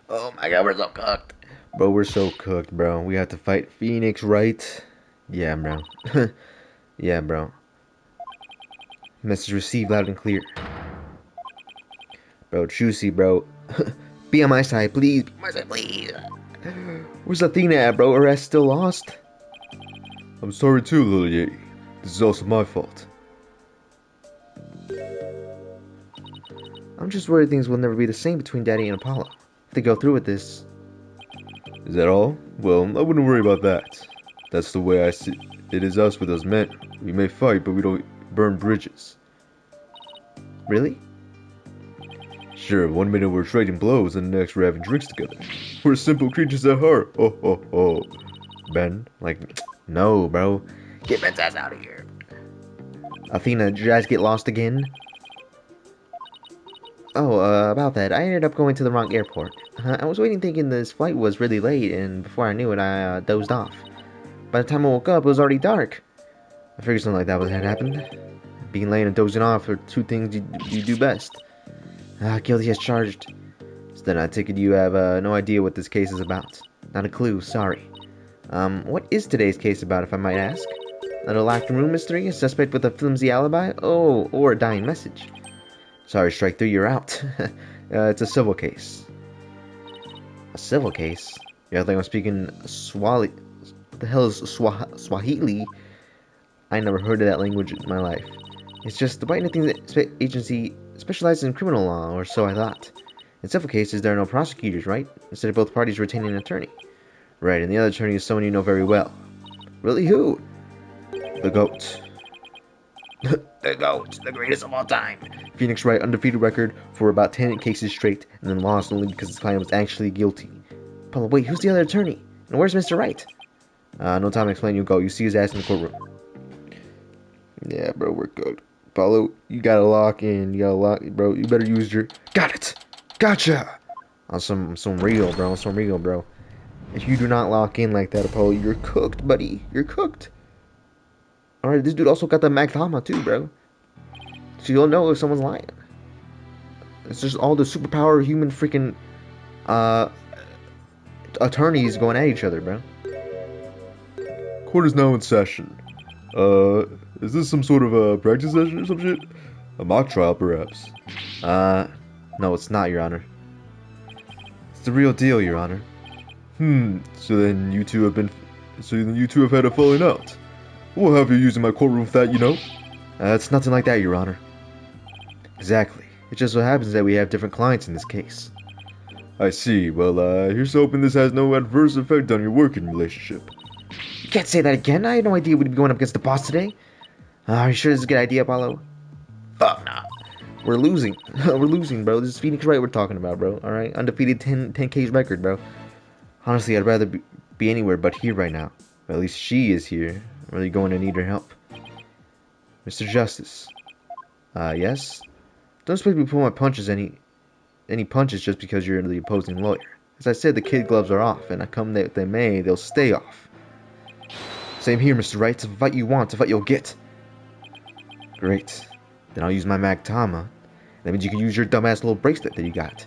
Oh my god, we're so cooked. Bro, we're so cooked, bro. We have to fight Phoenix, right? Yeah, bro. Yeah, bro. Message received loud and clear. Bro, Juicy, bro. Be on my side, please. Be on my side, please. Where's Athena at, bro? Her ass still lost? I'm sorry too, little Yeti. This is also my fault. I'm just worried things will never be the same between Daddy and Apollo. If they go through with this. Is that all? Well, I wouldn't worry about that. That's the way I see it is us with us men. We may fight, but we don't burn bridges. Really? Sure, one minute we're trading blows, and the next we're having drinks together. We're simple creatures at heart. Oh, oh, oh. Ben, like, no, bro. Get Ben's ass out of here. Athena, did you guys get lost again? Oh, about that, I ended up going to the wrong airport. I was waiting thinking this flight was really late, and before I knew it, I dozed off. By the time I woke up, it was already dark. I figured something like that had happened. Being late and dozing off are two things you do best. Guilty as charged. So then I take it you have no idea what this case is about. Not a clue, sorry. What is today's case about, if I might ask? A locked room mystery? A suspect with a flimsy alibi? Oh, or a dying message? Sorry, strike three, you're out. It's a civil case. A civil case? Yeah, I think I'm speaking Swahili. What the hell is Swahili? I never heard of that language in my life. It's just the White Nothing Agency specializes in criminal law, or so I thought. In civil cases, there are no prosecutors, right? Instead of both parties retaining an attorney. Right, and the other attorney is someone you know very well. Really, who? The GOAT. The GOAT, the greatest of all time. Phoenix Wright undefeated record for about 10 cases straight, and then lost only because his client was actually guilty. Paulo, wait, who's the other attorney? And where's Mr. Wright? No time to explain, you go. You see his ass in the courtroom. Yeah, bro, we're good. Paulo, you gotta lock in. You gotta lock, bro. You better use your. Got it. Gotcha. On some real, bro. On some real, bro. If you do not lock in like that, Apollo, you're cooked, buddy. You're cooked. All right, this dude also got the Magdama too, bro. So you'll know if someone's lying. It's just all the superpower human freaking uh attorneys going at each other, bro. Court is now in session. Is this some sort of a practice session or some shit? A mock trial, perhaps? No, it's not, Your Honor. It's the real deal, Your Honor. So then you two have had a falling out. We'll have you using my courtroom for that, you know? It's nothing like that, Your Honor. Exactly. It just so happens that we have different clients in this case. I see. Well, here's hoping this has no adverse effect on your working relationship. You can't say that again. I had no idea we'd be going up against the boss today. Are you sure this is a good idea, Apollo? Fuck nah. We're losing. We're losing, bro. This is Phoenix Wright we're talking about, bro. Alright? Undefeated 10K's record, bro. Honestly, I'd rather be anywhere but here right now. But at least she is here. I'm really going to need her help. Mr. Justice. Yes? Don't expect me to pull my punches any punches just because you're the opposing lawyer. As I said, the kid gloves are off, and I come that they may, they'll stay off. Same here, Mr. Wright. To fight you want, to fight you'll get. Great. Then I'll use my Magtama. That means you can use your dumbass little bracelet that you got.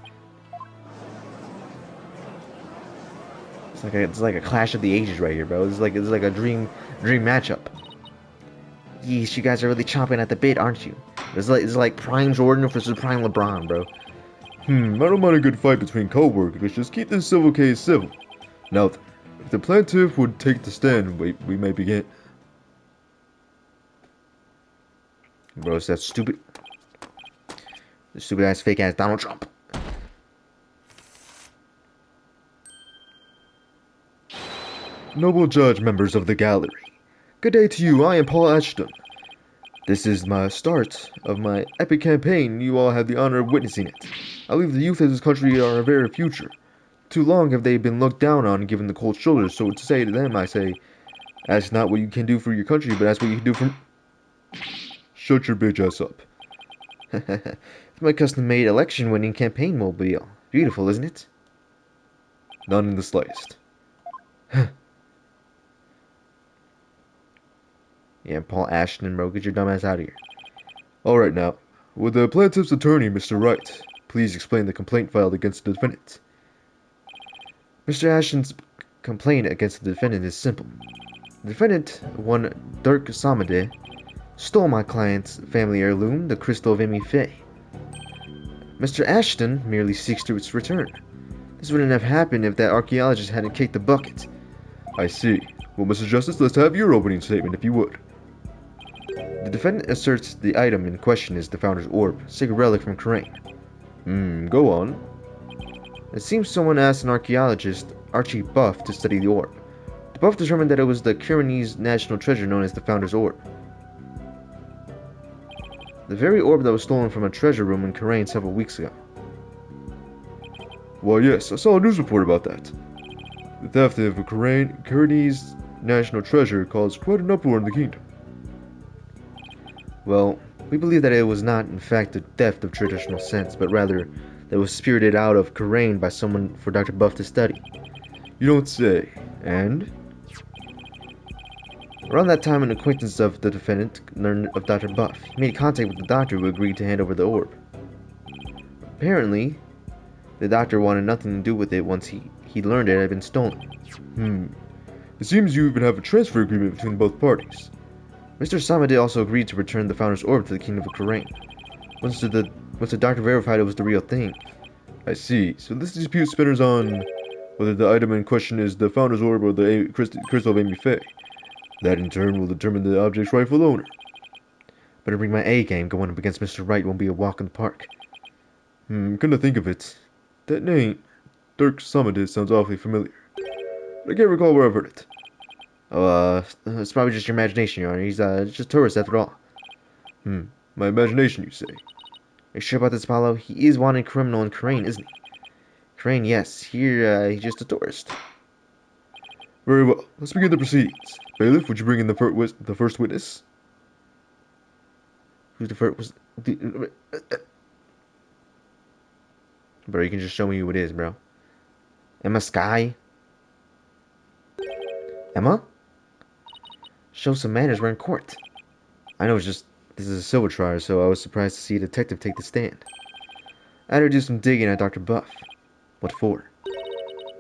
It's like a clash of the ages right here, bro. It's like a dream matchup. Yeesh, you guys are really chomping at the bit, aren't you? It's like Prime Jordan versus Prime LeBron, bro. I don't mind a good fight between co-workers. Just keep this civil case civil. Now, if the plaintiff would take the stand, we may begin. Bro, it's that stupid... The stupid-ass, fake-ass Donald Trump. Noble judge, members of the gallery. Good day to you, I am Paul Ashton. This is my start of my epic campaign. You all have the honor of witnessing it. I believe the youth of this country are our very future. Too long have they been looked down on and given the cold shoulder, so to say to them, I say, ask not what you can do for your country, but ask what you can do for... Shut your bitch ass up. It's my custom-made election-winning campaign mobile. Beautiful, isn't it? None in the slightest. Yeah, Paul Ashton, bro, get your dumb ass out of here. Alright now, would the plaintiff's attorney, Mr. Wright, please explain the complaint filed against the defendant? Mr. Ashton's complaint against the defendant is simple. The defendant, one Dirk Samade, stole my client's family heirloom, the crystal of Amy Faye. Mr. Ashton merely seeks to its return. This wouldn't have happened if that archaeologist hadn't kicked the bucket. I see. Well, Mr. Justice, let's have your opening statement, if you would. The defendant asserts the item in question is the Founder's Orb, a sacred relic from Crane. Go on. It seems someone asked an archaeologist, Archie Buff, to study the orb. The Buff determined that it was the Pyrenees national treasure known as the Founder's Orb. The very orb that was stolen from a treasure room in Crane several weeks ago. Why, yes, I saw a news report about that. The theft of a Pyrenees national treasure caused quite an uproar in the kingdom. Well, we believe that it was not, in fact, a theft of traditional sense, but rather that it was spirited out of Crane by someone for Dr. Buff to study. You don't say. And? Around that time, an acquaintance of the defendant learned of Dr. Buff. He made contact with the doctor who agreed to hand over the orb. Apparently, the doctor wanted nothing to do with it once he learned it had been stolen. It seems you even have a transfer agreement between both parties. Mr. Samade also agreed to return the Founder's Orb to the Kingdom of Crane. Once the doctor verified it was the real thing. I see. So this dispute centers on whether the item in question is the Founder's Orb or the crystal of Amy Faye. That in turn will determine the object's rightful owner. Better bring my A game. Going up against Mr. Wright won't be a walk in the park. Come to think of it, that name, Dirk Samade, sounds awfully familiar. But I can't recall where I've heard it. It's probably just your imagination, Your Honor. He's just a tourist after all. My imagination, you say? Are you sure about this, Apollo? He is wanted criminal in Crane, isn't he? Crane, yes. Here, he's just a tourist. Very well. Let's begin the proceedings. Bailiff, would you bring in the first witness? Who's the first? Bro, you can just show me who it is, bro. Emma Sky? Emma? Show some manners, we're in court. I know this is a civil trial, so I was surprised to see a detective take the stand. I had to do some digging at Dr. Buff. What for?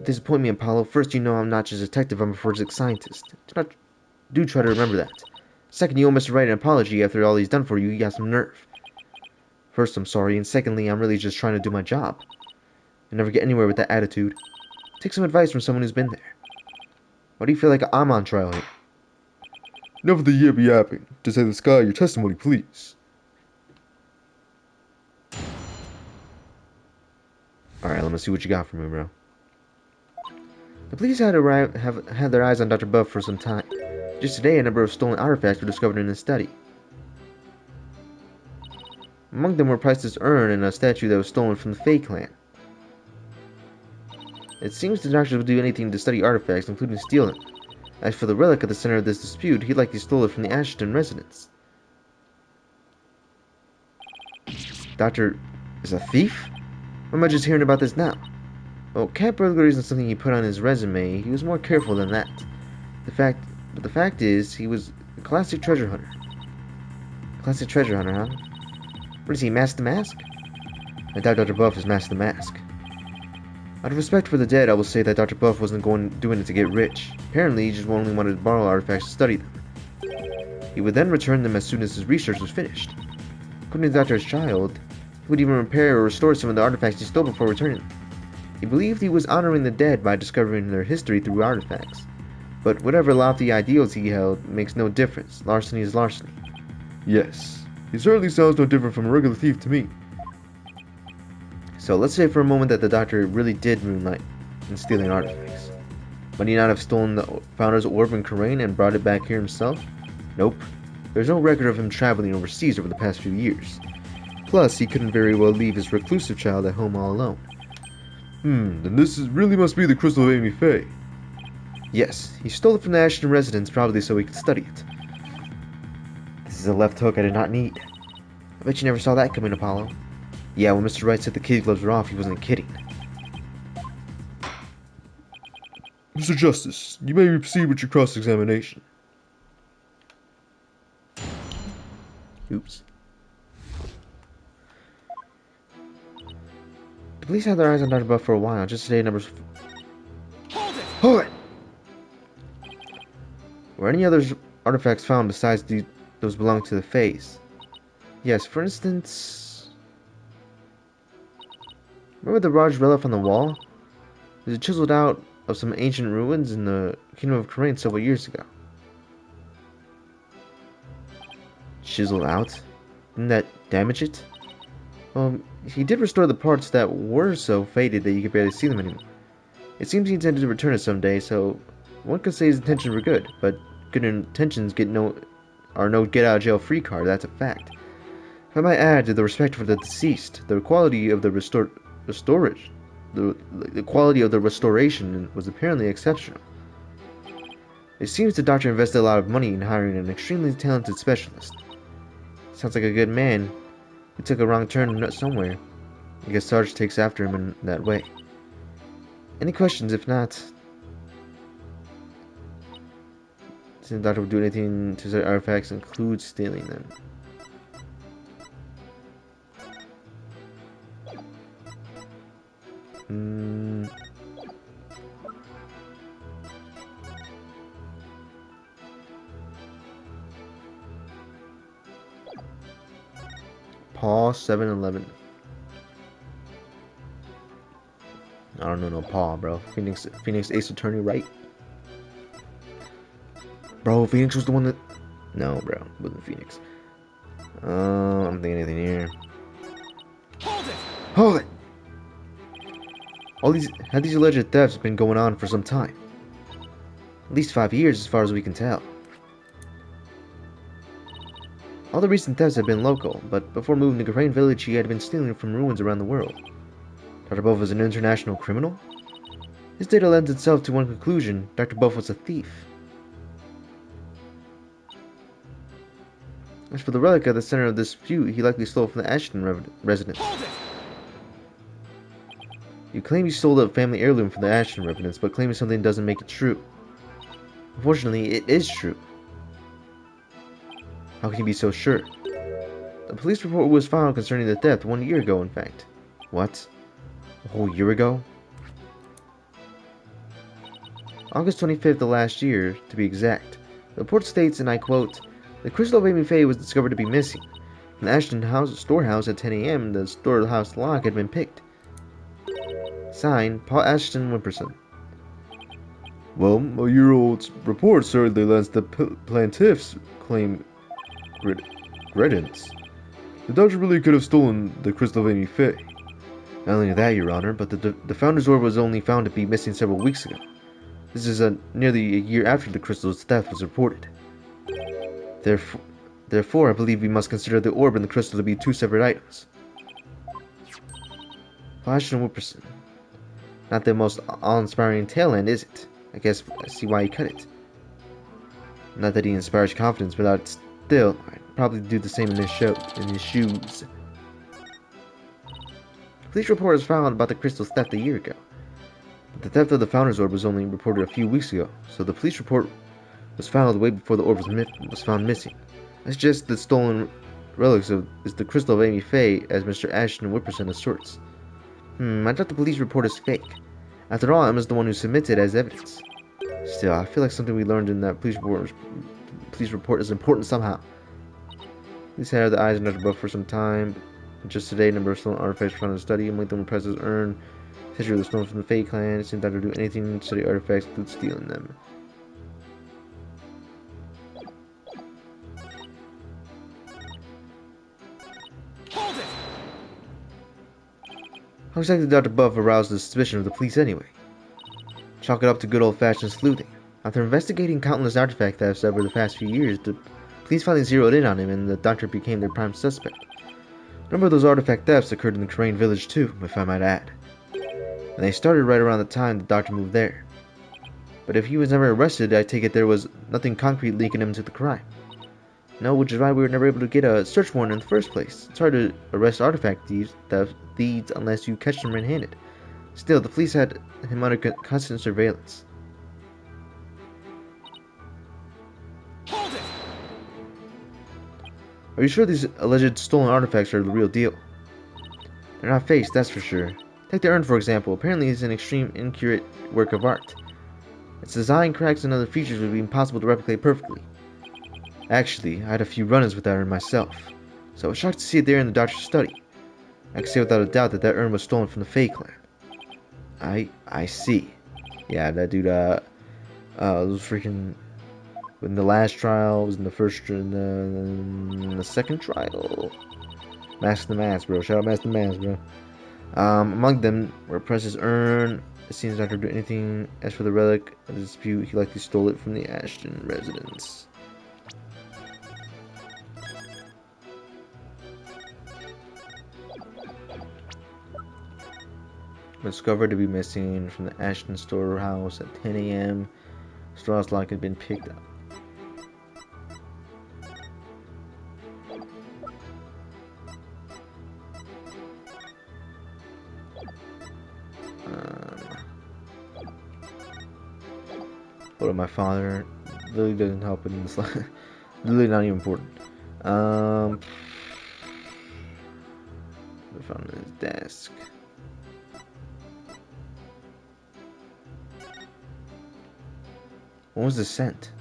Disappoint me, Apollo. First, you know I'm not just a detective, I'm a forensic scientist. Do try to remember that. Second, you owe Mr. Wright an apology after all he's done for you. You got some nerve. First, I'm sorry, and secondly, I'm really just trying to do my job. I never get anywhere with that attitude. Take some advice from someone who's been there. Why do you feel like I'm on trial here? Enough of the yippee yapping. To say the sky, your testimony, please. Alright, let me see what you got for me, bro. The police have had their eyes on Dr. Buff for some time. Just today, a number of stolen artifacts were discovered in his study. Among them were Price's urn and a statue that was stolen from the Fae clan. It seems the doctor would do anything to study artifacts, including steal them. As for the relic at the center of this dispute, he likely stole it from the Ashton residence. Doctor is a thief? Or am I just hearing about this now? Well, cat burglary isn't something he put on his resume. He was more careful than that. The fact is, he was a classic treasure hunter. Classic treasure hunter, huh? What is he, Mask the Mask? I doubt Dr. Buff is Mask the Mask. Out of respect for the dead, I will say that Dr. Buff wasn't doing it to get rich. Apparently, he just only wanted to borrow artifacts to study them. He would then return them as soon as his research was finished. According to Dr. Child, he would even repair or restore some of the artifacts he stole before returning them. He believed he was honoring the dead by discovering their history through artifacts. But whatever lofty ideals he held makes no difference. Larceny is larceny. Yes, he certainly sounds no different from a regular thief to me. So let's say for a moment that the doctor really did moonlight in stealing artifacts. Might he not have stolen the Founder's Orb in Crane and brought it back here himself? Nope. There's no record of him traveling overseas over the past few years. Plus, he couldn't very well leave his reclusive child at home all alone. Then this really must be the crystal of Amy Faye. Yes, he stole it from the Ashton residence probably so he could study it. This is a left hook I did not need. I bet you never saw that coming, Apollo. Yeah, when Mr. Wright said the kid gloves were off, he wasn't kidding. Mr. Justice, you may proceed with your cross-examination. Oops. The police had their eyes on Dr. Buff for a while. Just today, Were any other artifacts found besides those belonging to the Fays? Yes, for instance... Remember the Raj relic on the wall? It was chiseled out of some ancient ruins in the Kingdom of Korain several years ago. Chiseled out? Didn't that damage it? Well, he did restore the parts that were so faded that you could barely see them anymore. It seems he intended to return it someday, so one could say his intentions were good, but good intentions are no get-out-of-jail-free card, that's a fact. If I might add, to the respect for the deceased, the quality of the quality of the restoration was apparently exceptional. It seems the doctor invested a lot of money in hiring an extremely talented specialist. Sounds like a good man. He took a wrong turn somewhere. I guess Sarge takes after him in that way. Any questions? If not, since the doctor would do anything to certain artifacts, include stealing them. Paul 7-11. I don't know no Paul, bro. Phoenix Ace Attorney, right? Bro, Phoenix was the one that... No, bro. It wasn't Phoenix. I'm thinking anything here. Hold it! Hold it! These alleged thefts been going on for some time. At least 5 years as far as we can tell. All the recent thefts have been local, but before moving to Crane Village he had been stealing from ruins around the world. Dr. Buff was an international criminal? His data lends itself to one conclusion: Dr. Buff was a thief. As for the relic at the center of this dispute, he likely stole from the Ashton residence. Hold it! You claim you stole the family heirloom from the Ashton residence, but claiming something doesn't make it true. Unfortunately, it is true. How can you be so sure? The police report was filed concerning the theft 1 year ago, in fact. What? A whole year ago? August 25th of last year, to be exact. The report states, and I quote, "The crystal of Amy Faye was discovered to be missing. From the Ashton storehouse at 10 a.m., the storehouse lock had been picked." Signed, Paul Ashton Wimperson. Well, a year-old report certainly lends the plaintiff's claim credence. The doctor really could have stolen the crystal of Amy Faye. Not only that, Your Honor, but the Founder's Orb was only found to be missing several weeks ago. This is nearly a year after the crystal's theft was reported. Therefore, I believe we must consider the orb and the crystal to be two separate items. Ashton Wimperson. Not the most awe-inspiring tail end, is it? I guess I see why he cut it. Not that he inspires confidence, but still, I'd probably do the same in his shoes. A police report was filed about the crystal's theft a year ago. But the theft of the Founder's Orb was only reported a few weeks ago, so the police report was filed way before the orb was found missing. I suggest the stolen relics is the crystal of Amy Faye, as Mr. Ashton Wimperson asserts. I thought the police report is fake. After all, Emma's the one who submitted it as evidence. Still, I feel like something we learned in that police report is important somehow. These had the eyes of Dr. Buff for some time. Just today, a number of stolen artifacts were found in the study. Among them were President's urn, history of the stones from the Fae clan. It seemed Dr. do anything to study artifacts include stealing them. Hold it! How exactly did Dr. Buff arouse the suspicion of the police anyway? Chalk it up to good old-fashioned sleuthing. After investigating countless artifact thefts over the past few years, the police finally zeroed in on him and the doctor became their prime suspect. A number of those artifact thefts occurred in the Crane village too, if I might add. And they started right around the time the doctor moved there. But if he was never arrested, I take it there was nothing concrete linking him to the crime. No, which is why we were never able to get a search warrant in the first place. It's hard to arrest artifact thieves unless you catch them red-handed. Still, the police had him under constant surveillance. Hold it! Are you sure these alleged stolen artifacts are the real deal? They're not fakes, that's for sure. Take the urn for example. Apparently it's an extreme inaccurate work of art. Its design, cracks, and other features would be impossible to replicate perfectly. Actually, I had a few run-ins with that urn myself, so I was shocked to see it there in the doctor's study. I can say without a doubt that urn was stolen from the Fae clan. I see. Yeah, that dude, was freaking... In the last trial, was in the first, in the second trial. Master the Mask, bro. Shout out Master the Mask, bro. Among them were a precious urn. It seems not to do anything. As for the relic, a dispute, he likely stole it from the Ashton residence. Discovered to be missing from the Ashton storehouse at 10 a.m. Storehouse lock had been picked up. Photo of my father really doesn't help in this. Really not even important. I found it on his desk. What was the scent?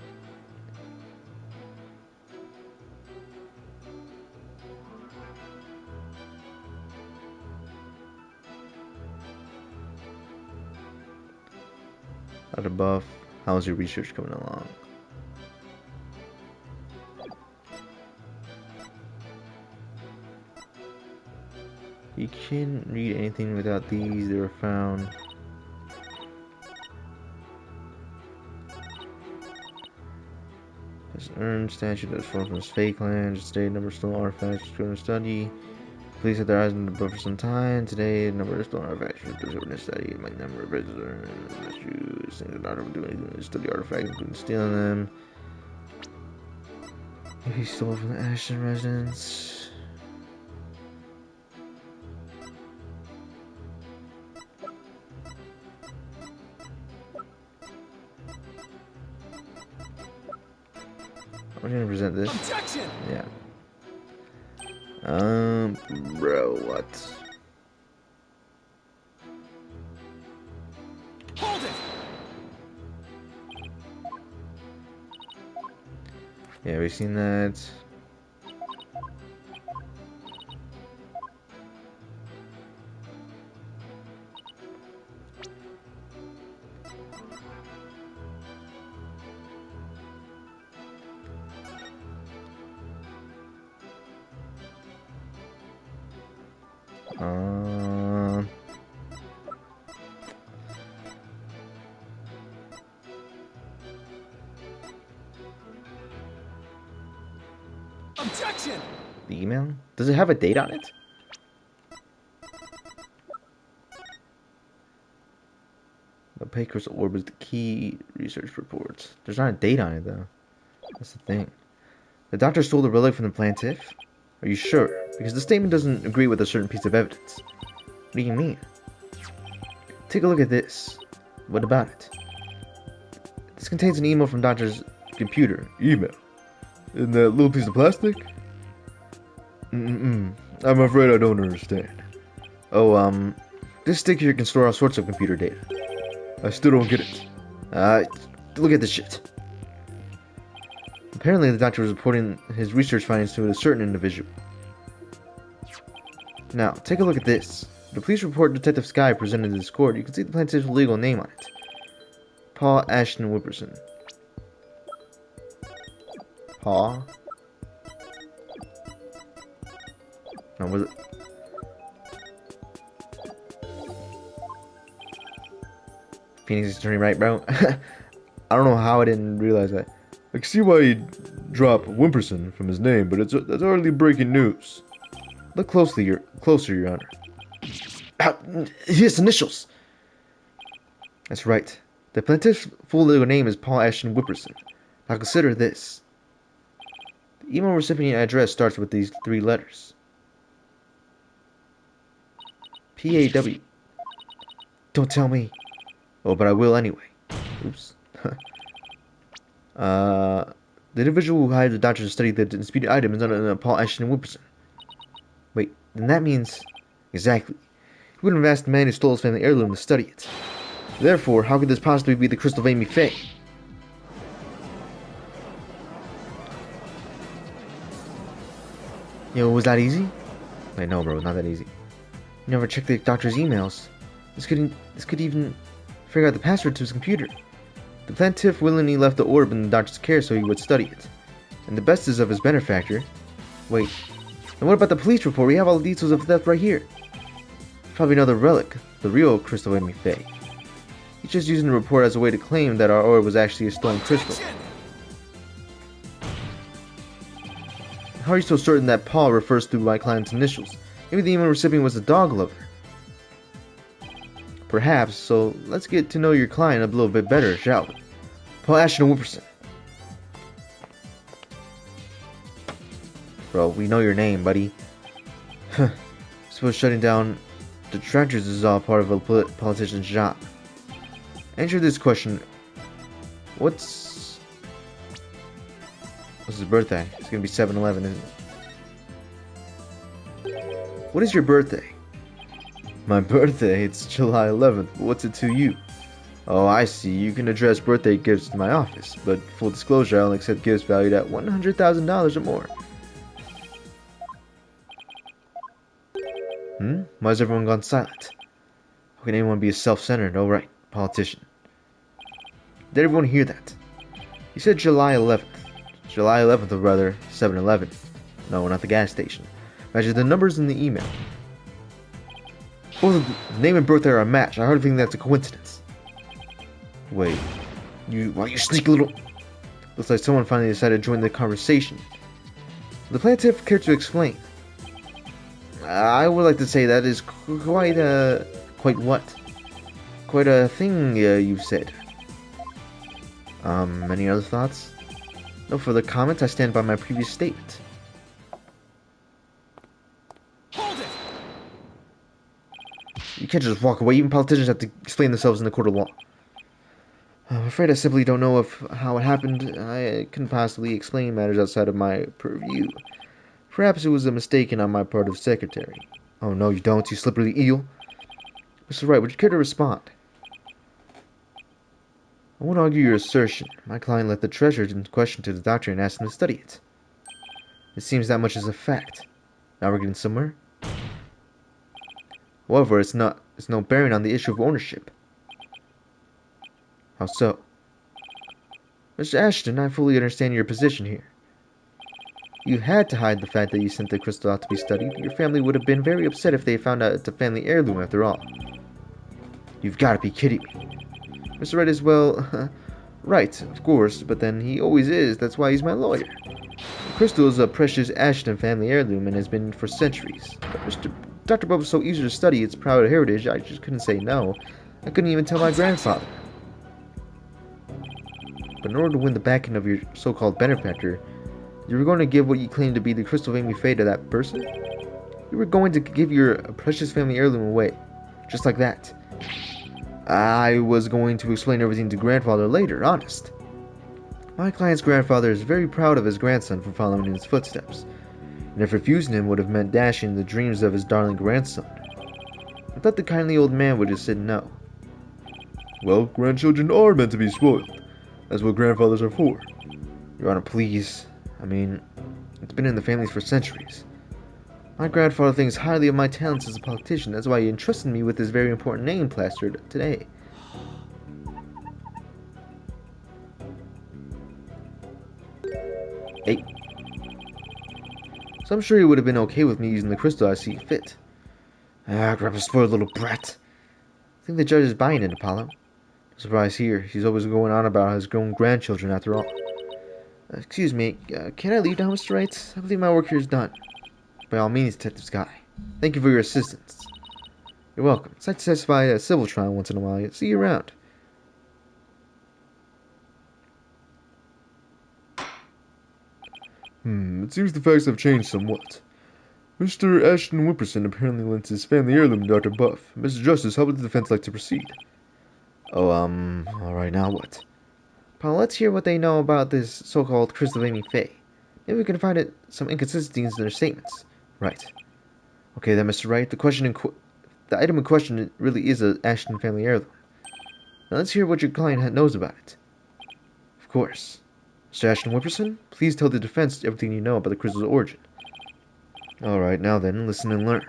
Out above. How's your research coming along? You can't read anything without these. They were found. This urn statue that's from this fake land. Just state number of stolen artifacts going to study. Police had their eyes on the book for some time. Today, the number of stolen artifacts was going to study. My number of visitors. Saying the doctor would do anything to study artifacts, including stealing them. If he stole from the Ashton residence. I'm gonna present this. Objection! Yeah. Bro, what? Hold it! Yeah, we've seen that. Objection! The email? Does it have a date on it? The opaque crystal orb is the key research reports. There's not a date on it though. That's the thing. The doctor stole the relic from the plaintiff? Are you sure? Because the statement doesn't agree with a certain piece of evidence. What do you mean? Take a look at this. What about it? This contains an email from Doctor's computer. Email? In that little piece of plastic? I'm afraid I don't understand. Oh, this stick here can store all sorts of computer data. I still don't get it. Look at this shit. Apparently the doctor was reporting his research findings to a certain individual. Now, take a look at this. The police report Detective Sky presented to this court. You can see the plaintiff's legal name on it. Paul Ashton Whipperson. Paul? No, was it? Phoenix attorney, right, bro? I don't know how I didn't realize that. I can see why he dropped Whimperson from his name, but that's hardly breaking news. Look closer, Your Honor. His initials. That's right. The plaintiff's full legal name is Paul Ashton Whipperson. Now consider this. The email recipient address starts with these 3 letters. P-A-W. Don't tell me. Oh, but I will anyway. Oops. The individual who hired the doctor to study the disputed item is under Paul Ashton Whipperson. Wait, then that means... Exactly. He wouldn't have asked the man who stole his family heirloom to study it. Therefore, how could this possibly be the crystal of Amy Faye? Yo, was that easy? Wait, no, bro, not that easy. You never checked the doctor's emails. This could even figure out the password to his computer. The plaintiff willingly left the orb in the doctor's care so he would study it. And the best is of his benefactor. Wait, and what about the police report? We have all the details of theft right here. Probably another relic, the real crystal Amy Faye. He's just using the report as a way to claim that our orb was actually a stolen crystal. How are you so certain that Paul refers to my client's initials? Maybe the email recipient was a dog lover. Perhaps, so let's get to know your client a little bit better, shall we? Paul Ashton Whipperson. Bro, we know your name, buddy. I suppose shutting down detractors is all part of a politician's job. Answer this question. What's his birthday? It's gonna be 7/11, isn't it? What is your birthday? My birthday? It's July 11th. What's it to you? Oh, I see. You can address birthday gifts to my office, but full disclosure, I only accept gifts valued at $100,000 or more. Why has everyone gone silent? How can anyone be a self-centered, oh right, politician? Did everyone hear that? He said July 11th. July 11th, or rather, 7/11. No, not the gas station. Imagine the numbers in the email. Both the name and birthday are a match. I hardly think that's a coincidence. Wait, why you sneaky little... Looks like someone finally decided to join the conversation. The plaintiff cared to explain. I would like to say that is quite what? Quite a thing you've said. Any other thoughts? No further comments. I stand by my previous statement. Hold it! You can't just walk away. Even politicians have to explain themselves in the court of law. I'm afraid I simply don't know how it happened. I couldn't possibly explain matters outside of my purview. Perhaps it was a mistake on my part of secretary. Oh no, you don't, you slippery eel. Mr. Wright, would you care to respond? I won't argue your assertion. My client left the treasure in question to the doctor and asked him to study it. It seems that much is a fact. Now we're getting somewhere. However, it's no bearing on the issue of ownership. How so? Mr. Ashton, I fully understand your position here. You had to hide the fact that you sent the crystal out to be studied. Your family would have been very upset if they found out it's a family heirloom after all. You've got to be kidding me. Mr. Wright is, well, right, of course, but then he always is. That's why he's my lawyer. The crystal is a precious Ashton family heirloom and has been for centuries. But Dr. Bob was so eager to study its proud heritage, I just couldn't say no. I couldn't even tell my grandfather. But in order to win the backing of your so-called benefactor, you were going to give what you claimed to be the crystal of Amy Faye to that person? You were going to give your precious family heirloom away. Just like that. I was going to explain everything to grandfather later, honest. My client's grandfather is very proud of his grandson for following in his footsteps. And if refusing him would have meant dashing the dreams of his darling grandson. I thought the kindly old man would have said no. Well, grandchildren are meant to be spoiled. That's what grandfathers are for. Your Honor, please. I mean, it's been in the family for centuries. My grandfather thinks highly of my talents as a politician. That's why he entrusted me with this very important name plastered today. Hey. So I'm sure he would have been okay with me using the crystal as he fit. Grab a spoiled little brat. I think the judge is buying it, Apollo. No surprise here. He's always going on about his grown grandchildren after all. Excuse me, can I leave now, Mr. Wright? I believe my work here is done. By all means, Detective Sky. Thank you for your assistance. You're welcome. It's nice to satisfy a civil trial once in a while. See you around. It seems the facts have changed somewhat. Mr. Ashton Whipperson apparently lent his family heirloom to Dr. Buff. Mr. Justice, how would the defense like to proceed? Oh, alright, now what? Paul, let's hear what they know about this so-called crystal of Amy Faye. Maybe we can find some inconsistencies in their statements. Right. Okay then, Mr. Wright, the item in question really is a Ashton family heirloom. Now let's hear what your client knows about it. Of course. Mr. Ashton Whipperson, please tell the defense everything you know about the crystal's origin. Alright, now then, listen and learn.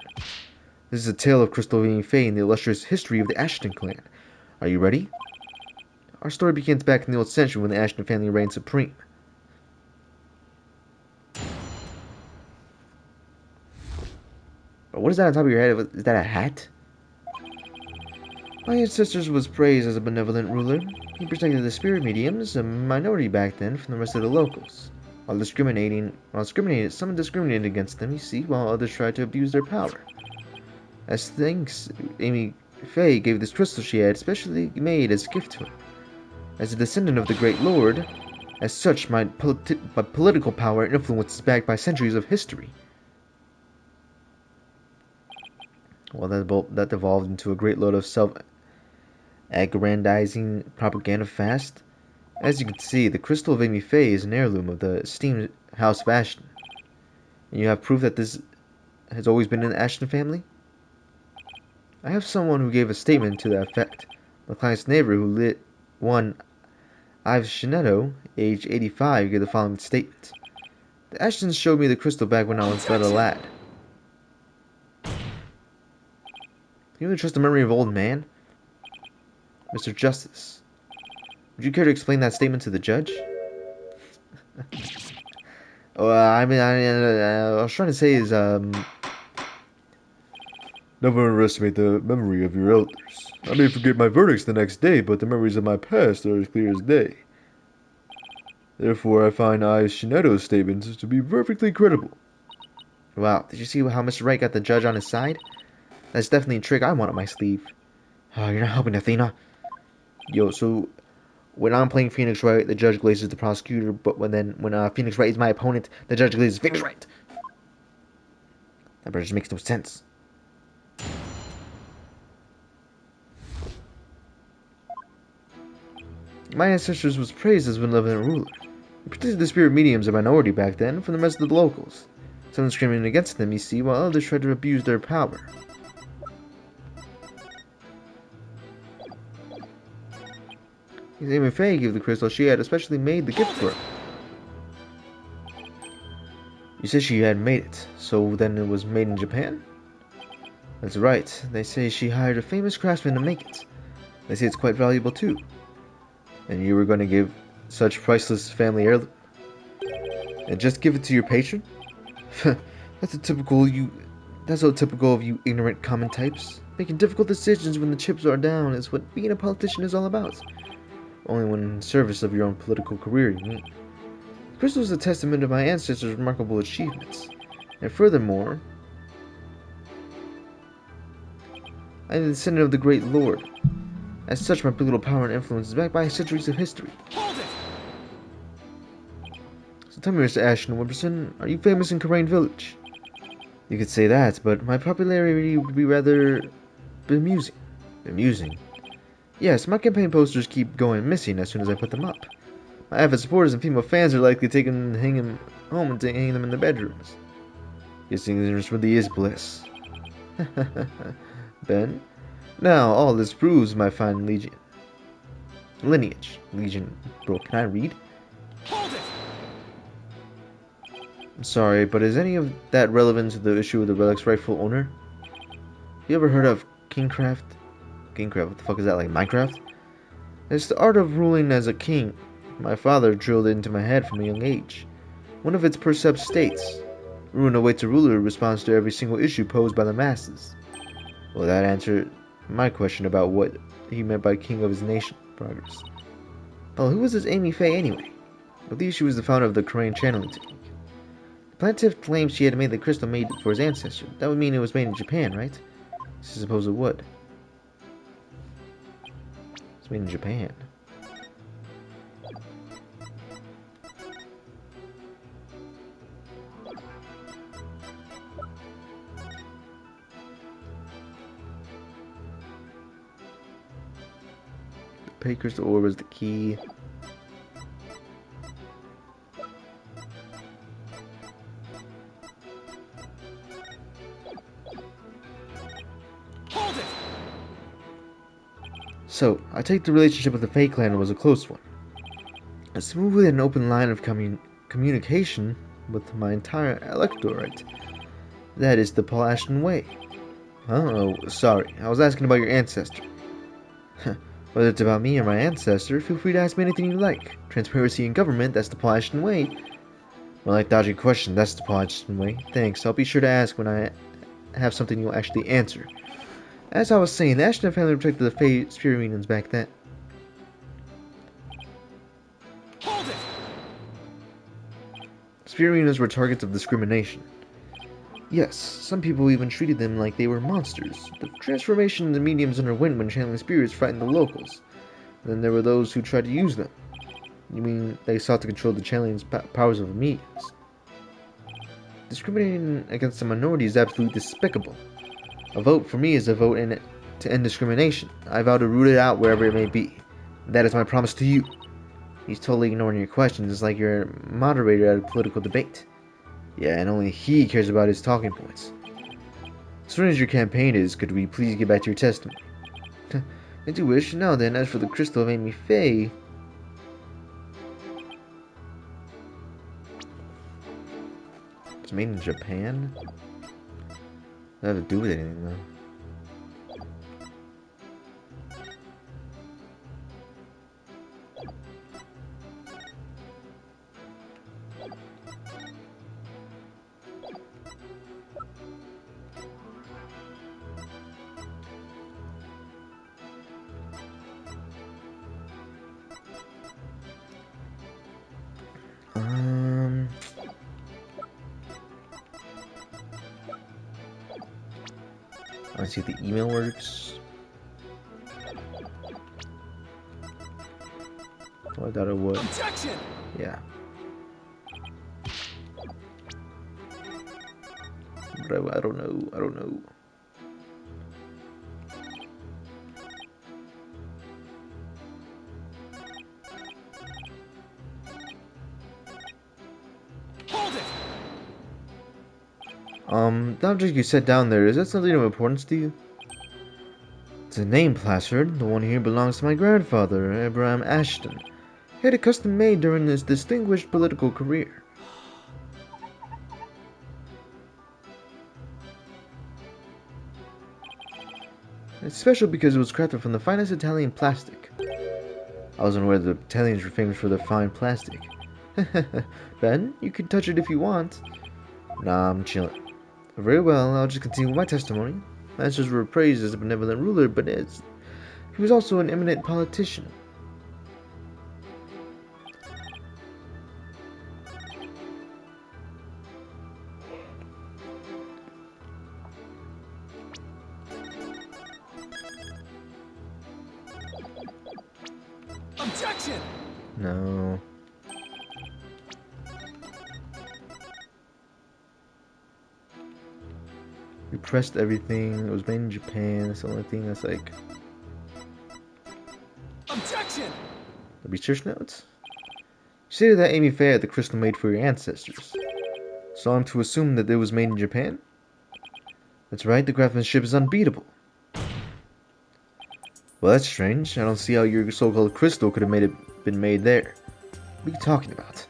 This is a tale of Crystal Vimy Fae and the illustrious history of the Ashton clan. Are you ready? Our story begins back in the old century when the Ashton family reigned supreme. What is that on top of your head? Is that a hat? My ancestor was praised as a benevolent ruler. He protected the spirit mediums, a minority back then, from the rest of the locals. Some discriminated against them, you see, while others tried to abuse their power. As thanks, Amy Faye gave this crystal she had specially made as a gift to him. As a descendant of the great lord, as such, my political power and influence is backed by centuries of history. Well, that devolved into a great load of self-aggrandizing propaganda fast. As you can see, the crystal of Amy Faye is an heirloom of the esteemed House of Ashton. And you have proof that this has always been in the Ashton family? I have someone who gave a statement to that effect. My client's neighbor who lit one Ives Shinetto, age 85, gave the following statement. The Ashtons showed me the crystal back when I was but a lad. You even trust the memory of old man? Mr. Justice, would you care to explain that statement to the judge? I was trying to say is, Never underestimate the memory of your elders. I may forget my verdicts the next day, but the memories of my past are as clear as day. Therefore, I find Ives Shinetto's statements to be perfectly credible. Wow, did you see how Mr. Wright got the judge on his side? That's definitely a trick I want up my sleeve. Oh, you're not helping, Athena. Yo, so when I'm playing Phoenix Wright, the judge glazes the prosecutor, but when Phoenix Wright is my opponent, the judge glazes Phoenix Wright. That just makes no sense. My ancestors was praised as a benevolent ruler. He protected the spirit mediums, a minority back then, from the rest of the locals. Some discriminated against them, you see, while others tried to abuse their power. Amy Faye gave the crystal she had especially made the gift for him. You said she had made it, so then it was made in Japan? That's right. They say she hired a famous craftsman to make it. They say it's quite valuable too. And you were going to give such priceless family heirloom? And just give it to your patron? That's so typical of you ignorant common types. Making difficult decisions when the chips are down is what being a politician is all about. Only when in service of your own political career, you mean. The crystal is a testament of my ancestors' remarkable achievements. And furthermore, I am the descendant of the great lord. As such, my political power and influence is backed by centuries of history. Hold it! So tell me, Mr. Ashton Whipperson, are you famous in Karain Village? You could say that, but my popularity would be rather bemusing. Bemusing? Yes, my campaign posters keep going missing as soon as I put them up. My avid supporters and female fans are likely to hang them home and hang them in their bedrooms. Guessing ignorance really is bliss. Ben? Now, all this proves my fine lineage. Legion. Bro, can I read? Hold it! I'm sorry, but is any of that relevant to the issue of the relic's rightful owner? You ever heard of Kingcraft? Kingcraft, what the fuck is that, like Minecraft? It's the art of ruling as a king. My father drilled it into my head from a young age. One of its precepts states, ruin awaits a ruler who responds to every single issue posed by the masses. Well, that answered my question about what he meant by king of his nation. Progress. Well, who was this Amy Faye anyway? I believe she was the founder of the Korean channeling technique. The plaintiff claims she had made the crystal made for his ancestor. That would mean it was made in Japan, right? I suppose it would. It's made in Japan. The pay crystal ore was the key. So, I take the relationship with the Fey clan was a close one. A smooth and open line of communication with my entire electorate. That is the Paul Ashton way. Oh, sorry. I was asking about your ancestor. Whether it's about me or my ancestor, feel free to ask me anything you like. Transparency in government, that's the Paul Ashton way. Well, like dodging question, that's the Paul Ashton way. Thanks, I'll be sure to ask when I have something you'll actually answer. As I was saying, the Ashton family protected the Fey spirit unions back then. Hold it! Spirit unions were targets of discrimination. Yes, some people even treated them like they were monsters. The transformation the mediums underwent when channeling spirits frightened the locals. Then there were those who tried to use them. You mean they sought to control the channeling's powers of the mediums? Discriminating against the minority is absolutely despicable. A vote for me is a vote to end discrimination. I vow to root it out wherever it may be. That is my promise to you. He's totally ignoring your questions. It's like you're a moderator at a political debate. Yeah, and only he cares about his talking points. As soon as your campaign is, could we please get back to your testimony? I do wish. Now then, as for the crystal of Amy Faye... It's made in Japan? That have to do with anything, though. I see if the email works. Oh, I thought it would. Objection! Yeah. But I don't know. I don't know. Hold it! The object you set down there, is that something of importance to you? It's a name placard. The one here belongs to my grandfather, Abraham Ashton. He had it custom made during his distinguished political career. It's special because it was crafted from the finest Italian plastic. I wasn't aware the Italians were famous for their fine plastic. Ben, you can touch it if you want. Nah, I'm chilling. Very well, I'll just continue with my testimony. Masters were praised as a benevolent ruler, but he was also an eminent politician. Objection! No. We pressed everything. It was made in Japan. That's the only thing that's like... Objection! The research notes? You stated that Amy Faye had the crystal made for your ancestors. So I'm to assume that it was made in Japan? That's right, the craftsmanship is unbeatable. Well, that's strange. I don't see how your so-called crystal could have been made there. What are you talking about?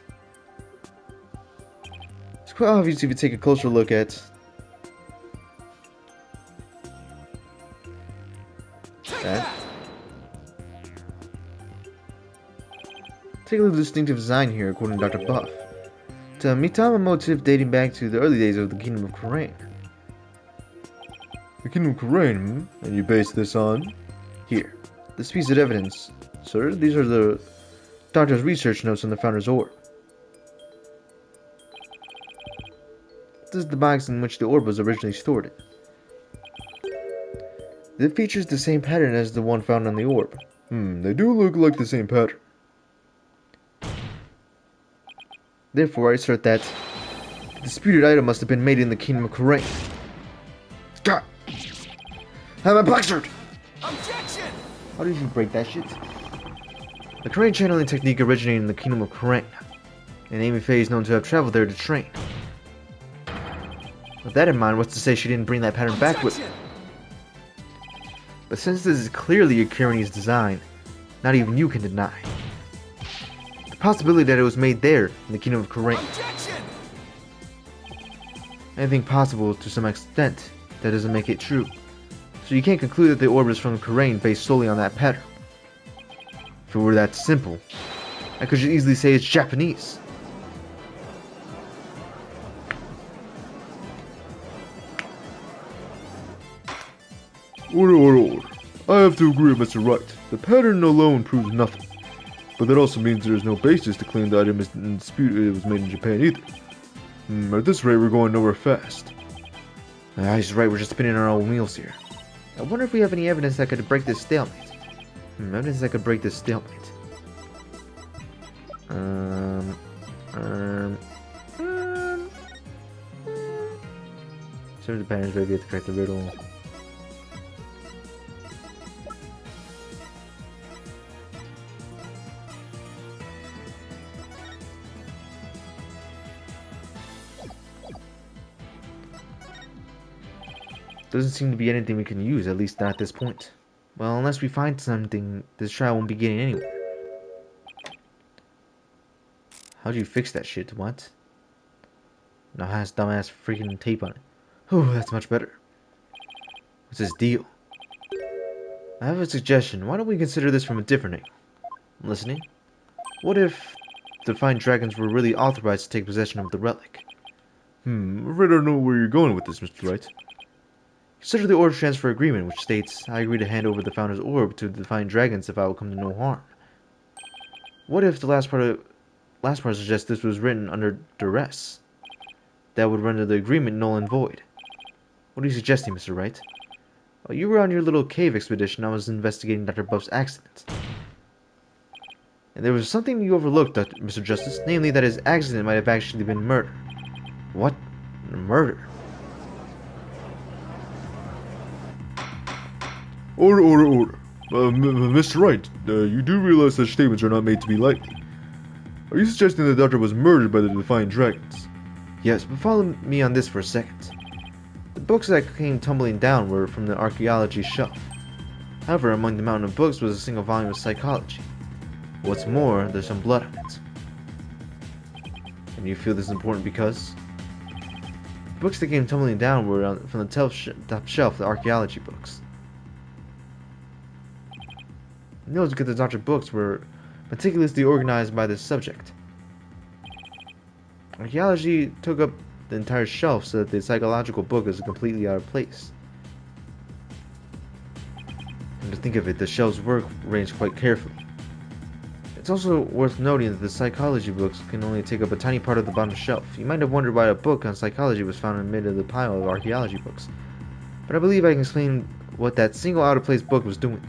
It's quite obvious if you take a closer look at... that. Take a look at the distinctive design here, according to Dr. Buff. It's a Mitama motif dating back to the early days of the Kingdom of Khura'in. The Kingdom of Khura'in, and you base this on? Here, this piece of evidence, sir. These are the doctor's research notes on the Founder's Orb. This is the box in which the orb was originally stored in. It features the same pattern as the one found on the orb. They do look like the same pattern. Therefore, I assert that the disputed item must have been made in the Kingdom of Khura'in. God! Have my black shirt! Objection! How did you break that shit? The Khura'in channeling technique originated in the Kingdom of Khura'in, and Amy Faye is known to have traveled there to train. With that in mind, what's to say she didn't bring that pattern back with her? But since this is clearly a Kirini's design, not even you can deny the possibility that it was made there in the Kingdom of Kurain. Objection! Anything possible to some extent, that doesn't make it true. So you can't conclude that the orb is from Kurain based solely on that pattern. If it were that simple, I could just easily say it's Japanese. Order. I have to agree with Mr. Wright. The pattern alone proves nothing. But that also means there is no basis to claim the item is in dispute it was made in Japan either. At this rate, we're going nowhere fast. He's right, we're just spinning our own wheels here. I wonder if we have any evidence that could break this stalemate. Evidence that could break this stalemate. Serve the patterns ready to correct the riddle. Doesn't seem to be anything we can use, at least not at this point. Well, unless we find something, this trial won't be getting anywhere. How'd you fix that shit? What? Now has dumbass freaking tape on it. Oh, that's much better. What's this deal? I have a suggestion. Why don't we consider this from a different angle? I'm listening. What if the Fine Dragons were really authorized to take possession of the relic? I'm afraid I don't know where you're going with this, Mr. Wright. Consider the orb transfer agreement, which states, I agree to hand over the Founder's orb to the Fine Dragons if I will come to no harm. What if the last part suggests this was written under duress? That would render the agreement null and void. What are you suggesting, Mr. Wright? While you were on your little cave expedition, I was investigating Dr. Buff's accident. And there was something you overlooked, Mr. Justice, namely that his accident might have actually been murder. What? Murder? Order. Mr. Wright, you do realize such statements are not made to be lightly. Are you suggesting the doctor was murdered by the Defiant Dragons? Yes, but follow me on this for a second. The books that came tumbling down were from the archaeology shelf. However, among the mountain of books was a single volume of psychology. What's more, there's some blood on it. And you feel this is important because? The books that came tumbling down were from the top shelf, the archaeology books. No, it's because the doctor books were meticulously organized by this subject. Archaeology took up the entire shelf so that the psychological book is completely out of place. And to think of it, the shelves were arranged quite carefully. It's also worth noting that the psychology books can only take up a tiny part of the bottom shelf. You might have wondered why a book on psychology was found in the middle of the pile of archaeology books. But I believe I can explain what that single out-of-place book was doing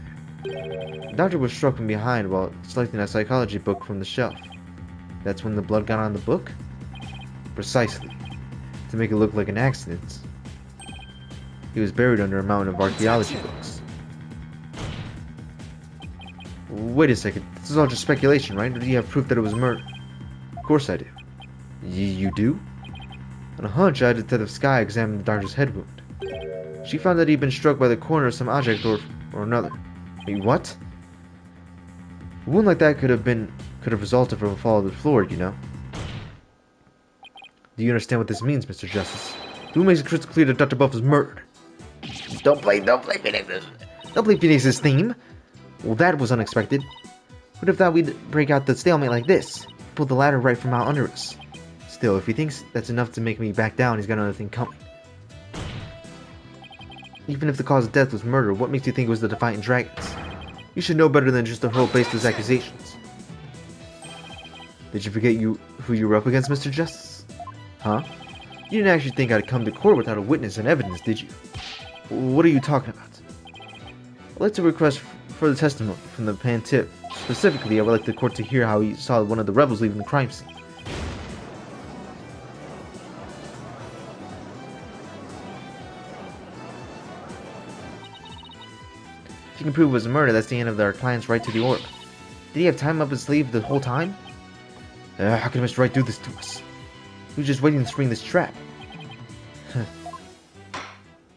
there. The doctor was struck from behind while selecting a psychology book from the shelf. That's when the blood got on the book? Precisely. To make it look like an accident. He was buried under a mountain of archaeology books. Wait a second, this is all just speculation, right? Or do you have proof that it was murder? Of course I do. You do? On a hunch, I had Detective Sky examine the doctor's head wound. She found that he'd been struck by the corner of some object or another. Wait, what? A wound like that could have resulted from a fall to the floor, you know. Do you understand what this means, Mr. Justice? Who makes it crystal clear that Dr. Buff was murdered? Don't play Phoenix's. Don't play Phoenix's theme. Well, that was unexpected. Would have thought we'd break out the stalemate like this. Pull the ladder right from out under us. Still, if he thinks that's enough to make me back down, he's got another thing coming. Even if the cause of death was murder, what makes you think it was the Defiant Dragons? You should know better than just to hurl baseless accusations. Did you forget who you were up against, Mr. Justice? Huh? You didn't actually think I'd come to court without a witness and evidence, did you? What are you talking about? I'd like to request further testimony from the Pantif. Specifically, I would like the court to hear how he saw one of the rebels leaving the crime scene. If you can prove it was a murder, that's the end of our client's right to the orb. Did he have time up his sleeve the whole time? How could Mr. Wright do this to us? He was just waiting to spring this trap.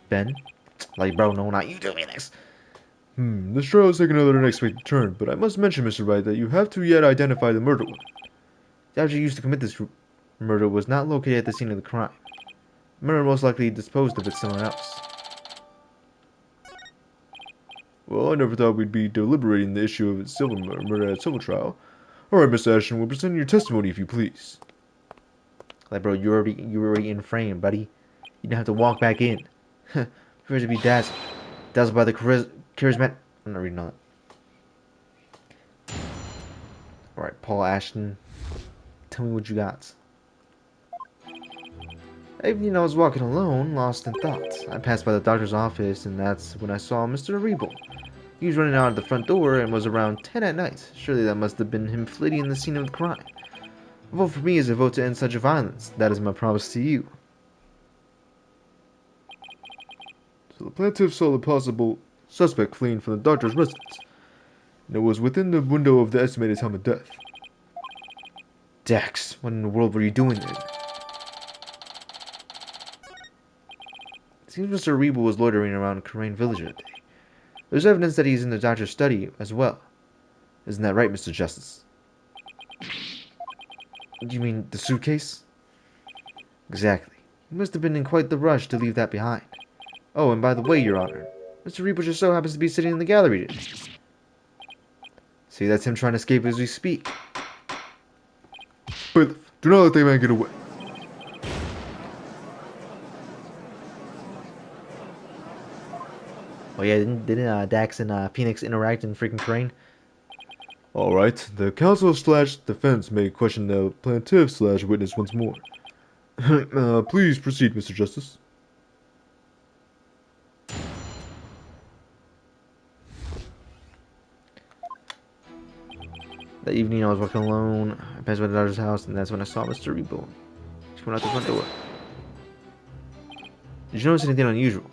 Ben? Like, bro, no, not you doing this. This trial has taken another unexpected turn, but I must mention, Mr. Wright, that you have to yet identify the murderer. The object used to commit this murder was not located at the scene of the crime. The murderer most likely disposed of it somewhere else. Well, I never thought we'd be deliberating the issue of civil murder at civil trial. Alright, Mr. Ashton, we'll present your testimony if you please. Like, bro, you're already in frame, buddy. You don't have to walk back in. Prefer to be dazzled by the charismatic. I'm not reading all that. Alright, Paul Ashton. Tell me what you got. I was walking alone, lost in thought. I passed by the doctor's office, and that's when I saw Mr. Rebel. He was running out of the front door and was around 10 at night. Surely that must have been him fleeing the scene of the crime. A vote for me is a vote to end such violence. That is my promise to you. So the plaintiff saw the possible suspect fleeing from the doctor's residence, and it was within the window of the estimated time of death. Dax, what in the world were you doing there? It seems Mr. Rebel was loitering around Crane Village that day. There's evidence that he's in the doctor's study as well. Isn't that right, Mr. Justice? Do you mean the suitcase? Exactly. He must have been in quite the rush to leave that behind. Oh, and by the way, Your Honor, Mr. Rebel just so happens to be sitting in the gallery today. See, that's him trying to escape as we speak. Bailiff, do not let that man get away. Oh yeah, didn't Dax and Phoenix interact in freaking Crane? Alright, the counsel/defense may question the plaintiff/witness once more. Please proceed, Mr. Justice. That evening I was walking alone. I passed by the doctor's house, and that's when I saw Mr. Rebel. He went out the front door. Did you notice anything unusual?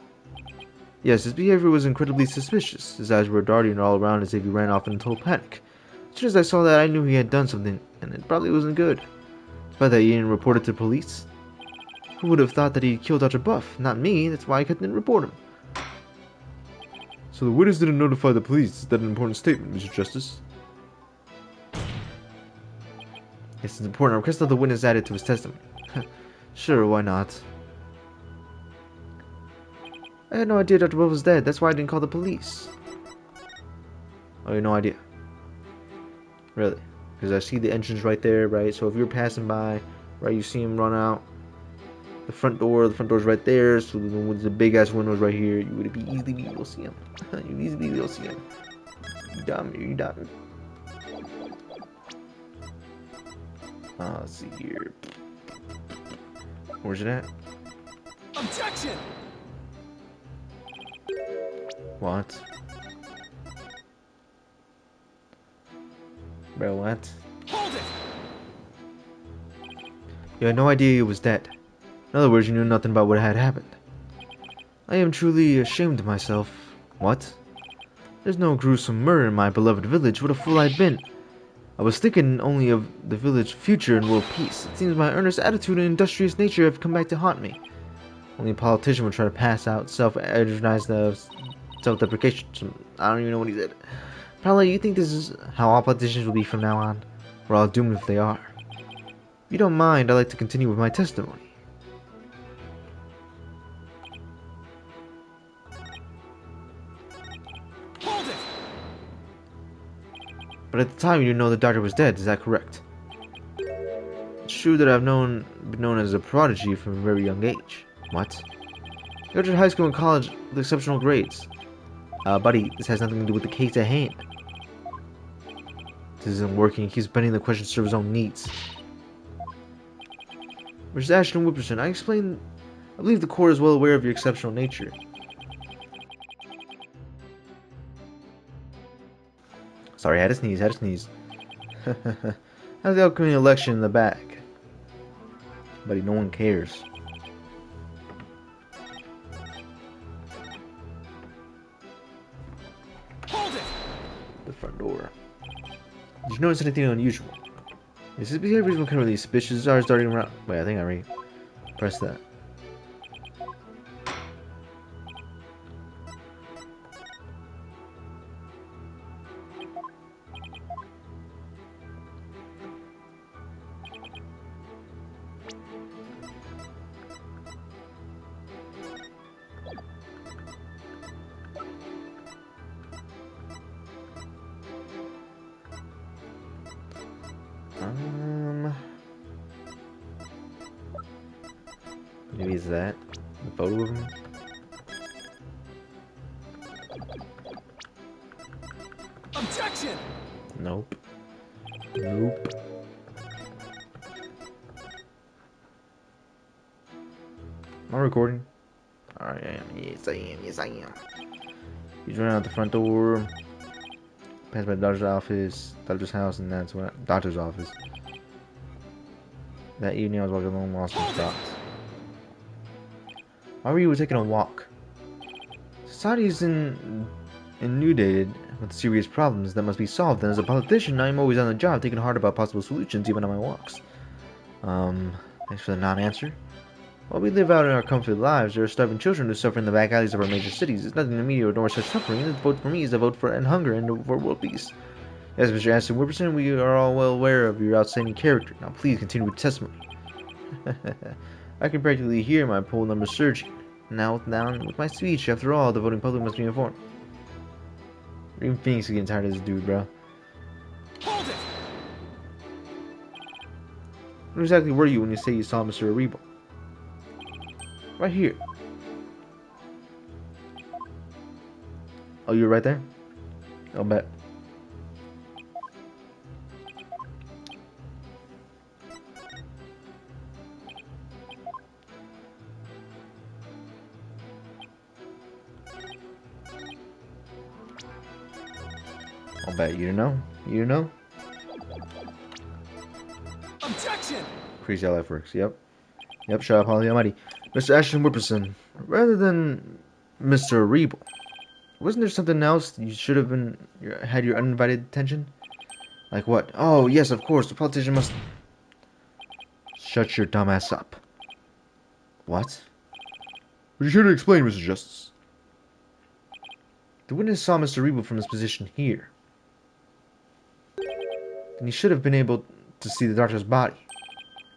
Yes, his behavior was incredibly suspicious. His eyes were darting all around as if he ran off in total panic. As soon as I saw that, I knew he had done something, and it probably wasn't good. Despite that, he didn't report it to police. Who would have thought that he'd killed Dr. Buff? Not me, that's why I couldn't report him. So the witness didn't notify the police. Is that an important statement, Mr. Justice? Yes, it's important. I request that the witness add it to his testimony. Sure, why not? I had no idea Dr. Buff was dead. That's why I didn't call the police. Oh, you had no idea? Really? Because I see the entrance right there, right? So if you're passing by, right, you see him run out. The front door's right there. So with the big ass windows right here, you would easily be able to see him. You easily be able to see him. You dumb. Let's see here. Where's it at? Objection! What? Bro, what? Hold it! You had no idea he was dead. In other words, you knew nothing about what had happened. I am truly ashamed of myself. What? There's no gruesome murder in my beloved village. What a fool I'd been. I was thinking only of the village's future and world peace. It seems my earnest attitude and industrious nature have come back to haunt me. Only a politician would try to pass out self-advertised self-deprecation. I don't even know what he said. Probably you think this is how all politicians will be from now on. We're all doomed if they are. If you don't mind, I'd like to continue with my testimony. Hold it! But at the time you didn't know the doctor was dead, is that correct? It's true that I've been known as a prodigy from a very young age. What? I graduated high school and college with exceptional grades. Buddy, this has nothing to do with the case at hand. This isn't working. He keeps bending the question to serve his own needs. Mr. Ashton Whipperson, I believe the court is well aware of your exceptional nature. Sorry, I had to sneeze. How's the upcoming election in the bag? Buddy, no one cares. Hold it! The front door. Did you notice anything unusual? Yes, his behavior has been kind of really suspicious. His eyes darting around. Wait, I think I already pressed that. Maybe it's that. A photo of him? Objection! Nope. Nope. Am I recording? Alright, I am. Yes, I am. Yes, I am. He's running out the front door. Passed by the doctor's office, doctor's house, and that's when doctor's office. That evening, I was walking along, lost my thoughts. Why were you taking a walk? Society is inundated with serious problems that must be solved, and as a politician, I'm always on the job, thinking hard about possible solutions, even on my walks. Thanks for the non-answer. While we live out in our comfortable lives, there are starving children who suffer in the back alleys of our major cities. It's nothing to me to ignore such suffering. The vote for me is a vote for end hunger and for world peace. Yes, Mr. Aston Whipperson, we are all well aware of your outstanding character. Now please continue with testimony. I can practically hear my poll numbers surging. Now down with my speech. After all, the voting public must be informed. Even Phoenix is getting tired of this dude, bro. Hold it! Where exactly were you when you say you saw Mr. Aribo? Right here. Oh, you're right there? I'll bet. I'll bet you know. You know? Objection! Crazy how life works. Yep. Yep, shut up, Holly Almighty. Mr. Ashton Whipperson, rather than Mr. Aribo, wasn't there something else you should have had your uninvited attention? Like what? Oh, yes, of course. The politician must... Shut your dumb ass up. What? Would you care to explain, Mr. Justice? The witness saw Mr. Aribo from his position here. Then he should have been able to see the doctor's body.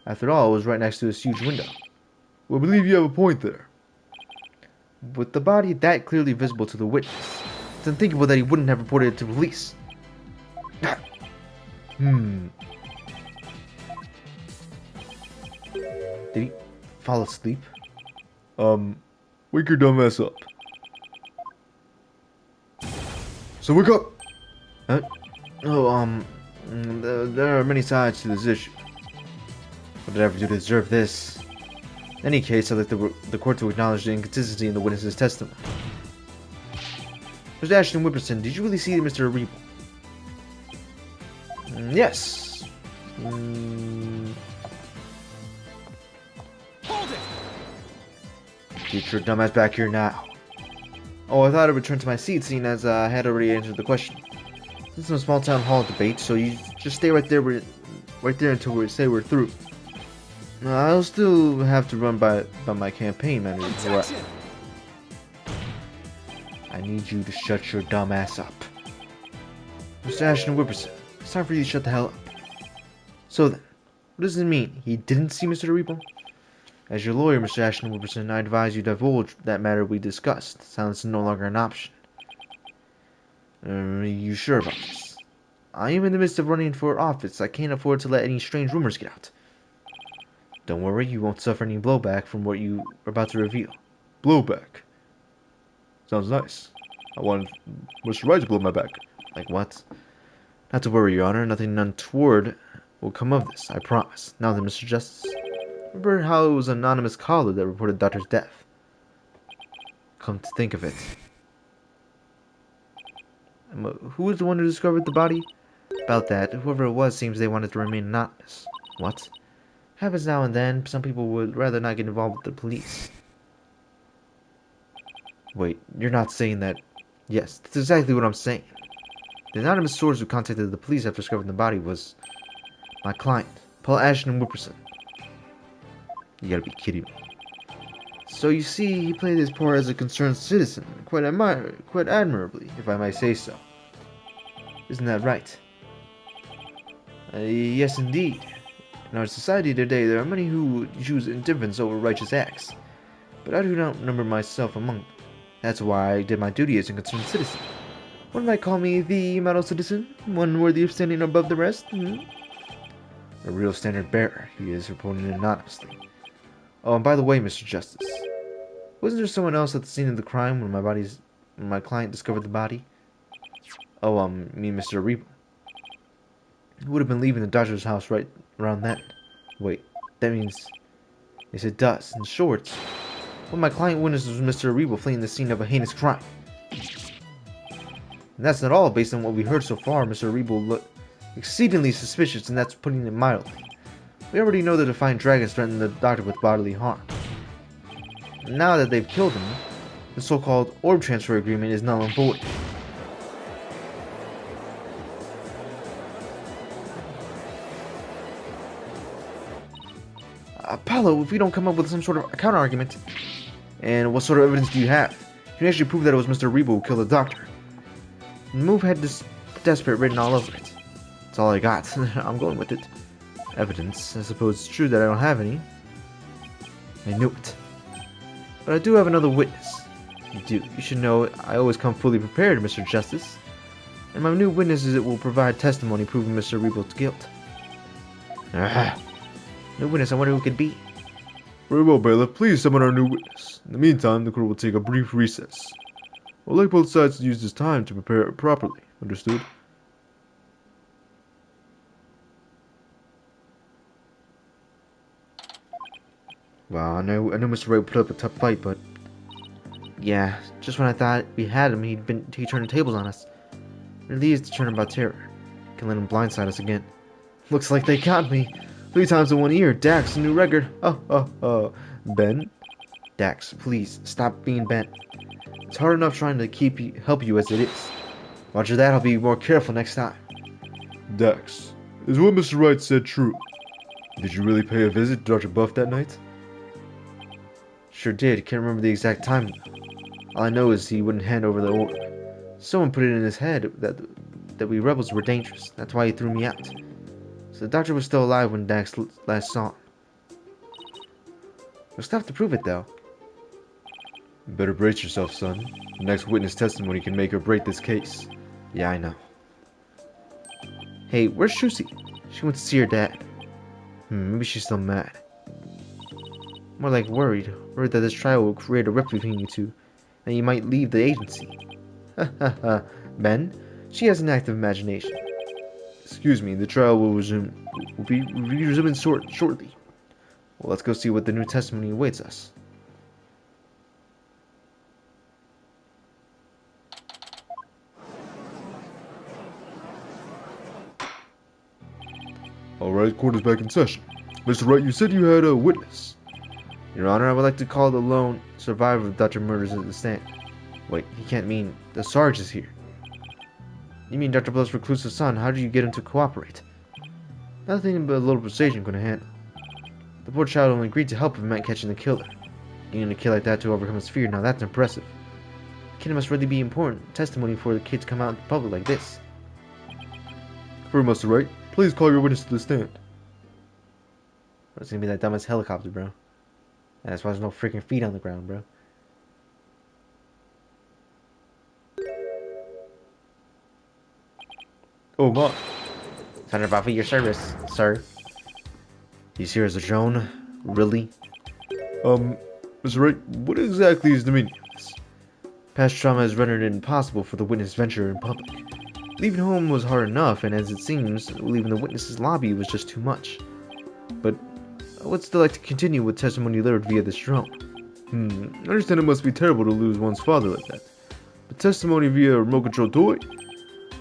After all, it was right next to this huge window. Well, I believe you have a point there. With the body that clearly visible to the witness, it's unthinkable that he wouldn't have reported it to police. Did he fall asleep? Wake your dumb ass up. So wake up! There are many sides to this issue. What did I ever do to deserve this? In any case, I'd like the court to acknowledge the inconsistency in the witness's testimony. Mr. Ashton Whipperson, did you really see Mr. Aribo? Yes. Hold it! Get your dumbass back here now. Oh, I thought I'd return to my seat, seeing as I had already answered the question. This is a small town hall debate, so you just stay right there until we say we're through. I'll still have to run by my campaign manager. Objection! I need you to shut your dumb ass up. Mr. Ashton Whipperson, it's time for you to shut the hell up. So then, what does it mean? He didn't see Mr. Aribo? As your lawyer, Mr. Ashton Whipperson, I advise you divulge that matter we discussed. Silence is no longer an option. Are you sure about this? I am in the midst of running for office. I can't afford to let any strange rumors get out. Don't worry, you won't suffer any blowback from what you are about to reveal. Blowback. Sounds nice. I want Mr. Wright to blow my back. Like what? Not to worry, Your Honor. Nothing untoward will come of this, I promise. Now then, Mr. Justice. Remember how it was an anonymous caller that reported Doctor's death? Come to think of it. Who was the one who discovered the body? About that, whoever it was seems they wanted to remain anonymous. What? Happens now and then. Some people would rather not get involved with the police. Wait, you're not saying that... Yes, that's exactly what I'm saying. The anonymous source who contacted the police after discovering the body was... my client, Paul Ashton Whipperson. You gotta be kidding me. So you see, he played his part as a concerned citizen, quite admirably, if I might say so. Isn't that right? Yes, indeed. In our society today, there are many who choose indifference over righteous acts, but I do not number myself among them. That's why I did my duty as a concerned citizen. One might call me the model citizen, one worthy of standing above the rest. A real standard bearer, he is reporting anonymously. Oh, and by the way, Mr. Justice, wasn't there someone else at the scene of the crime when my client discovered the body? Oh, me and Mr. Rebo. Who would have been leaving the doctor's house right around then? Wait, that means... Yes, it does. In short, what my client witnessed was Mr. Rebo fleeing the scene of a heinous crime. And that's not all. Based on what we heard so far, Mr. Rebo looked exceedingly suspicious, and that's putting it mildly. We already know the Defiant Dragons threatened the doctor with bodily harm. And now that they've killed him, the so-called orb transfer agreement is null and void. Apollo, if we don't come up with some sort of counter-argument, and what sort of evidence do you have? You can actually prove that it was Mr. Rebo who killed the doctor. The move had this desperate written all over it. That's all I got. I'm going with it. Evidence. I suppose it's true that I don't have any. I knew it. But I do have another witness. You do. You should know I always come fully prepared, Mr. Justice. And my new witness will provide testimony proving Mr. Rebo's guilt. New witness, I wonder who it could be. Very well, Bailiff. Please summon our new witness. In the meantime, the court will take a brief recess. I'd like both sides to use this time to prepare it properly. Understood? Well, I know Mr. Wright put up a tough fight, but... Yeah, just when I thought we had him, he turned the tables on us. Really is to turn about terror. Can let him blindside us again. Looks like they got me. 3 times in 1 year. Dax, a new record. Ben? Dax, please, stop being Ben. It's hard enough trying to help you as it is. Roger that, I'll be more careful next time. Dax, is what Mr. Wright said true? Did you really pay a visit to Dr. Buff that night? Sure did. Can't remember the exact time. All I know is he wouldn't hand over the orb. Someone put it in his head that we rebels were dangerous. That's why he threw me out. So the doctor was still alive when Dax last saw him. There's stuff to prove it, though. You better brace yourself, son. The next witness testimony can make or break this case. Yeah, I know. Hey, where's Shusi? She went to see her dad. Maybe she's still mad. More like worried. Worried that this trial will create a rift between you two, and you might leave the agency. Ben, she has an active imagination. Excuse me, the trial will be resuming shortly. Well, let's go see what the new testimony awaits us. Alright, court is back in session. Mr. Wright, you said you had a witness. Your Honor, I would like to call the lone survivor of Dr. Murders at the stand. Wait, he can't mean the Sarge is here. You mean Dr. Blood's reclusive son? How did you get him to cooperate? Nothing but a little persuasion couldn't handle. The poor child only agreed to help if it meant catching the killer. Getting a kid like that to overcome his fear, now that's impressive. The kid must really be important testimony for the kid to come out in public like this. For Mr. Wright, please call your witness to the stand. It's gonna be that dumbest helicopter, bro. That's why there's no freaking feet on the ground, bro. Oh my. Thunder for your service, sir. These here is a drone? Really? Mr. Wright, what exactly is the meaning of this? Past trauma has rendered it impossible for the witness to venture in public. Leaving home was hard enough, and as it seems, leaving the witness's lobby was just too much. But I would still like to continue with testimony delivered via this drone. I understand it must be terrible to lose one's father like that. But testimony via a remote control toy?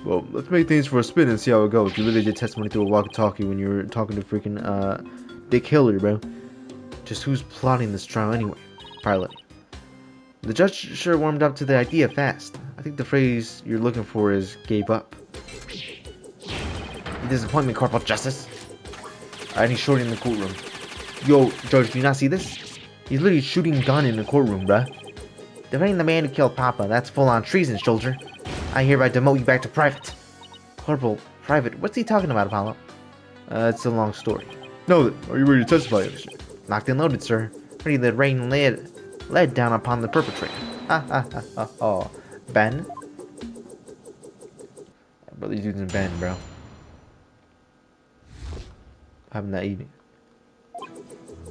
Well, let's make things for a spin and see how it goes. You really did testimony through a walkie-talkie when you were talking to freaking, Dick Hillary, bro. Just who's plotting this trial anyway? Piloting. The judge sure warmed up to the idea fast. I think the phrase you're looking for is gave up. You disappoint me, Corporal Justice. Any shorty in the courtroom. Yo, Judge, do you not see this? He's literally shooting gun in the courtroom, bruh. Defending the man who killed Papa, that's full-on treason, soldier. I hereby demote you back to private. Corporal, private, what's he talking about, Apollo? It's a long story. Now then, are you ready to testify, officer? Locked and loaded, sir. Ready to rain lead down upon the perpetrator. Oh, Ben? Bro, these dudes in Ben, bro. What happened that evening?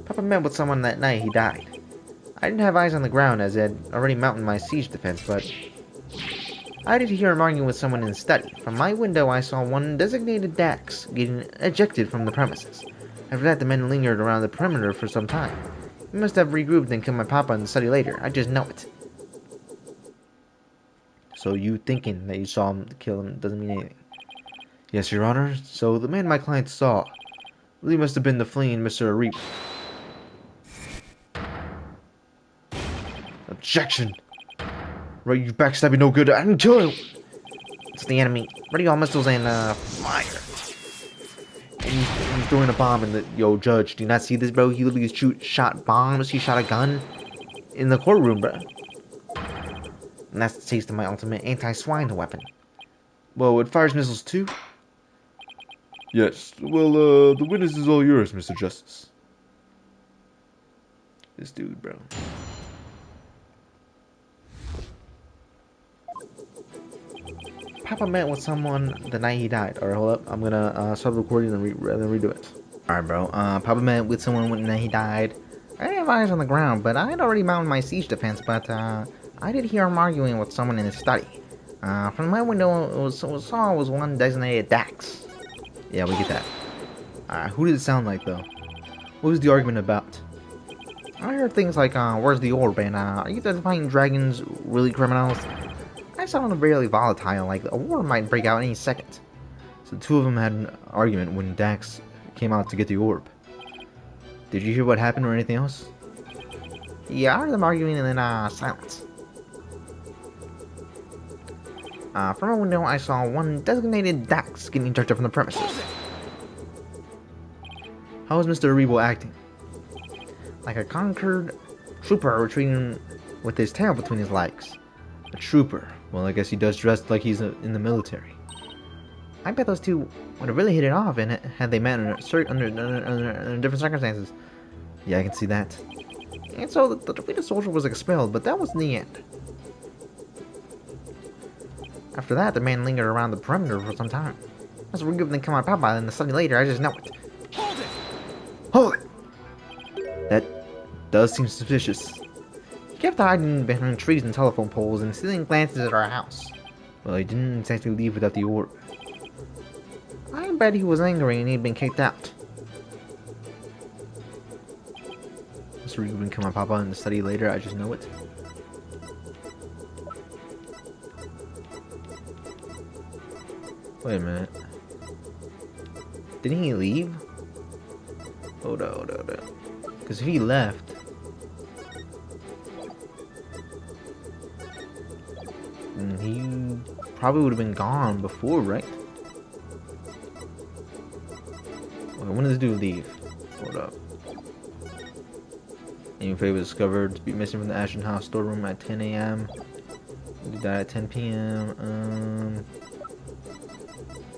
Papa met with someone that night he died. I didn't have eyes on the ground as I had already mounted my siege defense, but I did hear him arguing with someone in the study. From my window, I saw one designated Dax getting ejected from the premises. After that, the men lingered around the perimeter for some time. He must have regrouped and killed my papa in the study later. I just know it. So you thinking that you saw him kill him doesn't mean anything. Yes, Your Honor. So the man my client saw really must have been the fleeing Mr. Wright. Objection! Right, you backstabbing no good. I didn't kill him! It's the enemy. Ready all missiles and fire. And he's throwing a bomb in the... Yo, Judge, do you not see this, bro? He literally shot bombs. He shot a gun in the courtroom, bro. And that's the taste of my ultimate anti-swine weapon. Well, it fires missiles too? Yes. Well, the witness is all yours, Mr. Justice. This dude, bro. Papa met with someone the night he died. Alright, hold up. I'm gonna stop recording and then redo it. Alright, bro. Papa met with someone the night he died. I didn't have eyes on the ground, but I had already mounted my siege defense, but I did hear him arguing with someone in his study. From my window, it was one designated Dax. Yeah, we get that. Who did it sound like, though? What was the argument about? I heard things like, where's the orb, and, are you guys fighting dragons really criminals? I sounded really volatile, like a war might break out any second. So the two of them had an argument when Dax came out to get the orb. Did you hear what happened or anything else? Yeah, I heard them arguing and then, silence. From a window, I saw one designated Dax getting ejected from the premises. How was Mr. Rebo acting? Like a conquered trooper retreating with his tail between his legs. A trooper. Well, I guess he does dress like he's in the military. I bet those two would have really hit it off and had they met under different circumstances. Yeah, I can see that. And so the defeated soldier was expelled, but that wasn't the end. After that, the man lingered around the perimeter for some time. As we're given to kill my papa in the study later, I just know it. Hold it! Hold it! That does seem suspicious. He kept hiding behind trees and telephone poles and stealing glances at our house. Well, he didn't exactly leave without the orb. I bet he was angry and he'd been kicked out. Mr. Reed would kill my papa in the study later, I just know it. Wait a minute. Didn't he leave? Hold on. Because if he left... he probably would have been gone before, right? Wait, when did this dude leave? Hold up. Any favor discovered to be missing from the Ashton House storeroom at 10 a.m. He died at 10 p.m.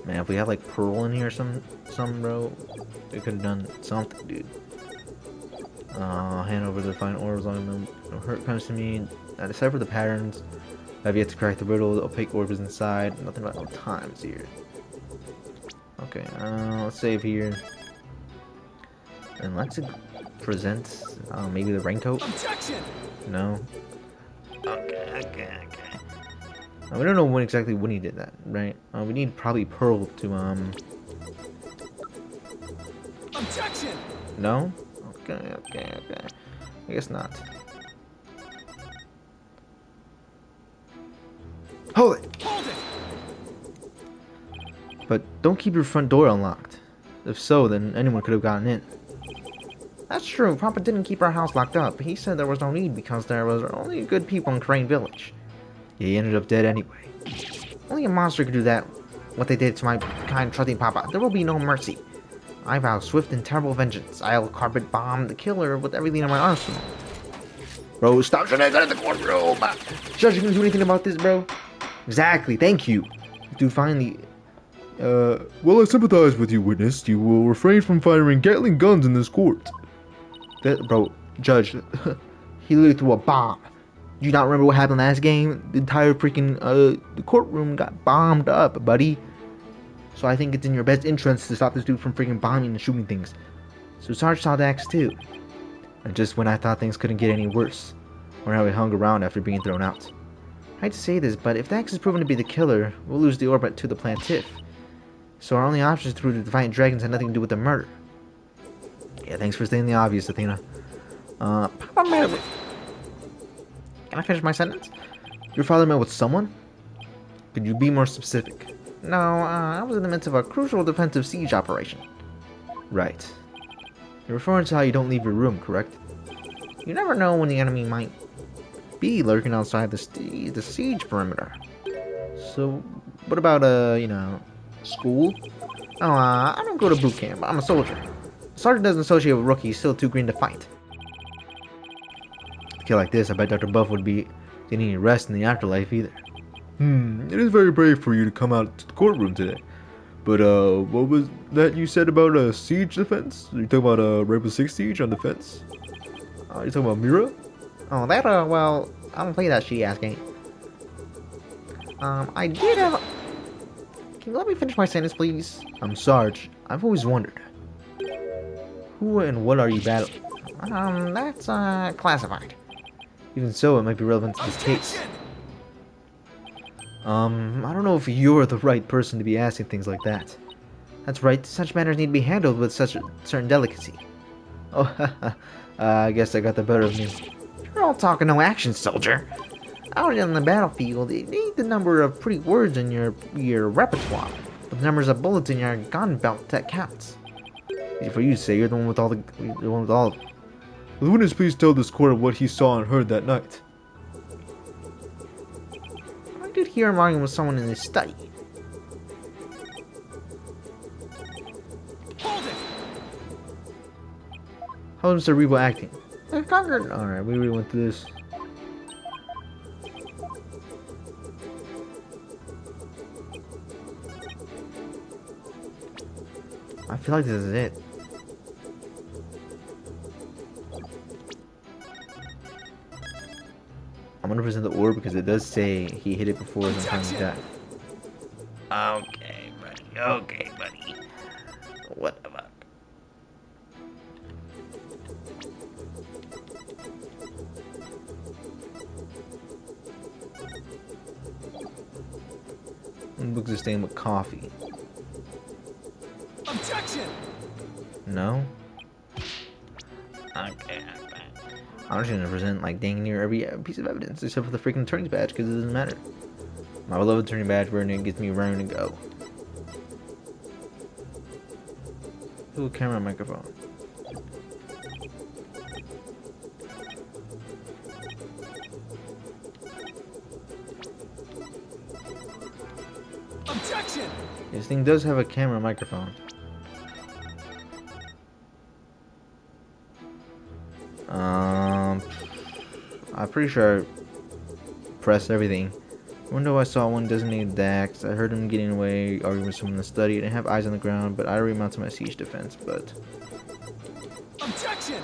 Man, if we had like Pearl in here or some bro, we could have done something, dude. Hand over the fine orbs on them. No hurt comes to me. I decipher the patterns. I have yet to crack the riddle. The opaque orb is inside. Nothing about no times here. Okay, let's save here. And let's present maybe the raincoat. Objection! No. Okay. We don't know when exactly when he did that, right? We need probably Pearl to Objection! No? Okay. I guess not. Hold it! Hold it! But don't keep your front door unlocked. If so, then anyone could have gotten in. That's true. Papa didn't keep our house locked up. He said there was no need because there was only good people in Crane Village. Yeah, he ended up dead anyway. Only a monster could do that. What they did to my kind, trusting Papa. There will be no mercy. I vow swift and terrible vengeance. I'll carpet bomb the killer with everything in my arsenal. Bro, stop shenanigans in the courtroom! Judge, you can do anything about this, bro? Exactly, thank you. Dude, finally... Well, I sympathize with you, witness. You will refrain from firing Gatling guns in this court. Bro, Judge, he literally threw a bomb. Do you not remember what happened last game? The entire freaking, the courtroom got bombed up, buddy. So I think it's in your best interest to stop this dude from freaking bombing and shooting things. So Sarge saw Dax too. And just when I thought things couldn't get any worse, or how we hung around after being thrown out. I hate to say this, but if Dax is proven to be the killer, we'll lose the orbit to the Plantif. So our only options through the Defiant Dragons had nothing to do with the murder. Yeah, thanks for stating the obvious, Athena. Papa met with... Can I finish my sentence? Your father met with someone? Could you be more specific? No, I was in the midst of a crucial defensive siege operation. Right. You're referring to how you don't leave your room, correct? You never know when the enemy might be lurking outside the siege perimeter. So, what about, school? Oh, I don't go to boot camp. I'm a soldier. A sergeant doesn't associate with rookies, still too green to fight. A kid like this, I bet Dr. Buff would be getting any rest in the afterlife either. It is very brave for you to come out to the courtroom today. But, what was that you said about a siege defense? Are you talking about Rainbow Six Siege on defense? Are you talking about Mira? Oh, that, well, I don't play that shitty ass game. I did have... Can you let me finish my sentence, please? Sarge. I've always wondered. Who and what are you battling? That's, classified. Even so, it might be relevant to this case. I don't know if you're the right person to be asking things like that. That's right, such matters need to be handled with such a certain delicacy. Oh, I guess I got the better of me. You're all talk and no action, soldier. Out on the battlefield, you need the number of pretty words in your repertoire, but the numbers of bullets in your gun belt that counts. Easy for you to say, you're the one with all of them. Will the witness please tell this court what he saw and heard that night? I did hear him arguing with someone in his study. Hold it! How's Mr. Rayfa acting? I conquered. Alright, we already went through this. I feel like this is it. I'm 100% the orb because it does say he hit it before sometime he died. Okay, buddy. Okay, buddy. What about? Books are staying with coffee. Objection! No? Okay. I'm just gonna present like dang near every piece of evidence except for the freaking attorney's badge because it doesn't matter. My beloved attorney badge wearing it gets me raring to go. Ooh, camera microphone. Objection! This thing does have a camera microphone. I'm pretty sure I pressed everything. Window I saw one designated Dax. I heard him getting away, arguing with someone in the study. I didn't have eyes on the ground, but I already mounted my siege defense, but... Objection!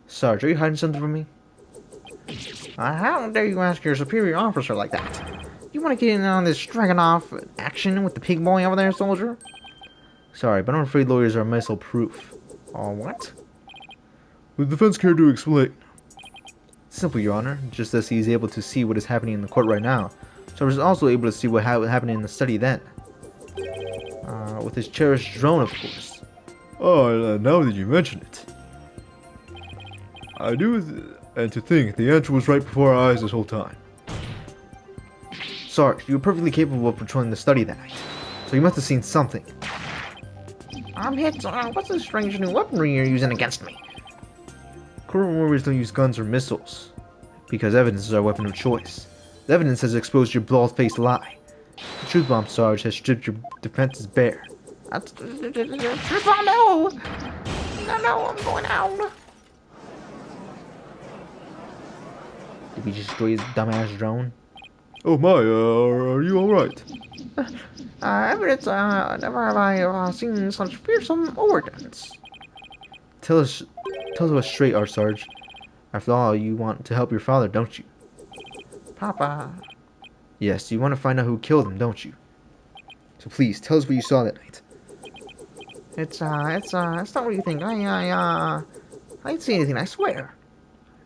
Sarge, are you hiding something from me? How dare you ask your superior officer like that? You want to get in on this Dragonoff action with the pig boy over there, soldier? Sorry, but I'm afraid lawyers are missile-proof. Oh, what? Would the defense care to explain? Simple, Your Honor. Just as he is able to see what is happening in the court right now, Sarge is also able to see what happened in the study then. With his cherished drone, of course. Oh, now that you mention it. I do, and to think, the answer was right before our eyes this whole time. Sarge, you were perfectly capable of patrolling the study that night, so you must have seen something. I'm hit. What's this strange new weaponry you're using against me? Court warriors don't use guns or missiles, because evidence is our weapon of choice. The evidence has exposed your bald-faced lie. The truth bomb, Sarge, has stripped your defenses bare. Truth bomb, no! No, I'm going out. Did we just destroy his dumbass drone? Oh my, are you alright? Evidence, never have I seen such fearsome ordnance. Tell us what's straight, our Sarge. After all, you want to help your father, don't you? Papa. Yes, you want to find out who killed him, don't you? So please, tell us what you saw that night. It's not what you think. I didn't see anything, I swear.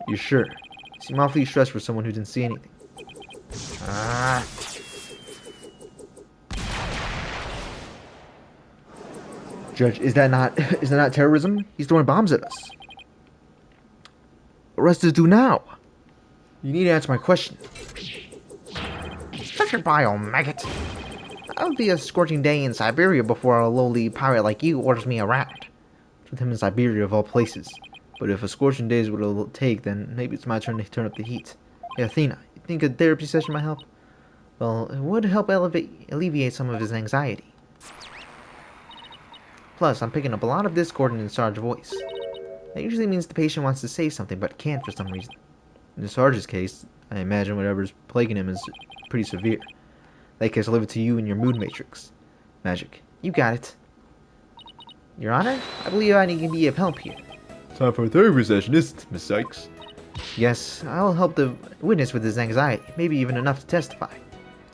You sure? You seem awfully stressed for someone who didn't see anything. Ah. Judge, is that not terrorism? He's throwing bombs at us. Arrest us do now. You need to answer my question. Shut your bio, maggot. That would be a scorching day in Siberia before a lowly pirate like you orders me around. With him in Siberia of all places. But if a scorching day is what it'll take, then maybe it's my turn to turn up the heat. Hey, Athena, you think a therapy session might help? Well, it would help alleviate some of his anxiety. Plus, I'm picking up a lot of discord in Sarge's voice. That usually means the patient wants to say something but can't for some reason. In Sarge's case, I imagine whatever's plaguing him is pretty severe. That case, I'll leave it to you and your mood matrix. Magic. You got it. Your Honor, I believe I can be of help here. Time for a therapy session, isn't it, Miss Sykes? Yes, I'll help the witness with his anxiety, maybe even enough to testify.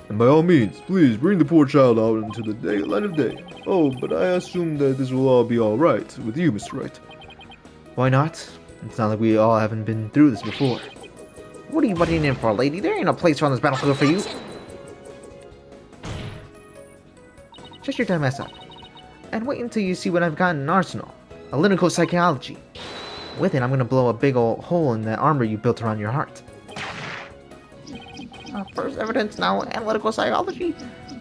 And by all means, please bring the poor child out into the light of day. Oh, but I assume that this will all be alright with you, Mr. Wright. Why not? It's not like we all haven't been through this before. What are you butting in for, lady? There ain't no place on this battlefield for you. Shut your dumb ass up. And wait until you see what I've got in an arsenal. Analytical psychology. With it, I'm gonna blow a big old hole in that armor you built around your heart. First evidence, now analytical psychology?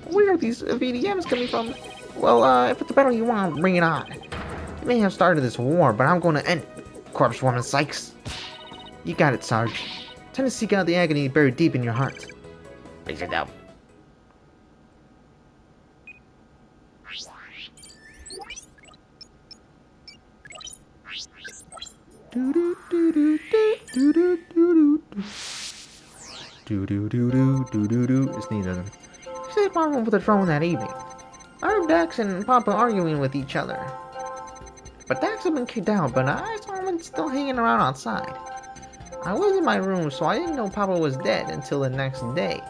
Where are these VDMs coming from? Well, if it's a battle you want, bring it on. You may have started this war, but I'm gonna end it, corpse woman Sykes. You got it, Sarge. Time to seek out the agony buried deep in your heart. Please sit down. It's neither. Stayed at my room for the throne that evening. I heard Dax and Papa arguing with each other. But Dax had been kicked out, but I saw him still hanging around outside. I was in my room, so I didn't know Papa was dead until the next day.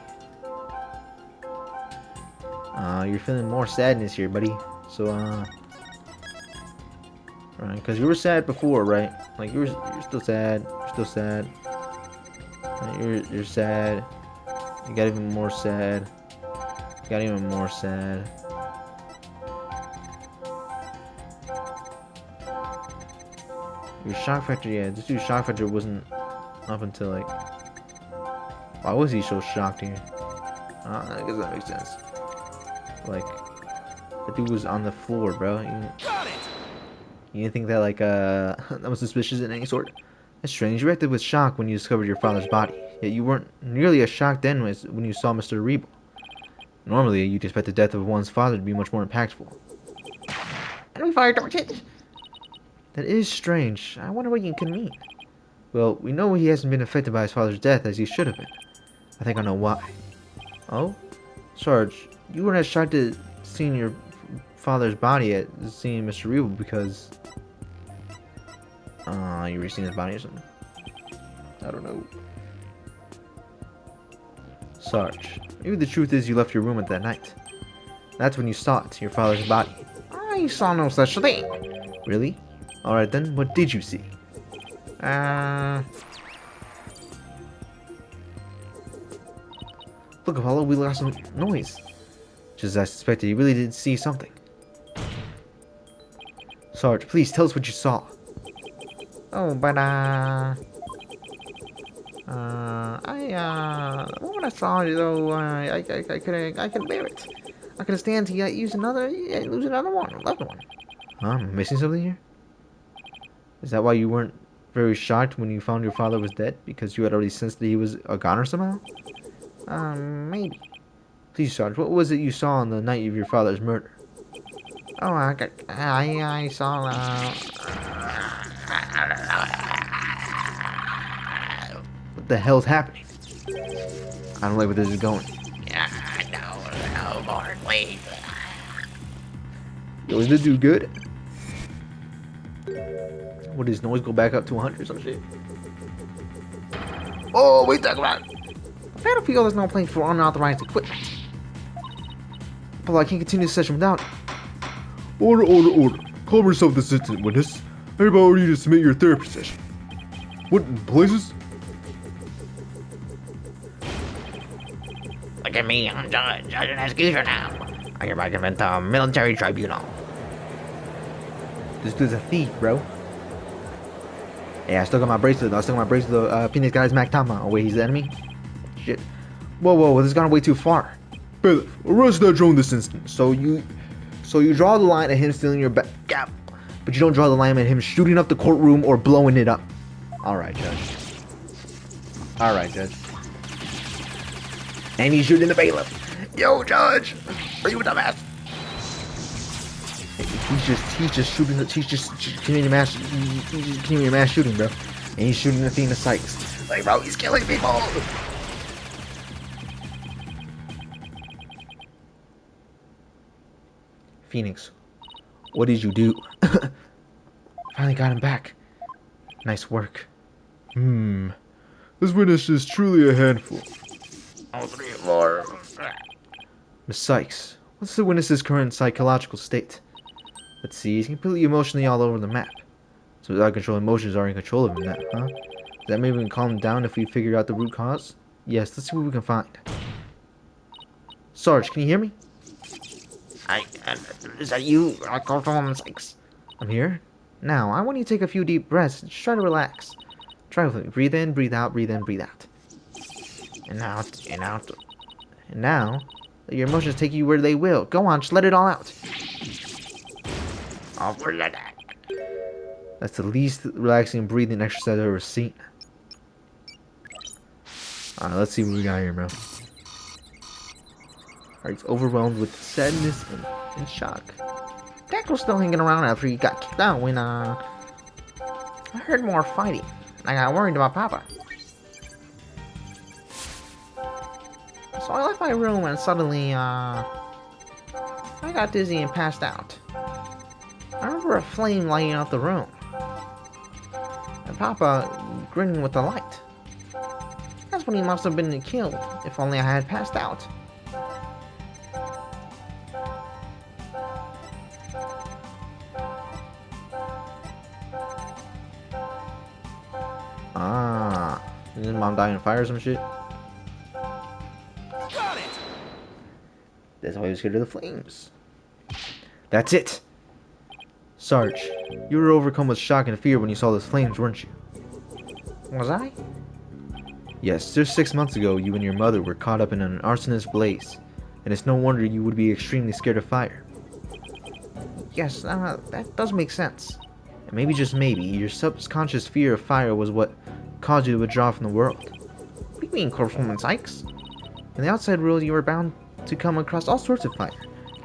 You're feeling more sadness here, buddy. So, right, because you were sad before, right? Like you're still sad. You're still sad. You're sad. You got even more sad. You got even more sad. Your shock factor, yeah. This dude's shock factor wasn't up until like. Why was he so shocked here? I guess that makes sense. Like, the dude was on the floor, bro. You didn't think that like that was suspicious in any sort? That's strange. You reacted with shock when you discovered your father's body, yet you weren't nearly as shocked then as when you saw Mr. Rebel. Normally, you'd expect the death of one's father to be much more impactful. And we fired torches. That is strange. I wonder what you can mean. Well, we know he hasn't been affected by his father's death as he should have been. I think I know why. Oh? Sarge, you weren't as shocked at seeing your father's body as seeing Mr. Rebel because... you were seeing his body or something? I don't know. Sarge, maybe the truth is you left your room at that night. That's when you saw it, your father's body. I saw no such thing. Really? Alright then, what did you see? Look, Apollo, we lost some noise. Just as I suspected, you really did see something. Sarge, please tell us what you saw. Oh, but, what I saw, though, I couldn't bear it. I couldn't stand to lose another loved one. Huh? Am I missing something here? Is that why you weren't very shocked when you found your father was dead? Because you had already sensed that he was a goner somehow? Maybe. Please, Sarge, what was it you saw on the night of your father's murder? Oh, I saw, What the hell's happening? I don't like where this is going. No more, please. Yo, is this dude good? Would his noise go back up to 100 or some shit? Oh, wait, talk about Battlefield is no place for unauthorized equipment. But I can't continue the session without it. Order, order, order. Calm yourself this instant, witness. I hereby order you to submit your therapy session. What in blazes? Look at me, I'm judge and executioner now. I hereby convent the military tribunal. This dude's a thief, bro. Hey, I still got my bracelet. Phoenix got his Mactama. Oh wait, he's the enemy? Shit. Whoa, this has gone way too far. Bailiff, arrest that drone this instant. So you draw the line at him stealing your gap, but you don't draw the line at him shooting up the courtroom or blowing it up. Alright, Judge. And he's shooting the bailiff. Yo, Judge! Are you a dumbass? He's just shooting. He's just community mass shooting, bro. And he's shooting Athena Sykes. Like, bro, he's killing people! Phoenix, what did you do? Finally got him back. Nice work. This witness is truly a handful. Oh, 3 or 4. Miss Sykes, what's the witness's current psychological state? Let's see, he's completely emotionally all over the map. So his out-of-control emotions are in control of him now, huh? Does that maybe we can calm him down if we figure out the root cause? Yes, let's see what we can find. Sarge, can you hear me? Is that you? I called from Sykes. I'm here. Now, I want you to take a few deep breaths and just try to relax. Try with me. Breathe in, breathe out, breathe in, breathe out. And out, and out. And now, let your emotions take you where they will. Go on, just let it all out. Oh, where's that? That's the least relaxing breathing exercise I've ever seen. Alright, let's see what we got here, bro. Alright, he's overwhelmed with sadness and shock. Dak was still hanging around after he got kicked out when, I heard more fighting. I got worried about Papa. So I left my room and suddenly, I got dizzy and passed out. I remember a flame lighting up the room. And Papa grinning with the light. That's when he must have been killed, if only I had passed out. Didn't Mom die in a fire or some shit? Got it! That's why he was scared of the flames. That's it! Sarge, you were overcome with shock and fear when you saw those flames, weren't you? Was I? Yes, just 6 months ago, you and your mother were caught up in an arsonist blaze, and it's no wonder you would be extremely scared of fire. Yes, that does make sense. And maybe, just maybe, your subconscious fear of fire was what caused you to withdraw from the world. What do you mean, Corpswoman Sykes? In the outside world, you were bound to come across all sorts of fire.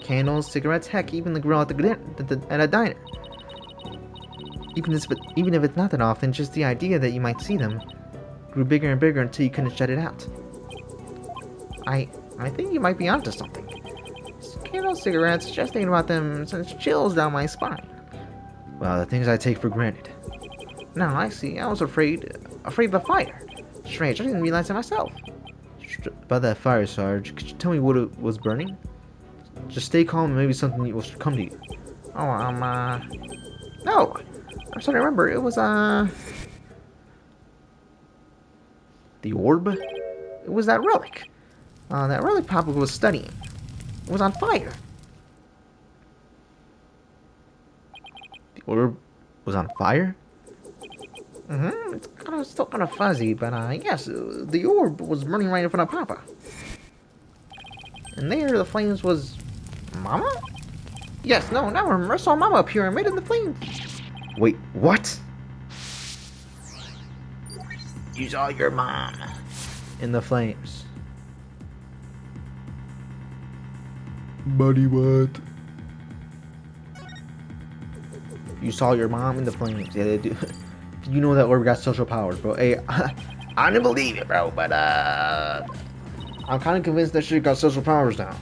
Candles, cigarettes, heck, even the grill at a diner. Even if it's not that often, just the idea that you might see them grew bigger and bigger until you couldn't shut it out. I think you might be onto something. Candles, cigarettes, just thinking about them sends chills down my spine. Well, the things I take for granted. Now I see. I was afraid of the fire. Strange, I didn't realize it myself. About that fire, Sarge, could you tell me what it was burning? Just stay calm and maybe something will come to you. Oh, no! I'm starting to remember. It was, The orb? It was that relic. That relic Papa was studying. It was on fire. The orb was on fire? It's still kind of fuzzy, but, yes, the orb was burning right in front of Papa. And there, the flames was... Mama? Yes, no, now I remember. I saw Mama appear and made in the flames. Wait, what? You saw your mom. In the flames. Buddy, what? You saw your mom in the flames. Yeah, they do. You know that orb got social powers, bro. Hey, I didn't believe it, bro, but, I'm kind of convinced that shit got social powers now.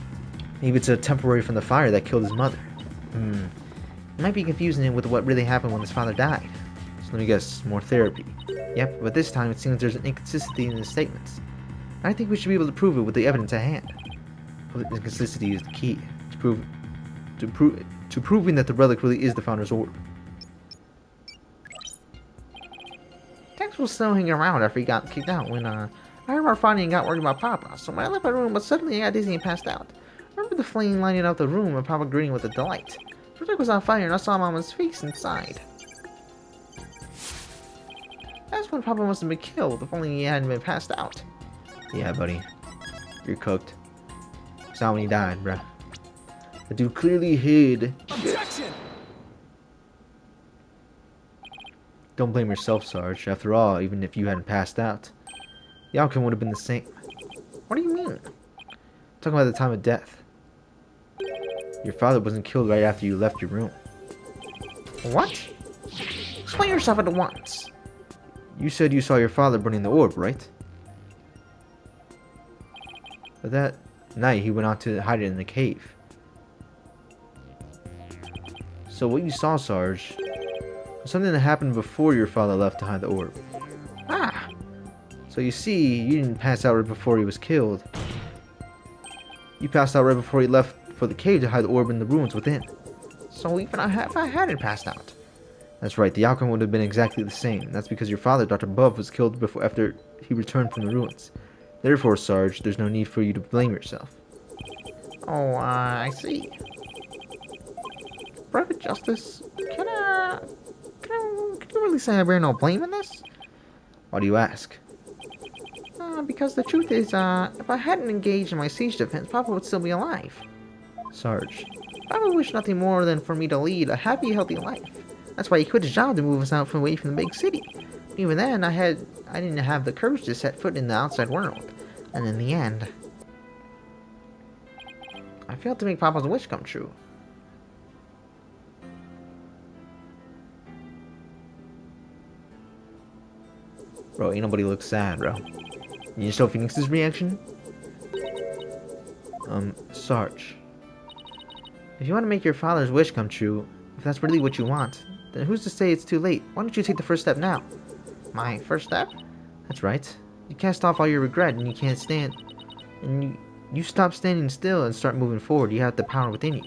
Maybe it's a temporary from the fire that killed his mother. You might be confusing it with what really happened when his father died. So let me guess, more therapy. Yep, but this time it seems there's an inconsistency in his statements. I think we should be able to prove it with the evidence at hand. Inconsistency is the key. To to proving that the relic really is the Founder's Orb. Tex was still hanging around after he got kicked out when I heard our fighting and got worried about Papa. So when I left my room, but suddenly I got dizzy and passed out. I remember the flame lighting up the room and Papa grinning with a delight. The project was on fire and I saw Mama's face inside. That's when Papa must have been killed, if only he hadn't been passed out. Yeah, buddy. You're cooked. Saw when he died, bruh. The dude clearly hid. Objection! Don't blame yourself, Sarge. After all, even if you hadn't passed out, the outcome would have been the same. What do you mean? Talking about the time of death. Your father wasn't killed right after you left your room. What? Explain yourself at once. You said you saw your father burning the orb, right? But that night he went out to hide it in the cave. So what you saw, Sarge, was something that happened before your father left to hide the orb. Ah, So you see, you didn't pass out right before he was killed. You passed out right before he left for the cave to hide the orb in the ruins within. so even if I hadn't passed out. That's right, the outcome would have been exactly the same. That's because your father, Dr. Buff, was killed after he returned from the ruins. Therefore, Sarge, there's no need for you to blame yourself. Oh, I see. Private Justice, can you really say I bear no blame in this? Why do you ask? Because the truth is, if I hadn't engaged in my siege defense, Papa would still be alive. Sarge, Papa wished nothing more than for me to lead a happy, healthy life. That's why he quit his job to move us out away from the big city. Even then, I didn't have the courage to set foot in the outside world. And in the end, I failed to make Papa's wish come true. bro, ain't nobody looks sad, bro. You show Phoenix's reaction? Sarge. If you want to make your father's wish come true, if that's really what you want, then who's to say it's too late? Why don't you take the first step now? My first step? That's right. You cast off all your regret and you can't stand. And you stop standing still and start moving forward. You have the power within you.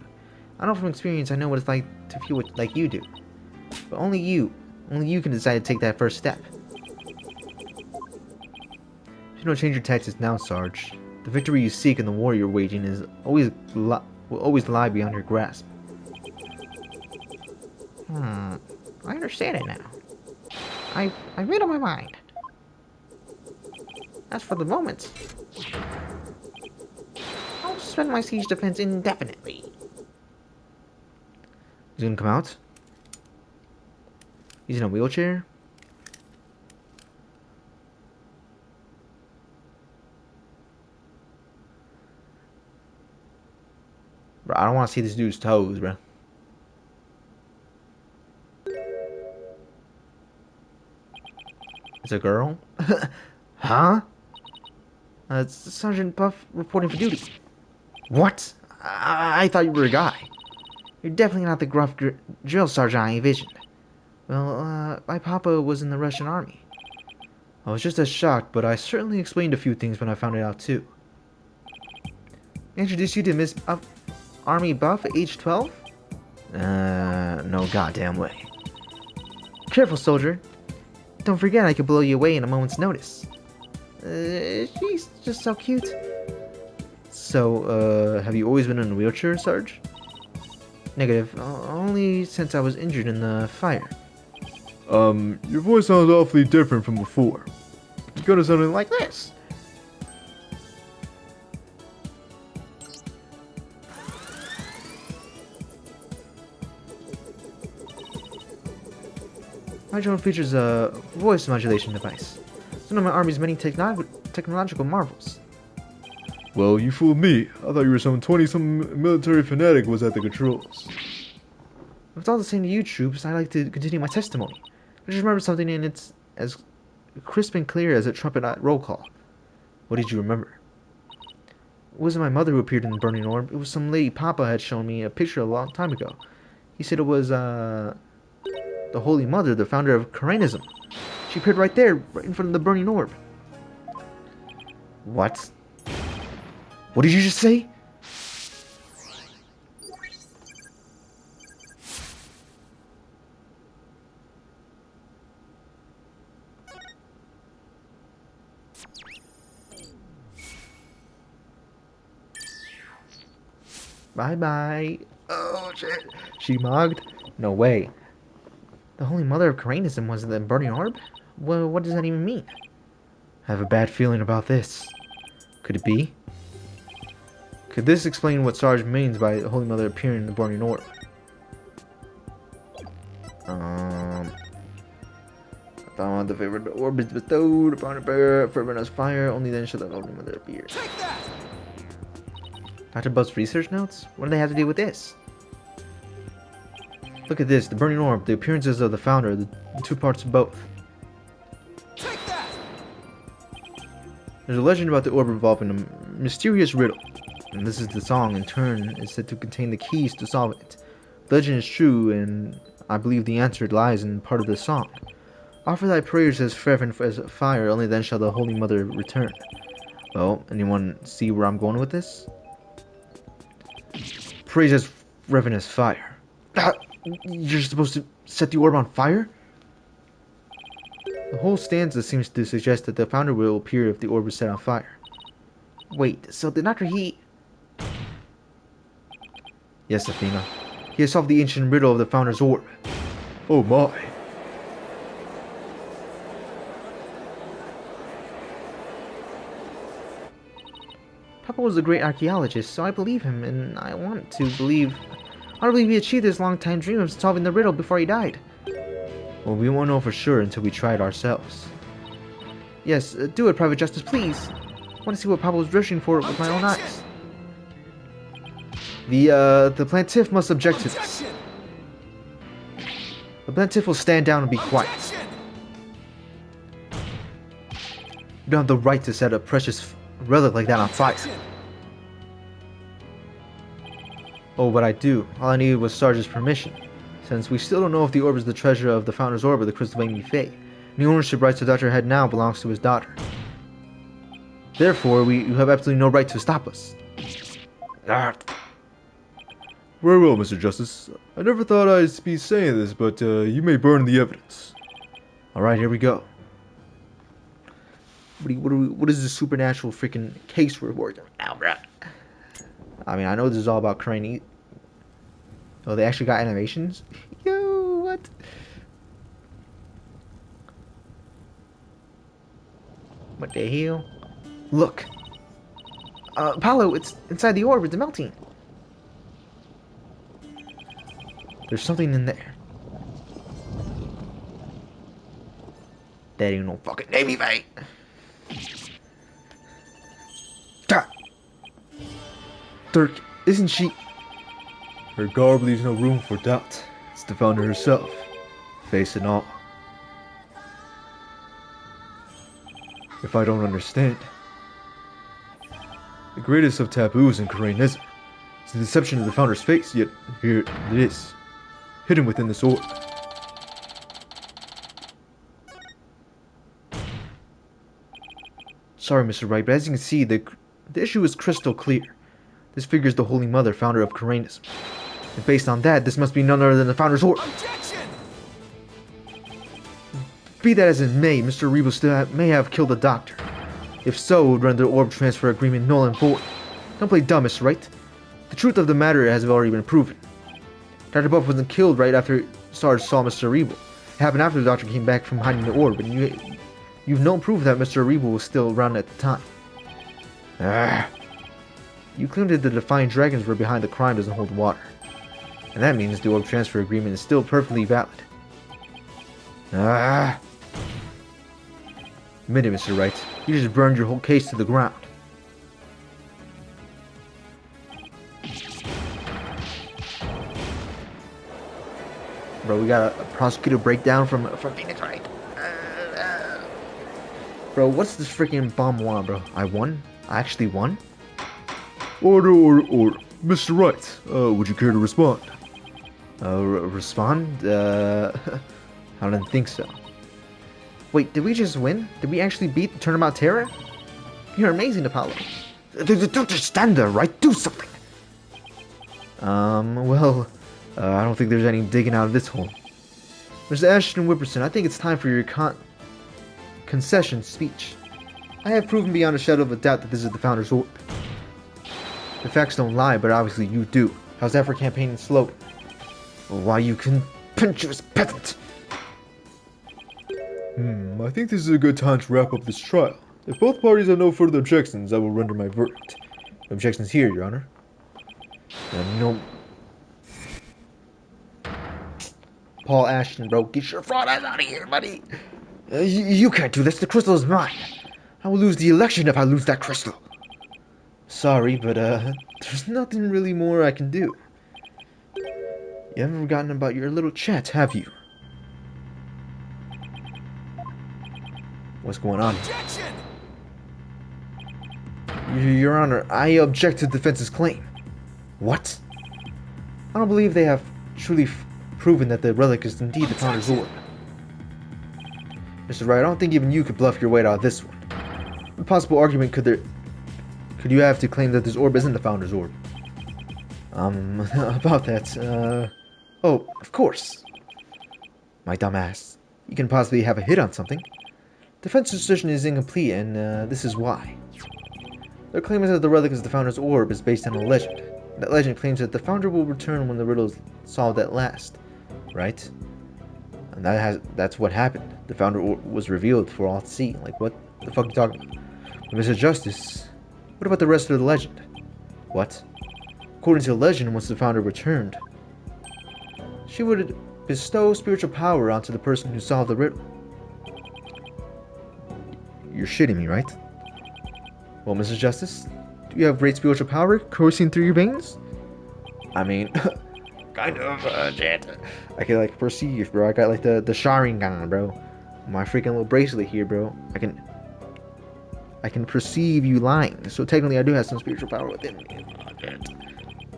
I know from experience, I know what it's like to feel like you do. But only you can decide to take that first step. If you don't change your tactics now, Sarge, the victory you seek and the war you're waging will always lie beyond your grasp. I understand it now. I've made up my mind. As for the moment, I'll suspend my siege defense indefinitely. He's gonna come out? He's in a wheelchair? Bro, I don't want to see this dude's toes, bro. It's a girl? Huh? It's Sergeant Buff reporting for duty. What? I thought you were a guy. You're definitely not the gruff drill sergeant I envisioned. Well, my papa was in the Russian army. I was just as shocked, but I certainly explained a few things when I found it out too. Introduce you to Miss Army Buff at age 12? No goddamn way. Careful, soldier. Don't forget I could blow you away in a moment's notice. She's just so cute. So, have you always been in a wheelchair, Sarge? Negative. Only since I was injured in the fire. Your voice sounds awfully different from before. You gotta sound like This. My drone features a voice modulation device. It's one of my army's many technological marvels. Well, you fooled me. I thought you were some 20-some military fanatic was at the controls. If it's all the same to you, troops, I'd like to continue my testimony. I just remembered something and it's as crisp and clear as a trumpet roll call. What did you remember? It wasn't my mother who appeared in the burning orb. It was some lady Papa had shown me a picture a long time ago. He said it was, the Holy Mother, the founder of Karanism. She appeared right there, right in front of the burning orb. What? What did you just say? Bye-bye. Oh, shit. She mogged? No way. The Holy Mother of Karanism was the burning orb? Well, what does that even mean? I have a bad feeling about this. Could it be? Could this explain what Sarge means by the Holy Mother appearing in the burning orb? Upon the favorite orb is bestowed upon a prayer, fervent as fire, only then shall the Holy Mother appear. Take that! Dr. Buzz's research notes? What do they have to do with this? Look at this, the burning orb, the appearances of the founder, the two parts of both. Take that! There's a legend about the orb involving a mysterious riddle, and this is the song in turn is said to contain the keys to solve it. The legend is true, and I believe the answer lies in part of the song. Offer thy prayers as fervent as fire, only then shall the Holy Mother return. Well, anyone see where I'm going with this? Praise as fervent as fire. You're supposed to set the orb on fire? The whole stanza seems to suggest that the founder will appear if the orb is set on fire. Wait, so the Doctor Yes, Athena. He has solved the ancient riddle of the founder's orb. Oh my. Papa was a great archaeologist, so I believe him, and I want to believe he achieved his long-time dream of solving the riddle before he died. Well, we won't know for sure until we try it ourselves. Yes, do it, Private Justice, please. I want to see what Papa was wishing for with my own eyes. The plaintiff must object to this. Objection! The plaintiff will stand down and be quiet. Objection! You don't have the right to set a precious relic like that on fire. Objection! Oh, but I do. All I needed was Sarge's permission. Since we still don't know if the orb is the treasure of the Founder's Orb or the Crystal Baby Fae, the ownership rights of Dr. Head now belongs to his daughter. Therefore, you have absolutely no right to stop us. Very well, Mr. Justice. I never thought I'd be saying this, but you may burn the evidence. Alright, here we go. What is this supernatural freaking case we're working on, bro? I mean, I know this is all about Crane. Oh, they actually got animations? Yo, what? What the hell? Look! Apollo, it's inside the orb, it's melting. There's something in there. That ain't no fucking Navy, mate. Dirk, isn't she? Her garb leaves no room for doubt. It's the founder herself, face and all. If I don't understand, the greatest of taboos in Koreanism is the deception of the founder's face, yet here it is, hidden within this orb. Sorry, Mr. Wright, but as you can see, the issue is crystal clear. This figures the Holy Mother, founder of Koreanism. And based on that, this must be none other than the founder's orb. Objection! Be that as it may, Mr. Rebo still may have killed the doctor. If so, it would render the orb transfer agreement null and void. Don't play dumb, Mr. Wright. The truth of the matter has already been proven. Dr. Buff wasn't killed right after Sarge saw Mr. Rebo. It happened after the doctor came back from hiding the orb, and you've no proof that Mr. Rebo was still around at the time. You claimed that the Defiant Dragons were behind the crime doesn't hold water. And that means the orb transfer agreement is still perfectly valid. Admit it, Mr. Wright. You just burned your whole case to the ground. Bro, we got a prosecutor breakdown from Phoenix, right? Bro, what's this freaking bomb want, bro? I won? I actually won? Order, order, order. Mr. Wright, would you care to respond? Respond? I didn't think so. Wait, did we just win? Did we actually beat the Turnabout Terror? You're amazing, Apollo. Don't just stand there, right? Do something! Well, I don't think there's any digging out of this hole. Mr. Ashton Whipperson, I think it's time for your concession speech. I have proven beyond a shadow of a doubt that this is the Founder's orb. The facts don't lie, but obviously you do. How's that for campaigning slogan? Why you contemptuous peasant? I think this is a good time to wrap up this trial. If both parties have no further objections, I will render my verdict. No objections here, Your Honor. No. Paul Ashton, bro, get your fraud ass out of here, buddy. You can't do this. The crystal is mine. I will lose the election if I lose that crystal. Sorry, but there's nothing really more I can do. You haven't forgotten about your little chat, have you? What's going on here? Objection! Your Honor, I object to the defense's claim. What? I don't believe they have truly proven that the relic is indeed the Founder's Orb. Mr. Wright, I don't think even you could bluff your way out of this one. What possible argument could you have to claim that this orb isn't the Founder's Orb? About that, oh, of course. My dumb ass. You can possibly have a hit on something. Defense's decision is incomplete, and this is why. Their claim is that the relic is the Founder's Orb is based on a legend. That legend claims that the Founder will return when the riddle is solved at last, right? And that's what happened. The Founder was revealed for all to see. Like, what the fuck are you talking about? But Mr. Justice, what about the rest of the legend? What? According to the legend, once the Founder returned, she would bestow spiritual power onto the person who solved the riddle. You're shitting me, right? Well, Mr. Justice, do you have great spiritual power coursing through your veins? I mean, Kind of, Jet. I can like perceive, bro. I got like the Sharingan, bro. My freaking little bracelet here, bro. I can perceive you lying. So technically, I do have some spiritual power within me.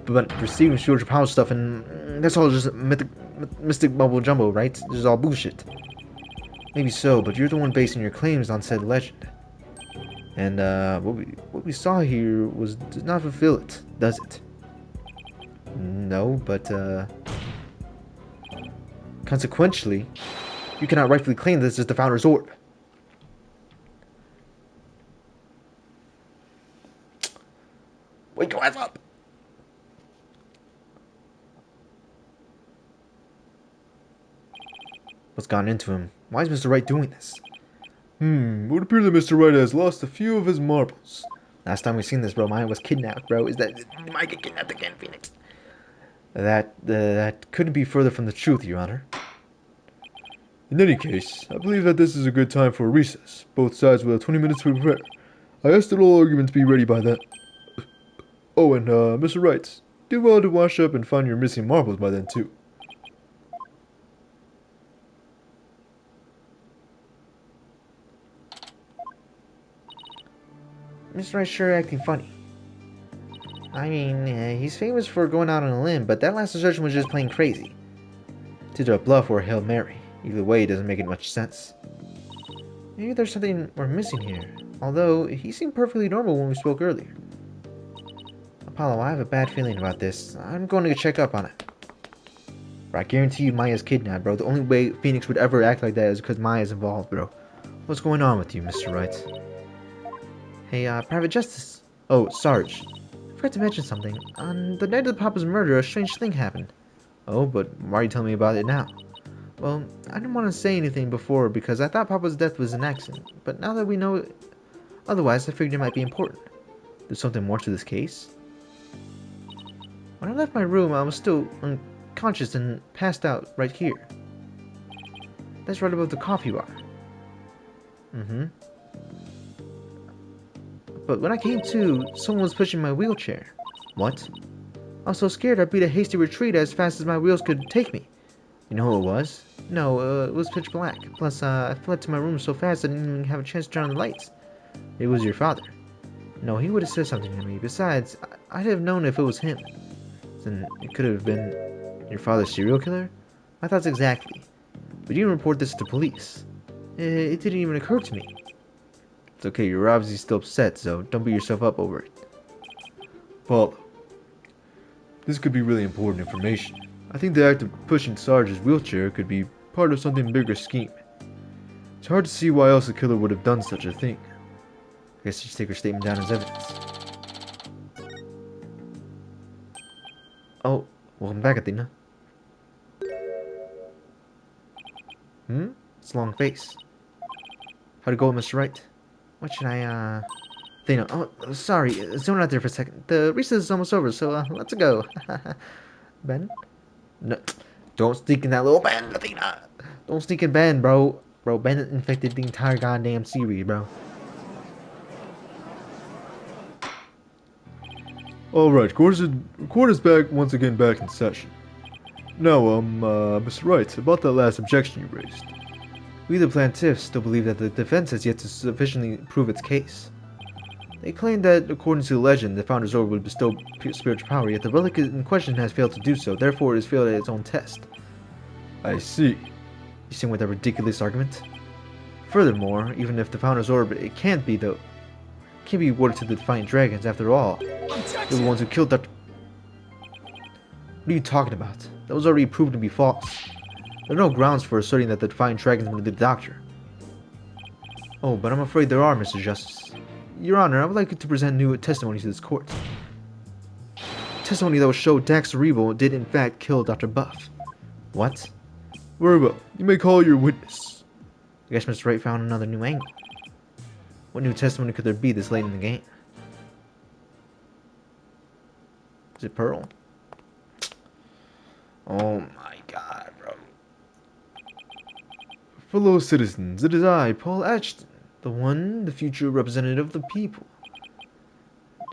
But perceiving spiritual power stuff, and that's all just mystic bubble jumbo, right? This is all bullshit. Maybe so, but you're the one basing your claims on said legend. And what we saw here did not fulfill it, does it? No, but consequentially, you cannot rightfully claim this is the Founder's Orb. Wake your ass up. What's gone into him? Why is Mr. Wright doing this? It would appear that Mr. Wright has lost a few of his marbles. Last time we seen this, bro, mine was kidnapped, bro. Is that You might get kidnapped again, Phoenix. that couldn't be further from the truth, Your Honor. In any case, I believe that this is a good time for a recess. Both sides will have 20 minutes to prepare. I ask that all arguments be ready by then. Oh, and Mr. Wright, do well to wash up and find your missing marbles by then too. Mr. Wright's sure acting funny. I mean, he's famous for going out on a limb, but that last assertion was just plain crazy. It's either a bluff or a Hail Mary. Either way, it doesn't make much sense. Maybe there's something we're missing here. Although, he seemed perfectly normal when we spoke earlier. Apollo, I have a bad feeling about this. I'm going to check up on it. Bro, I guarantee you Maya's kidnapped, bro. The only way Phoenix would ever act like that is because Maya's involved, bro. What's going on with you, Mr. Wright? Hey, Private Justice. Oh, Sarge. I forgot to mention something. On the night of the Papa's murder, a strange thing happened. Oh, but why are you telling me about it now? Well, I didn't want to say anything before because I thought Papa's death was an accident. But now that we know otherwise, I figured it might be important. There's something more to this case? When I left my room, I was still unconscious and passed out right here. That's right above the coffee bar. But when I came to, someone was pushing my wheelchair. What? I was so scared I beat a hasty retreat as fast as my wheels could take me. You know who it was? No, it was pitch black. Plus, I fled to my room so fast I didn't even have a chance to turn on the lights. It was your father. No, he would have said something to me. Besides, I'd have known if it was him. Then it could have been your father's serial killer? My thoughts exactly. But you didn't report this to police. It didn't even occur to me. It's okay, you're obviously still upset, so don't beat yourself up over it. Paul, this could be really important information. I think the act of pushing Sarge's wheelchair could be part of something bigger scheme. It's hard to see why else the killer would have done such a thing. I guess you should take her statement down as evidence. Oh, welcome back, Athena. It's a long face. How'd it go with Mr. Wright? What should I, Athena, oh, sorry, zone out there for a second. The recess is almost over, so, let's go. Ben? No, don't sneak in that little Ben, Athena! Don't sneak in Ben, bro. Bro, Ben infected the entire goddamn series, bro. Alright, court is back once again back in session. Now, Mr. Wright, about that last objection you raised. We, the plaintiffs, still believe that the defense has yet to sufficiently prove its case. They claim that, according to the legend, the Founder's Orb would bestow spiritual power, yet the relic in question has failed to do so, therefore it has failed at its own test. I see. You seem with that ridiculous argument? Furthermore, even if the Founder's Orb, it can't be awarded to the Defiant Dragons, after all. They're the ones who killed Dr. What are you talking about? That was already proven to be false. There are no grounds for asserting that the Defiant Dragons murdered the Doctor. Oh, but I'm afraid there are, Mr. Justice. Your Honor, I would like to present new testimony to this court. Testimony that will show Dax Cerebral did in fact kill Dr. Buff. What? Very well. You may call your witness. I guess Mr. Wright found another new angle. What new testimony could there be this late in the game? Is it Pearl? Oh my god, bro. Fellow citizens, it is I, Paul Ashton, the future representative of the people.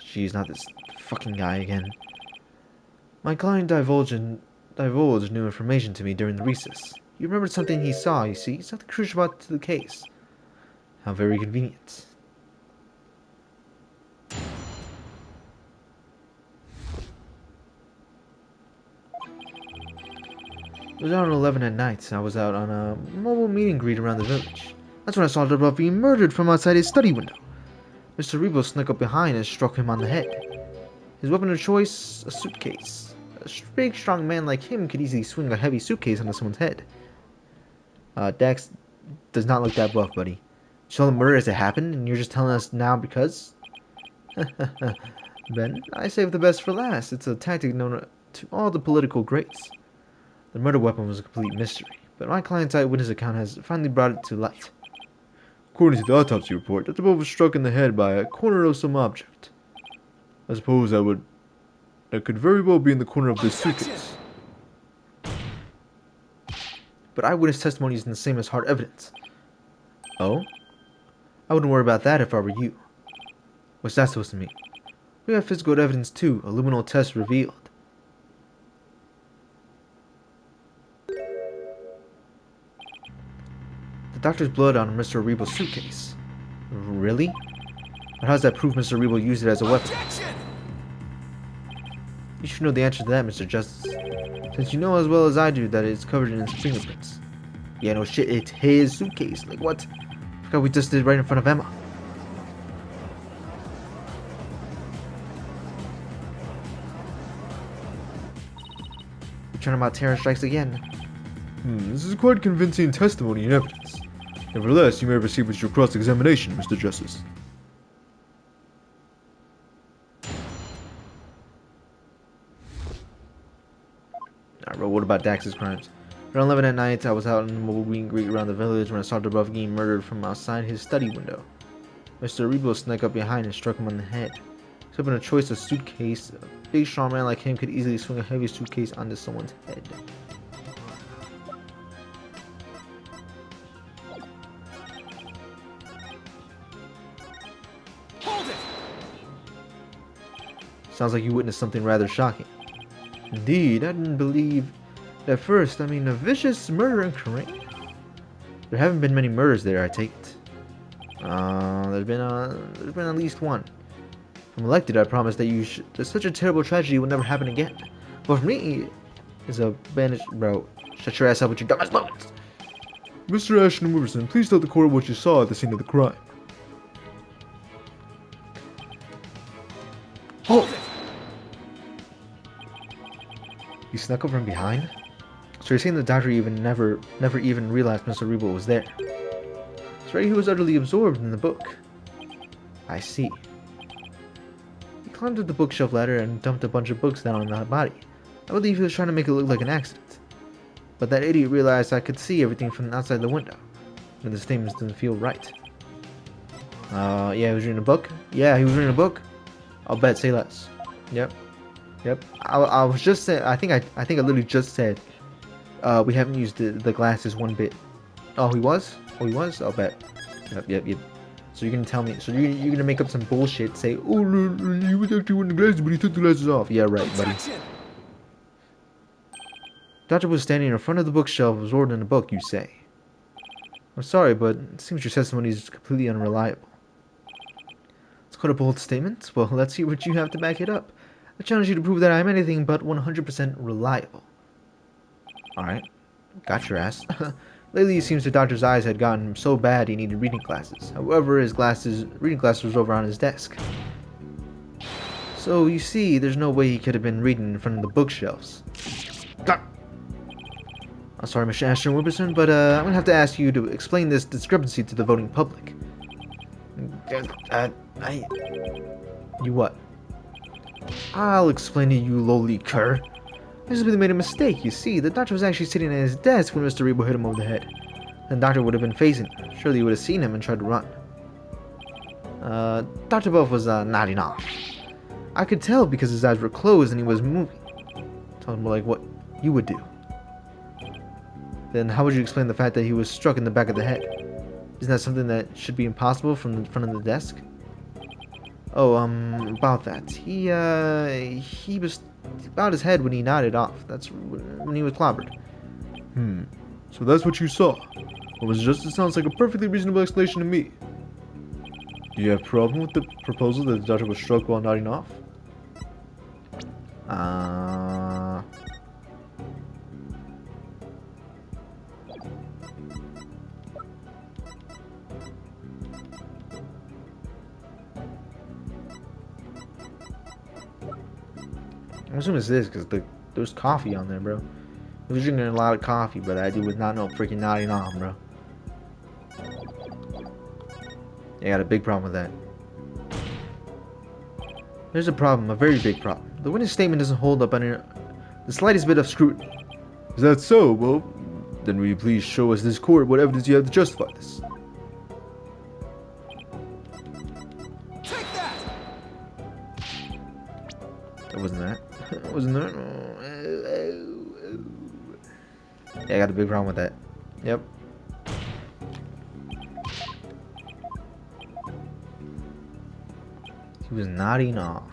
Jeez, not this fucking guy again. My client divulged new information to me during the recess. He remembered something he saw, you see, something crucial about the case. How very convenient. It was around 11 at night. I was out on a mobile meet and greet around the village. That's when I saw Dr. Buff being murdered from outside his study window. Mr. Rebo snuck up behind and struck him on the head. His weapon of choice, a suitcase. A big, strong man like him could easily swing a heavy suitcase onto someone's head. Dax does not look that buff, buddy. You saw the murder as it happened, and you're just telling us now because? Ben, I saved the best for last. It's a tactic known to all the political greats. The murder weapon was a complete mystery, but my client's eyewitness account has finally brought it to light. According to the autopsy report, Dr. Buff was struck in the head by a corner of some object. I suppose that could very well be in the corner of this suitcase. But eyewitness testimony isn't the same as hard evidence. Oh? I wouldn't worry about that if I were you. What's that supposed to mean? We have physical evidence too, a luminal test revealed. The doctor's blood on Mr. Rebo's suitcase. Really? But how does that prove Mr. Rebo used it as a weapon? You should know the answer to that, Mr. Justice. Since you know as well as I do that it's covered in his fingerprints. Yeah, no shit, it's his suitcase. Like what? I forgot we just did right in front of Emma. You're trying about terror strikes again. This is quite convincing testimony and evidence. Nevertheless, you may proceed with your cross-examination, Mr. Justice. Alright, bro, what about Dax's crimes? Around 11 at night, I was out in a mobile meet and greet around the village when I saw Buff getting murdered from outside his study window. Mr. Rebo snuck up behind and struck him on the head. He's having a choice of suitcase. A big strong man like him could easily swing a heavy suitcase onto someone's head. Sounds like you witnessed something rather shocking. Indeed, I didn't believe at first. I mean, a vicious murder in Korea? There haven't been many murders there, I take it. There's been at least one. If I'm elected, I promise that such a terrible tragedy will never happen again. But for me, it's a banished... Bro, shut your ass up with your dumbass moments. Mr. Ashton Wilson, please tell the court what you saw at the scene of the crime. Oh! He snuck up from behind? So you're saying the doctor never even realized Mr. Rebo was there? It's right, he was utterly absorbed in the book. I see. He climbed up the bookshelf ladder and dumped a bunch of books down on that body. I believe he was trying to make it look like an accident. But that idiot realized I could see everything from outside the window. And the statements didn't feel right. Yeah, he was reading a book? Yeah, he was reading a book? I'll bet, say less. Yep. Yep. I was just saying, I think I literally just said, we haven't used the glasses one bit. Oh, he was? Oh, he was? I'll bet. Yep. So you're gonna tell me, so you're gonna make up some bullshit, say, oh, no, he was actually wearing the glasses, but he took the glasses off. Yeah, right, buddy. Objection! Doctor was standing in front of the bookshelf, absorbed in a book, you say. I'm sorry, but it seems your testimony is completely unreliable. It's quite a bold statement. Well, let's see what you have to back it up. I challenge you to prove that I'm anything but 100% reliable. Alright. Got your ass. Lately, it seems the doctor's eyes had gotten so bad he needed reading glasses. However, his reading glasses was over on his desk. So, you see, there's no way he could have been reading in front of the bookshelves. I'm sorry, Mr. Ashton Wilberson, but I'm gonna have to ask you to explain this discrepancy to the voting public. You what? I'll explain to you, lowly cur. This has been made a mistake, you see. The doctor was actually sitting at his desk when Mr. Rebo hit him over the head. The doctor would have been facing him. Surely he would have seen him and tried to run. Dr. Buff was nodding off. I could tell because his eyes were closed and he was moving. Talking more like what you would do. Then how would you explain the fact that he was struck in the back of the head? Isn't that something that should be impossible from the front of the desk? Oh, about that. He was about his head when he nodded off. That's when he was clobbered. So that's what you saw. Well, it sounds like a perfectly reasonable explanation to me. Do you have a problem with the proposal that the doctor was struck while nodding off? I'm assuming it's this because there's coffee on there, bro. I was drinking a lot of coffee, but I was not no freaking nodding off, bro. I got a big problem with that. There's a problem, a very big problem. The witness statement doesn't hold up under the slightest bit of scrutiny. Is that so? Well, then will you please show us this court what evidence you have to justify this? Take that! That wasn't that. Wasn't that? Yeah, I got a big problem with that. Yep. He was nodding off.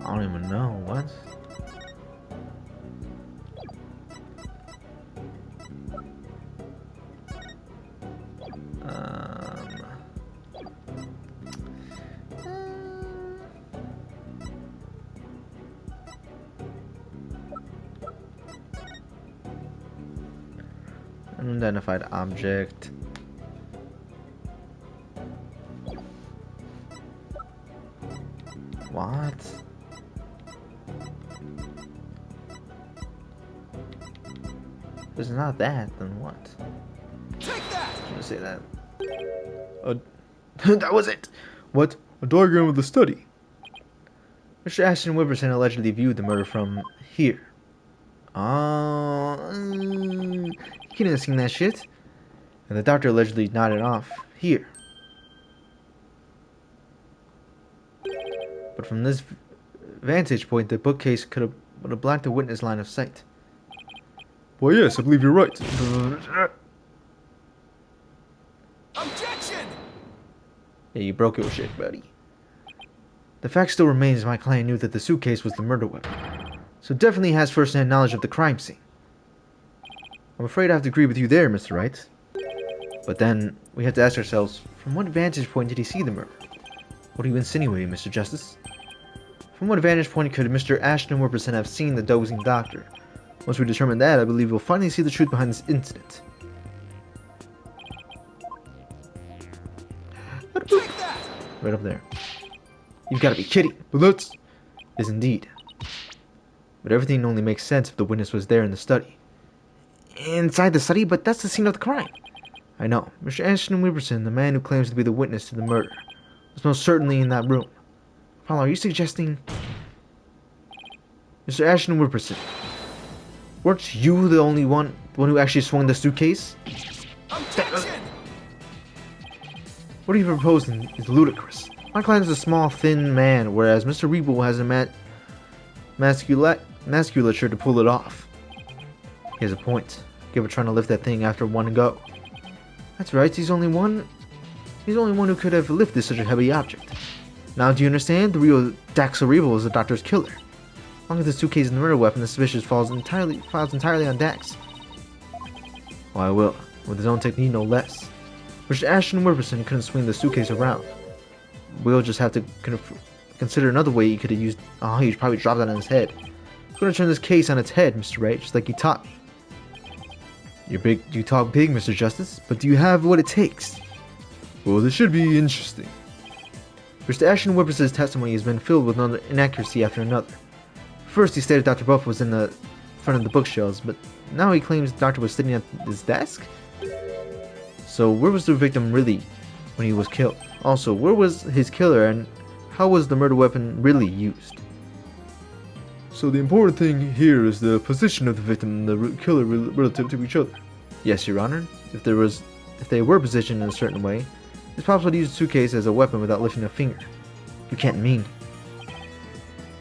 I don't even know what. Unidentified object. What? If it's not that, then what? Take that! I'm gonna say that. That was it. What? A diagram of the study. Mr. Ashton Wilberson allegedly viewed the murder from here. He couldn't have seen that shit. And the doctor allegedly nodded off here. But from this vantage point, the bookcase would have blocked the witness line of sight. Well, yes, I believe you're right. Objection! Yeah, you broke your shit, buddy. The fact still remains my client knew that the suitcase was the murder weapon. So definitely has first-hand knowledge of the crime scene. I'm afraid I have to agree with you there, Mr. Wright. But then, we have to ask ourselves, from what vantage point did he see the murder? What are you insinuating, Mr. Justice? From what vantage point could Mr. Ashton Wilkerson have seen the dozing doctor? Once we determine that, I believe we'll finally see the truth behind this incident. Right up there. You've got to be kidding. But that's... Yes, indeed. But everything only makes sense if the witness was there in the study. Inside the study? But that's the scene of the crime. I know. Mr. Ashton Wilkerson, the man who claims to be the witness to the murder, was most certainly in that room. Paul, are you suggesting... Mr. Ashton Wilkerson, weren't you the only one who actually swung the suitcase? Objection! What are you proposing is ludicrous. My client is a small, thin man, whereas Mr. Rebo has a musculature to pull it off. He has a point. Give it trying to lift that thing after one go. That's right, he's the only one who could have lifted such a heavy object. Now do you understand? The real Dax Rebo is the doctor's killer. As long as the suitcase is the murder weapon, the suspicion falls entirely on Dax. Well, I will, with his own technique no less. Mr. Ashton Wilkerson couldn't swing the suitcase around. We'll just have to consider another way he could have used... Oh, he probably dropped that on his head. I'm going to turn this case on its head, Mr. Wright, just like you taught me. You talk big, Mr. Justice, but do you have what it takes? Well, this should be interesting. Mr. Ashton Wilkerson's testimony has been filled with another inaccuracy after another. First, he stated Dr. Buff was in the front of the bookshelves, but now he claims the doctor was sitting at his desk? So where was the victim really when he was killed? Also, where was his killer and how was the murder weapon really used? So the important thing here is the position of the victim and the killer relative to each other. Yes, Your Honor. If they were positioned in a certain way, it's possible to use the suitcase as a weapon without lifting a finger. You can't mean.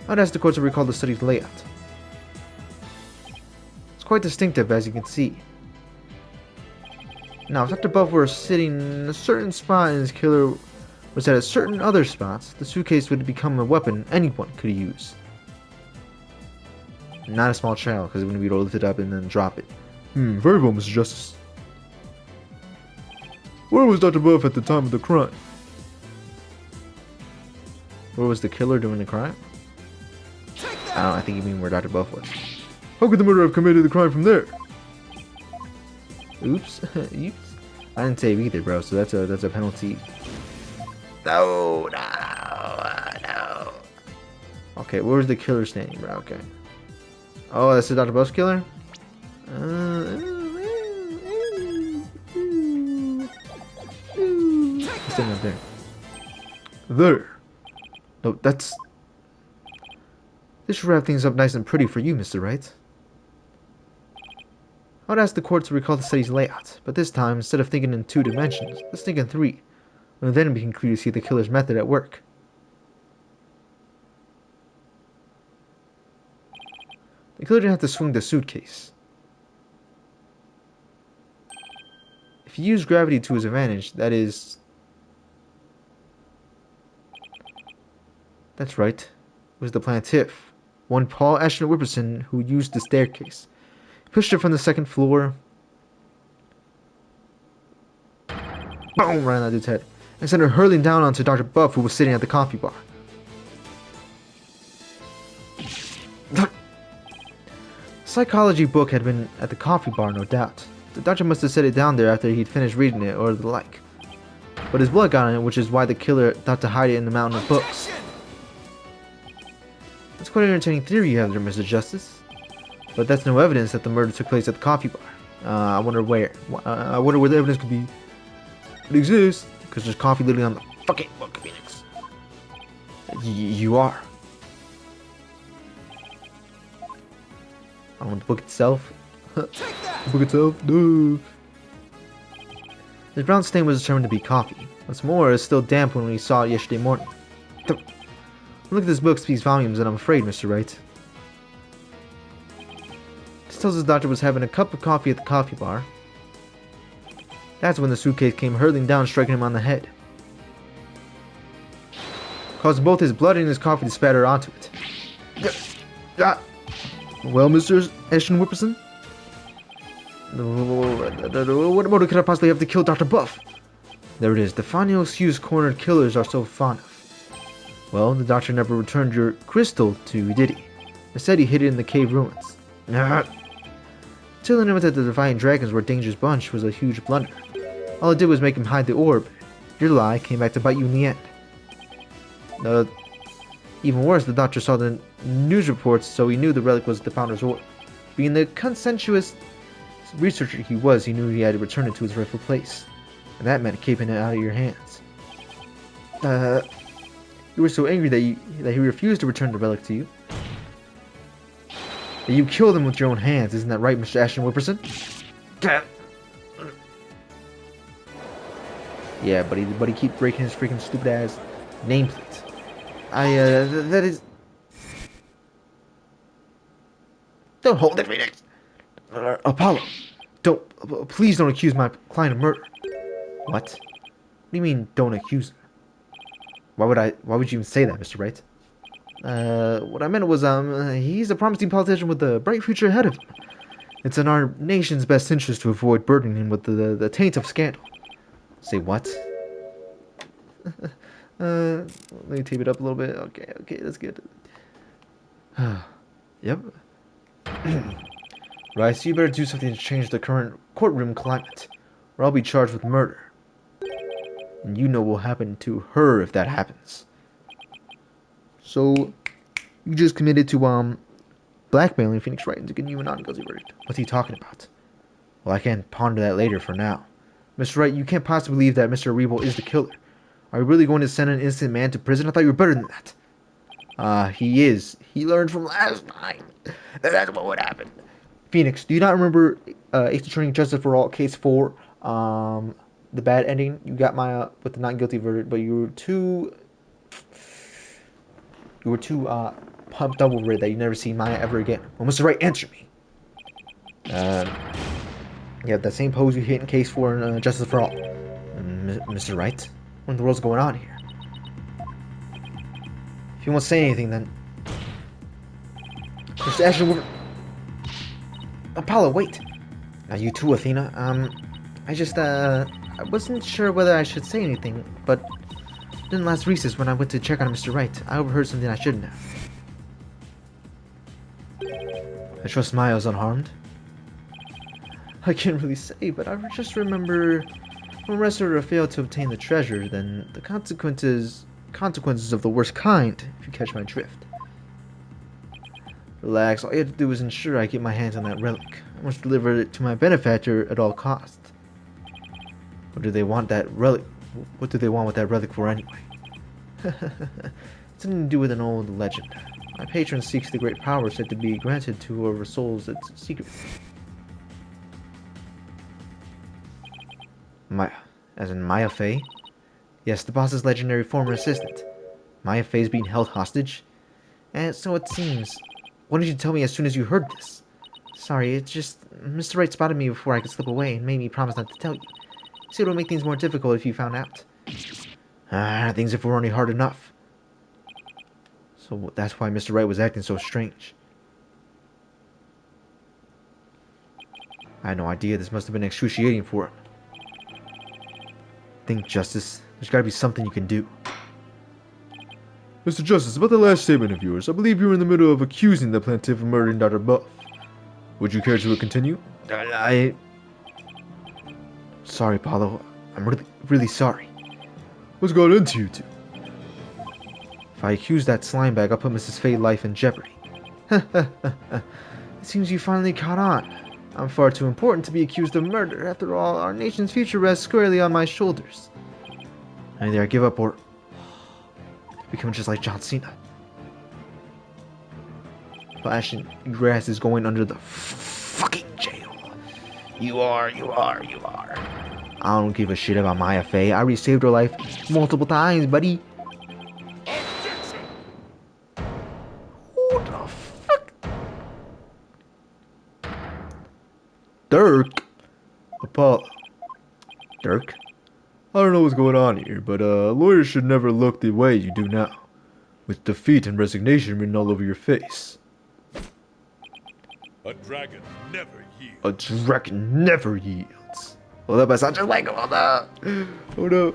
I'd ask the court to recall the study's layout. It's quite distinctive, as you can see. Now, if Dr. Buff were sitting in a certain spot and his killer was at a certain other spots, the suitcase would become a weapon anyone could use. Not a small child, because it wouldn't be able to lift it up and then drop it. Very well, Mr. Justice. Where was Dr. Buff at the time of the crime? Where was the killer during the crime? I think you mean where Dr. Buff was. How could the murderer have committed the crime from there? Oops. Oops. I didn't save either, bro, so that's a penalty. No. Okay, where's the killer standing, bro? Okay. Oh, that's the Dr. Buff's killer? He's standing up there. There. No, that's... This should wrap things up nice and pretty for you, Mr. Wright. I would ask the court to recall the study's layout, but this time, instead of thinking in 2 dimensions, let's think in 3. And then we can clearly see the killer's method at work. The killer didn't have to swing the suitcase. If he used gravity to his advantage, that is... That's right. It was the plaintiff, one Paul Ashton Wilkerson, who used the staircase. He pushed it from the 2nd floor. Boom! Right on that dude's head. And sent her hurling down onto Dr. Buff, who was sitting at the coffee bar. The psychology book had been at the coffee bar, no doubt. The doctor must have set it down there after he'd finished reading it, or the like. But his blood got on it, which is why the killer thought to hide it in the mountain of books. That's quite an entertaining theory you have there, Mr. Justice. But that's no evidence that the murder took place at the coffee bar. I wonder where. I wonder where the evidence could be. It exists, because there's coffee literally on the fucking book, Phoenix. You are. On the book itself? The book itself? No. The brown stain was determined to be coffee. What's more, it's still damp when we saw it yesterday morning. Look at this book speaks volumes, and I'm afraid, Mr. Wright. This tells us the doctor was having a cup of coffee at the coffee bar. That's when the suitcase came hurtling down, striking him on the head. Causing both his blood and his coffee to spatter onto it. Well, Mr. Ashton Wilkerson? What motive could I possibly have to kill Dr. Buff? There it is, the final excuse cornered killers are so fond of. Well, the doctor never returned your crystal to you, did he? Instead, he hid it in the cave ruins. Telling him that the Defiant Dragons were a dangerous bunch was a huge blunder. All it did was make him hide the orb. Your lie came back to bite you in the end. Even worse, the doctor saw the news reports, so he knew the relic was the Founder's orb. Being the conscientious researcher he was, he knew he had to return it to its rightful place. And that meant keeping it out of your hands. You were so angry that he refused to return the relic to you. That you killed him with your own hands, isn't that right, Mr. Ashton Whipperson? Yeah, but he keep breaking his freaking stupid ass nameplate. That is... Don't hold it, Phoenix. Apollo, please don't accuse my client of murder. What? What do you mean, don't accuse him? Why would you even say that, Mr. Wright? What I meant was, he's a promising politician with a bright future ahead of him. It's in our nation's best interest to avoid burdening him with the taint of scandal. Say what? Let me tape it up a little bit. Okay, that's good. Yep. Right, so you better do something to change the current courtroom climate, or I'll be charged with murder. And you know what will happen to her if that happens. So, you just committed to, blackmailing Phoenix Wright into getting you a non-guilty verdict. What's he talking about? Well, I can't ponder that later for now. Mr. Wright, you can't possibly believe that Mr. Rebo is the killer. Are you really going to send an innocent man to prison? I thought you were better than that. He is. He learned from last time. That's what would happen. Phoenix, do you not remember Ace Attorney Justice for All, Case 4, the bad ending? You got Maya with the not-guilty verdict, but you were too pumped up over it that you never see Maya ever again. Well, Mr. Wright, answer me. Yeah, that same pose you hit in Case 4 and Justice for All. Mr. Wright, what in the world's going on here? If you won't say anything, then... Mr. Ashton, Apollo, wait. Now you too, Athena. I wasn't sure whether I should say anything, but then last recess when I went to check on Mr. Wright, I overheard something I shouldn't have. I trust Miles unharmed. I can't really say, but I just remember when Restaurator failed to obtain the treasure, then the consequences of the worst kind, if you catch my drift. Relax, all you have to do is ensure I get my hands on that relic. I must deliver it to my benefactor at all costs. What do they want that relic? What do they want with that relic for anyway? It's something to do with an old legend. My patron seeks the great power said to be granted to whoever souls its secret. Maya, as in Maya Fey? Yes, the boss's legendary former assistant. Maya Fey is being held hostage? And so it seems. Why didn't you tell me as soon as you heard this? Sorry, it's just... Mr. Wright spotted me before I could slip away and made me promise not to tell you. See, it would make things more difficult if you found out. Things if it were only hard enough. So that's why Mr. Wright was acting so strange. I had no idea. This must have been excruciating for him. Think, Justice. There's gotta be something you can do. Mr. Justice, about the last statement of yours, I believe you were in the middle of accusing the plaintiff of murdering Dr. Buff. Would you care to continue? Sorry, Apollo. I'm really sorry. What's got into you two? If I accuse that slime bag, I'll put Mrs. Faye's life in jeopardy. It seems you finally caught on. I'm far too important to be accused of murder. After all, our nation's future rests squarely on my shoulders. Either I give up or become just like John Cena. Flash and Grass is going under the fucking jail. You are. I don't give a shit about Maya Fey. I already saved her life multiple times, buddy. Who the fuck? Dirk? Apollo. Dirk? I don't know what's going on here, but lawyers should never look the way you do now, with defeat and resignation written all over your face. A dragon never yields. A dragon never yields. Well, that sounds just like him. Oh no.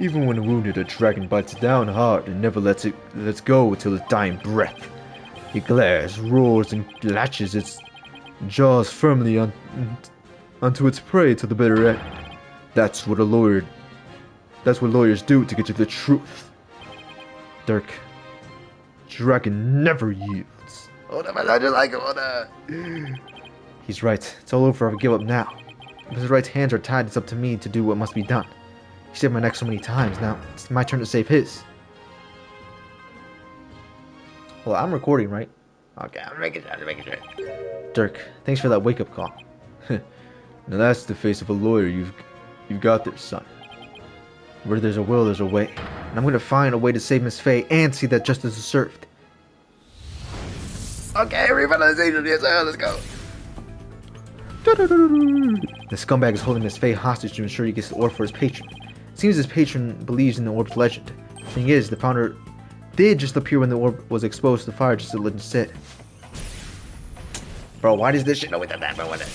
Even when wounded, a dragon bites down hard and never lets go till its dying breath. It glares, roars, and latches its jaws firmly onto its prey to the bitter end. That's what lawyers do to get to the truth. Dirk, dragon never yields. Oh, no, I just like it. He's right. It's all over. I give up now. If Mr. Wright's hands are tied, it's up to me to do what must be done. He saved my neck so many times. Now it's my turn to save his. Well, I'm recording, right? Okay, I'm making sure. Dirk, thanks for that wake-up call. Now that's the face of a lawyer you've got there, son. Where there's a will, there's a way. And I'm going to find a way to save Miss Faye and see that justice is served. Okay, revitalization, yes, let's go. The scumbag is holding Miss Faye hostage to ensure he gets the orb for his patron. It seems his patron believes in the orb's legend. The thing is, the founder did just appear when the orb was exposed to fire, just as the legend said. Bro, why does this shit always happen with it?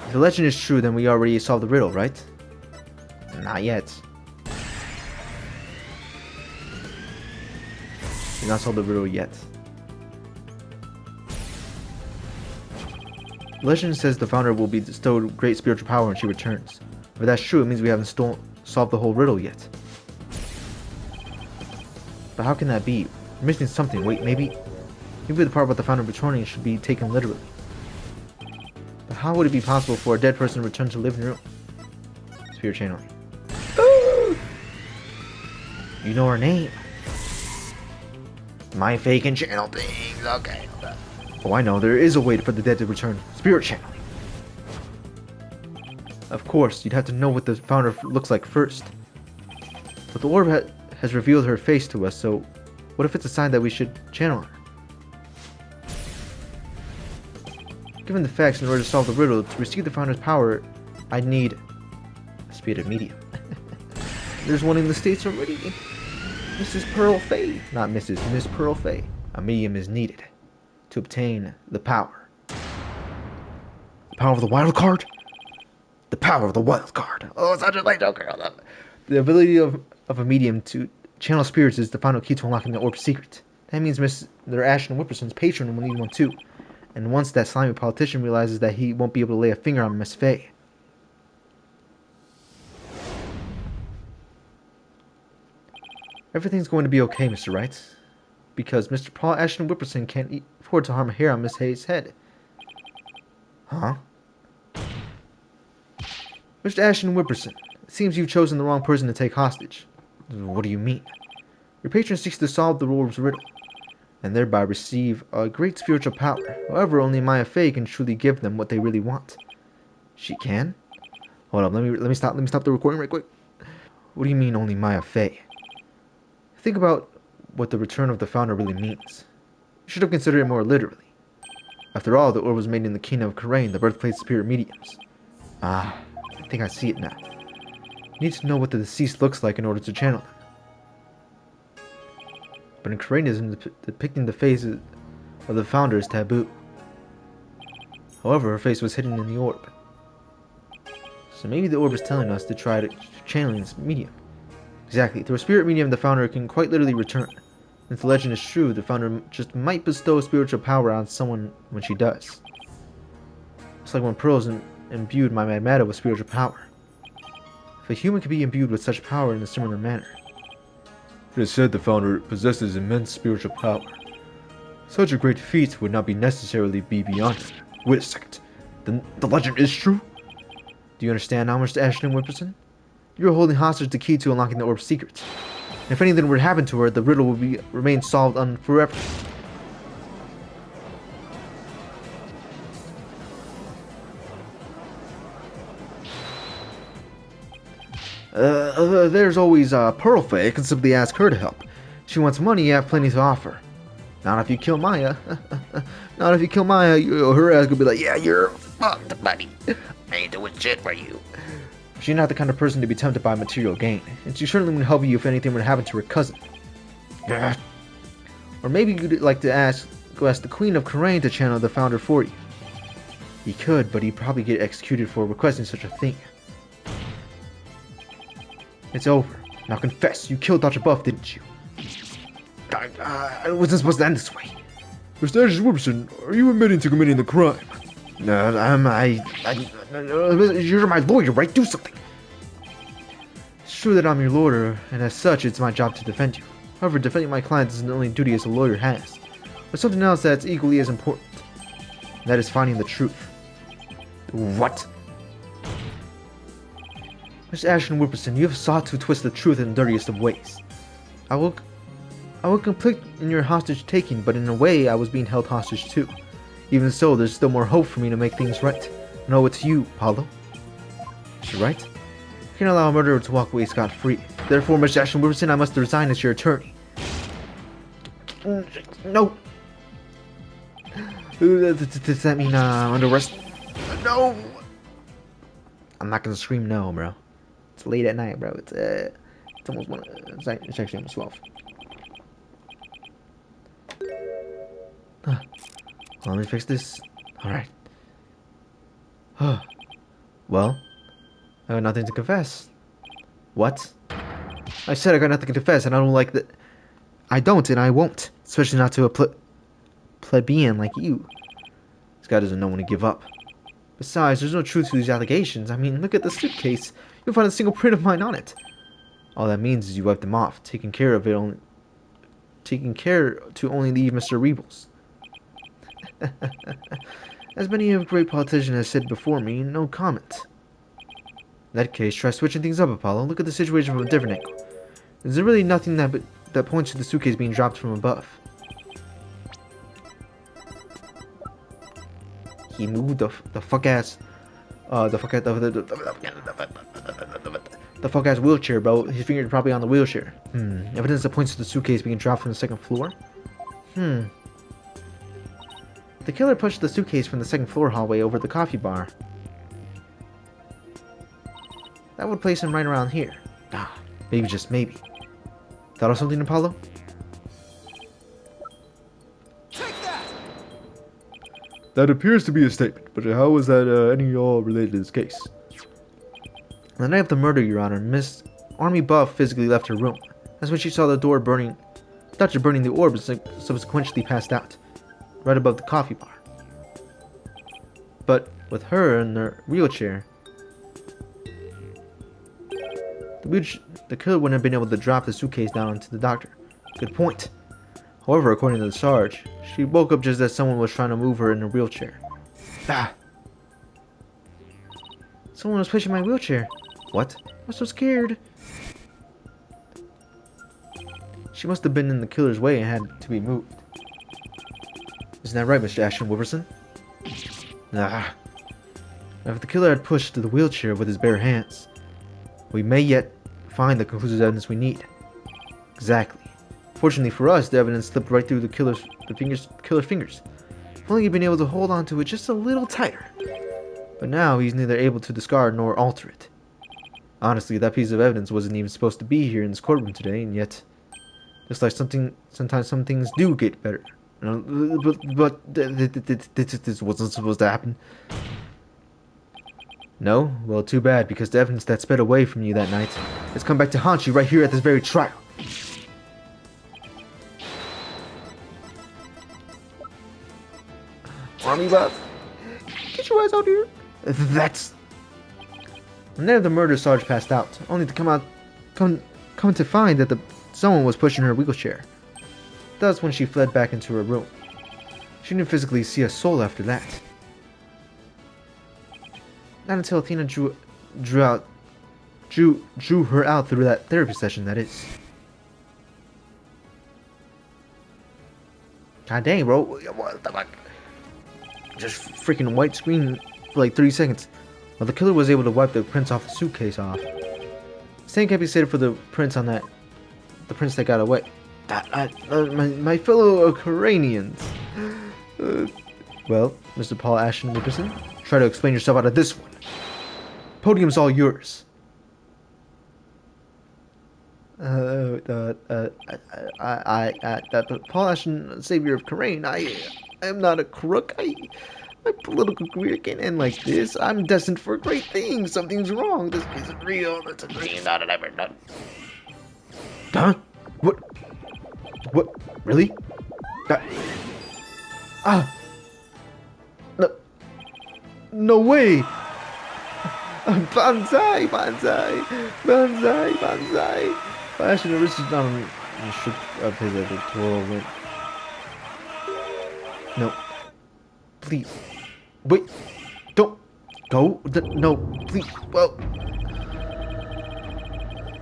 If the legend is true, then we already solved the riddle, right? Not yet. We not solved the riddle yet. Legend says the founder will be bestowed great spiritual power when she returns. If that's true, it means we haven't solved the whole riddle yet. But how can that be? We're missing something. Wait, maybe the part about the founder returning should be taken literally. But how would it be possible for a dead person to return to live in your room? Spirit channeling. You know her name. My fake and channel things. Okay, hold on. Oh, I know. There is a way for the dead to return. Spirit channeling. Of course, you'd have to know what the founder looks like first. But the orb has revealed her face to us, so what if it's a sign that we should channel her? Given the facts, in order to solve the riddle, to receive the founder's power, I'd need a spirited medium. There's one in the States already. Mrs. Pearl Fay. Not Mrs. Miss Pearl Fay. A medium is needed to obtain the power. The power of the wild card? The power of the wild card. Oh, such a light joker. Hold up. The ability of a medium to channel spirits is the final key to unlocking the orb's secret. That means Mr. Ashton Whipperson's patron will need one too. And once that slimy politician realizes that he won't be able to lay a finger on Miss Faye. Everything's going to be okay, Mr. Wright. Because Mr. Paul Ashton Whipperson can't afford to harm a hair on Miss Hayes' head. Huh? Mr. Ashton Whipperson, it seems you've chosen the wrong person to take hostage. What do you mean? Your patron seeks to solve the orb's riddle, and thereby receive a great spiritual power. However, only Maya Fey can truly give them what they really want. She can? Hold up, let me stop the recording right quick. What do you mean only Maya Fey? Think about what the return of the founder really means. You should have considered it more literally. After all, the orb was made in the kingdom of Karain, the birthplace of spirit mediums. Ah, I think I see it now. You need to know what the deceased looks like in order to channel them. But in Karanism, depicting the face of the founder is taboo. However, her face was hidden in the orb. So maybe the orb is telling us to try to channeling this medium. Exactly. Through a spirit medium, the founder can quite literally return. If the legend is true, the founder just might bestow spiritual power on someone when she does. It's like when Pearl's imbued my Madmata with spiritual power. If a human could be imbued with such power in a similar manner. It is said the founder possesses immense spiritual power. Such a great feat would not be necessarily be beyond it. Wait a second. The legend is true? Do you understand now, Mr. Ashton Whipperson? You are holding hostage the key to unlocking the orb's secret. And if anything were to happen to her, the riddle will remain solved forever. There's always Pearl Fay. I can simply ask her to help. She wants money, you have plenty to offer. Not if you kill Maya. Not if you kill Maya, her ass could be like, Yeah, you're fucked, buddy. I ain't doing shit for you. she's not the kind of person to be tempted by material gain, and she certainly would help you if anything were to happen to her cousin. Or maybe you'd like to go ask the Queen of Karain to channel the founder for you. He could, but he'd probably get executed for requesting such a thing. It's over. Now confess, you killed Dr. Buff, didn't you? I wasn't supposed to end this way. Mr. Edgeworth, are you admitting to committing the crime? No, you're my lawyer, right? Do something. It's true that I'm your lawyer, and as such, it's my job to defend you. However, defending my client is the only duty as a lawyer has. But something else that's equally as important. And that is finding the truth. What? Mr. Ashton Whipperson, you have sought to twist the truth in the dirtiest of ways. I will complete in your hostage taking, but in a way, I was being held hostage too. Even so, there's still more hope for me to make things right. No, it's you, Paulo. Mr. Wright? You can't allow a murderer to walk away scot-free. Therefore, Mr. Ashton Whipperson, I must resign as your attorney. No! Does that mean under arrest? No! I'm not gonna scream no, bro. It's late at night, bro. It's almost 1. It's actually almost 12. Let me fix this. Alright. Well, I got nothing to confess. What? I said I got nothing to confess, and I don't like that. I don't, and I won't. Especially not to a plebeian like you. This guy doesn't know when to give up. Besides, there's no truth to these allegations. I mean, look at the suitcase. You'll find a single print of mine on it. All that means is you wiped them off, taking care to only leave Mr. Rebels. As many a great politician has said before me, no comment. In that case, try switching things up, Apollo. Look at the situation from a different angle. Is there really nothing that points to the suitcase being dropped from above? He moved the fuck ass wheelchair, bro. His finger is probably on the wheelchair. Evidence that points to the suitcase being dropped from the second floor. The killer pushed the suitcase from the second floor hallway over the coffee bar. That would place him right around here. Maybe, just maybe. Thought of something, Apollo? That appears to be a statement, but how is that any at all related to this case? On the night of the murder, Your Honor, Miss Army Buff physically left her room. That's when she saw the door burning. Dr. burning the orb and subsequently passed out, right above the coffee bar. But with her in her wheelchair, the killer wouldn't have been able to drop the suitcase down onto the doctor. Good point. However, according to the Sarge, she woke up just as someone was trying to move her in her wheelchair. Someone was pushing my wheelchair. What? I'm so scared. She must have been in the killer's way and had to be moved. Isn't that right, Mr. Ashton Whipperson? If the killer had pushed the wheelchair with his bare hands, we may yet find the conclusive evidence we need. Exactly. Fortunately for us, the evidence slipped right through the killer's fingers. If only he'd been able to hold on to it just a little tighter. But now he's neither able to discard nor alter it. Honestly, that piece of evidence wasn't even supposed to be here in this courtroom today, and yet, just like sometimes some things do get better. But this wasn't supposed to happen. No? Well, too bad, because the evidence that sped away from you that night has come back to haunt you right here at this very trial. Army Buff, get your ass out here. That's... The night of the murder, Sarge passed out, only to come to find that someone was pushing her wheelchair. That's when she fled back into her room. She didn't physically see a soul after that. Not until Athena drew her out through that therapy session, that is. God dang, bro. What the fuck? Just freaking white screen for like 30 seconds. Well, the killer was able to wipe the prints off the suitcase off. Same can't be said for the prints on that. The prints that got away. My fellow Ukrainians. Well, Mr. Paul Ashton Nicholson, try to explain yourself out of this one. Podium's all yours. Paul Ashton, savior of Ukraine. I am not a crook. My political career can't end like this. I'm destined for great things. Something's wrong. This isn't real. It's a dream. Not an ever done. Huh? What? What? Really? No. No way! Banzai! Banzai! Banzai! Banzai! Flash and Aristocrat down and shook up his electoral went. No. Please. Wait. Don't. Go. No. Please. Well.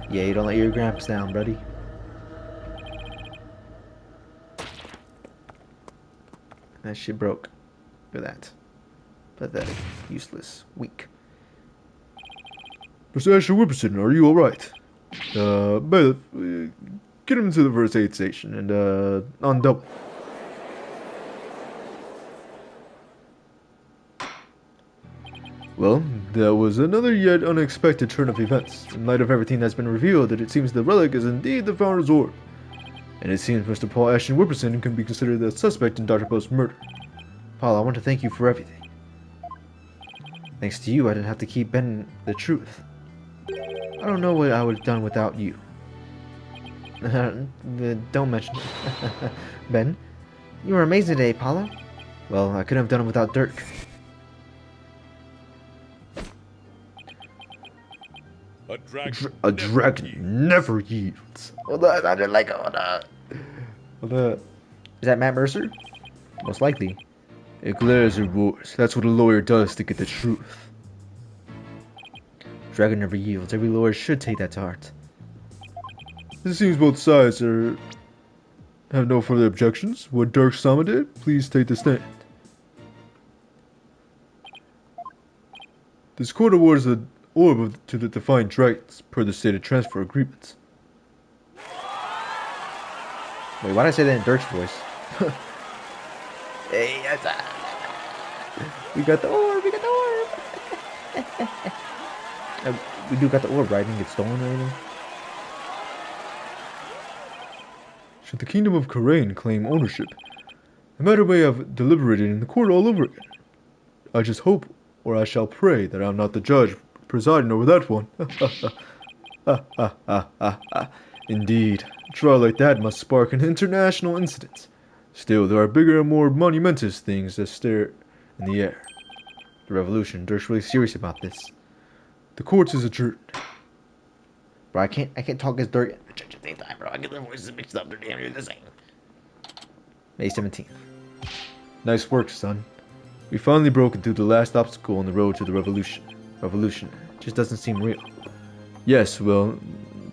Yeah, you don't let your gramps down, buddy. That shit broke. Look at that. Pathetic. Useless. Weak. Mr. Ashton Whipperson, are you alright? Bailiff, get him to the first aid station and, on double. Well, that was another yet unexpected turn of events. In light of everything that's been revealed, it seems the relic is indeed the Founder's Orb. And it seems Mr. Paul Ashton Whipperson can be considered the suspect in Dr. Buff's murder. Paul, I want to thank you for everything. Thanks to you, I didn't have to keep Ben the truth. I don't know what I would have done without you. Don't mention it. Ben, you were amazing today, Paula. Well, I couldn't have done it without Dirk. A dragon never yields. Hold on, I didn't like it. Hold on. Is that Matt Mercer? Most likely. It glares and roars. That's what a lawyer does to get the truth. Dragon never yields. Every lawyer should take that to heart. It seems both sides have no further objections. Would Dirk Samade please take the stand? This court awards the orb to the defined dragons per the stated transfer agreement. Wait, why did I say that in Dirk's voice? Hey, that's We got the orb! We got the orb! We do got the orb, right? Didn't get stolen or anything? Should the Kingdom of Karain claim ownership, the matter may have deliberated in the court all over again. I just hope, or I shall pray, that I'm not the judge presiding over that one. Indeed, a trial like that must spark an international incident. Still, there are bigger and more monumentous things that stare in the air. The revolution. Dirk's really serious about this. The court is adjourned. Bro, I can't talk as Dirk. at the same time, bro. I get their voices mixed up. They're damn near the same. May 17th. Nice work, son. We finally broken through the last obstacle on the road to the revolution. Revolution. Just doesn't seem real. Yes, well,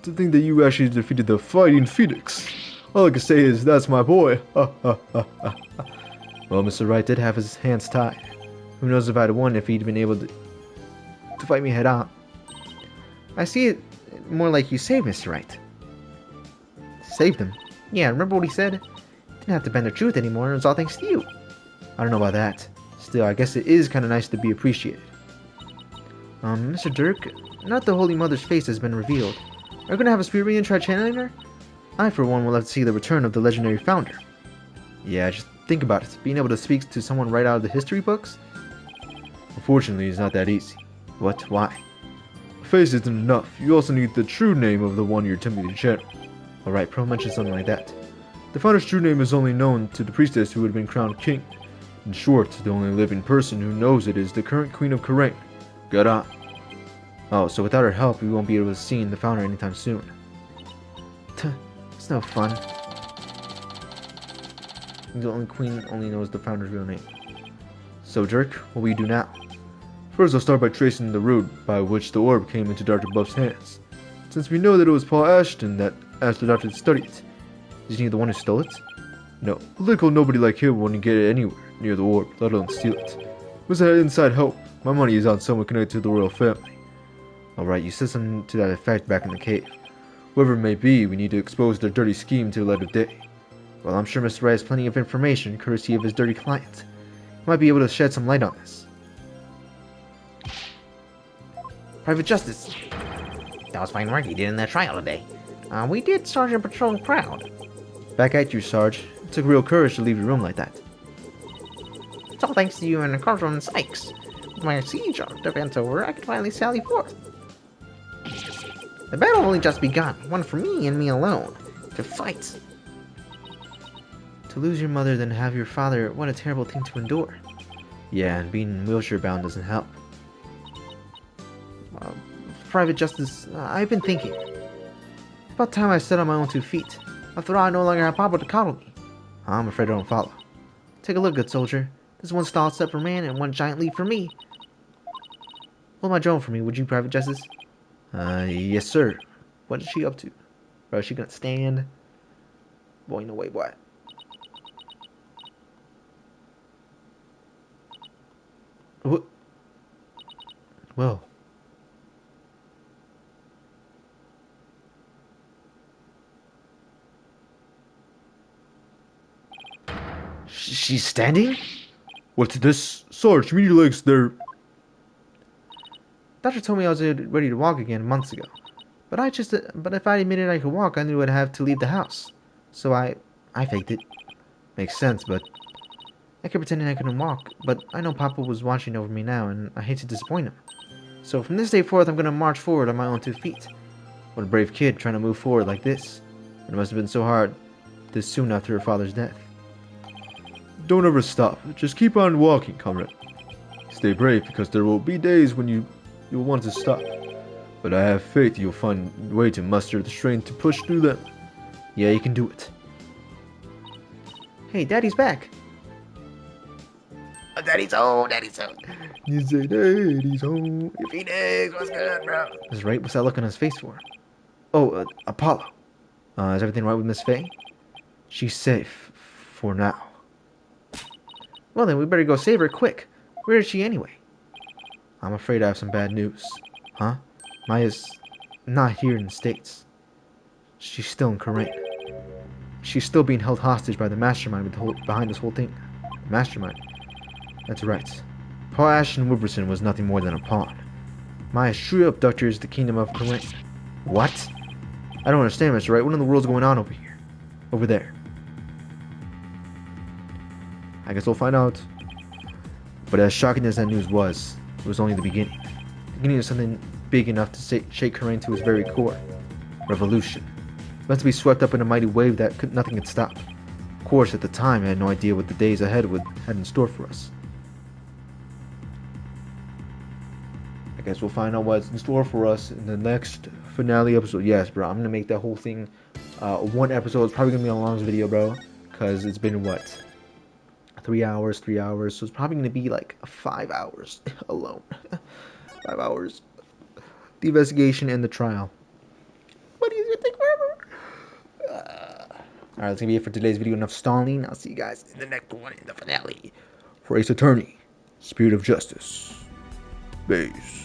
to think that you actually defeated the Fighting Phoenix. All I can say is, that's my boy. Well, Mr. Wright did have his hands tied. Who knows if I'd won if he'd been able to fight me head on. I see it more like you saved Mr. Wright. Saved him? Yeah, remember what he said? Didn't have to bend the truth anymore, it was all thanks to you. I don't know about that. Still, I guess it is kind of nice to be appreciated. Mr. Dirk, now that the Holy Mother's face has been revealed, are you going to have a spirit reunion try channeling her? I, for one, will have to see the return of the legendary founder. Yeah, just think about it. Being able to speak to someone right out of the history books? Unfortunately, it's not that easy. What? Why? A face isn't enough. You also need the true name of the one you're attempting to channel. Alright, Pro mentioned something like that. The founder's true name is only known to the priestess who would have been crowned king. In short, the only living person who knows it is the current Queen of Karain. Get on. Oh, so without her help, we won't be able to see the founder anytime soon. It's no fun. The only queen only knows the founder's real name. So, Dirk, what will you do now? First, I'll start by tracing the route by which the orb came into Dr. Buff's hands. Since we know that it was Paul Ashton that asked the doctor to study it. Is he the one who stole it? No, political nobody like him wouldn't get it anywhere near the orb, let alone steal it. Was that inside help? My money is on someone connected to the royal family. Alright, you said something to that effect back in the cave. Whoever it may be, we need to expose their dirty scheme to the light of day. Well, I'm sure Mr. Wright has plenty of information, courtesy of his dirty client. He might be able to shed some light on this. Private Justice. That was fine work you did in that trial today. We did Sergeant Patrol proud. Back at you, Sarge. It took real courage to leave your room like that. It's all thanks to you and Corporal Sykes. With my siege defense over, I could finally sally forth. The battle only just begun. One for me and me alone. To fight. To lose your mother, then have your father, what a terrible thing to endure. Yeah, and being wheelchair bound doesn't help. Private Justice, I've been thinking. It's about time I stood on my own 2 feet. After all, I no longer have Papa to coddle me. I'm afraid I don't follow. Take a look, good soldier. There's 1 stall step for man and 1 giant leap for me. Hold my drone for me, would you, Private Justice? Yes, sir. What is she up to? Bro, is she gonna stand? Boy, no way, boy. What? Well. She's standing? What's this? Sarge, you mean your legs there? Doctor told me I was ready to walk again months ago. But if I admitted I could walk, I knew I'd have to leave the house. So I faked it. Makes sense, but I kept pretending I couldn't walk. But I know Papa was watching over me now, and I hate to disappoint him. So from this day forth, I'm gonna march forward on my own 2 feet. What a brave kid trying to move forward like this. It must have been so hard this soon after her father's death. Don't ever stop. Just keep on walking, comrade. Stay brave, because there will be days when you'll want to stop. But I have faith you'll find a way to muster the strength to push through them. Yeah, you can do it. Hey, Daddy's back. Oh, Daddy's home, Daddy's home. You say daddy's home. Phoenix, what's good, bro? That's right. What's that look on his face for? Oh, Apollo. Is everything right with Miss Faye? She's safe. For now. Well then, we better go save her quick. Where is she anyway? I'm afraid I have some bad news. Huh? Maya's not here in the States. She's still in Korea. She's still being held hostage by the mastermind behind this whole thing. Mastermind. That's right. Paul Ashton Wilberson was nothing more than a pawn. Maya's true abductor is the kingdom of Korea. What? I don't understand, Mr. Wright. What in the world's going on over here? Over there. I guess we'll find out. But as shocking as that news was, it was only the beginning. The beginning of something big enough to shake Korea to its very core. Revolution. Meant to be swept up in a mighty wave that nothing could stop. Of course, at the time, I had no idea what the days ahead had in store for us. I guess we'll find out what's in store for us in the next finale episode. Yes, bro, I'm gonna make that whole thing 1 episode. It's probably gonna be a long video, bro, because it's been what? 3 hours, so it's probably going to be like 5 hours alone. 5 hours. The investigation and the trial. What do you think forever? Alright, that's going to be it for today's video. Enough stalling. I'll see you guys in the next one, in the finale. For Ace Attorney, Spirit of Justice. Base.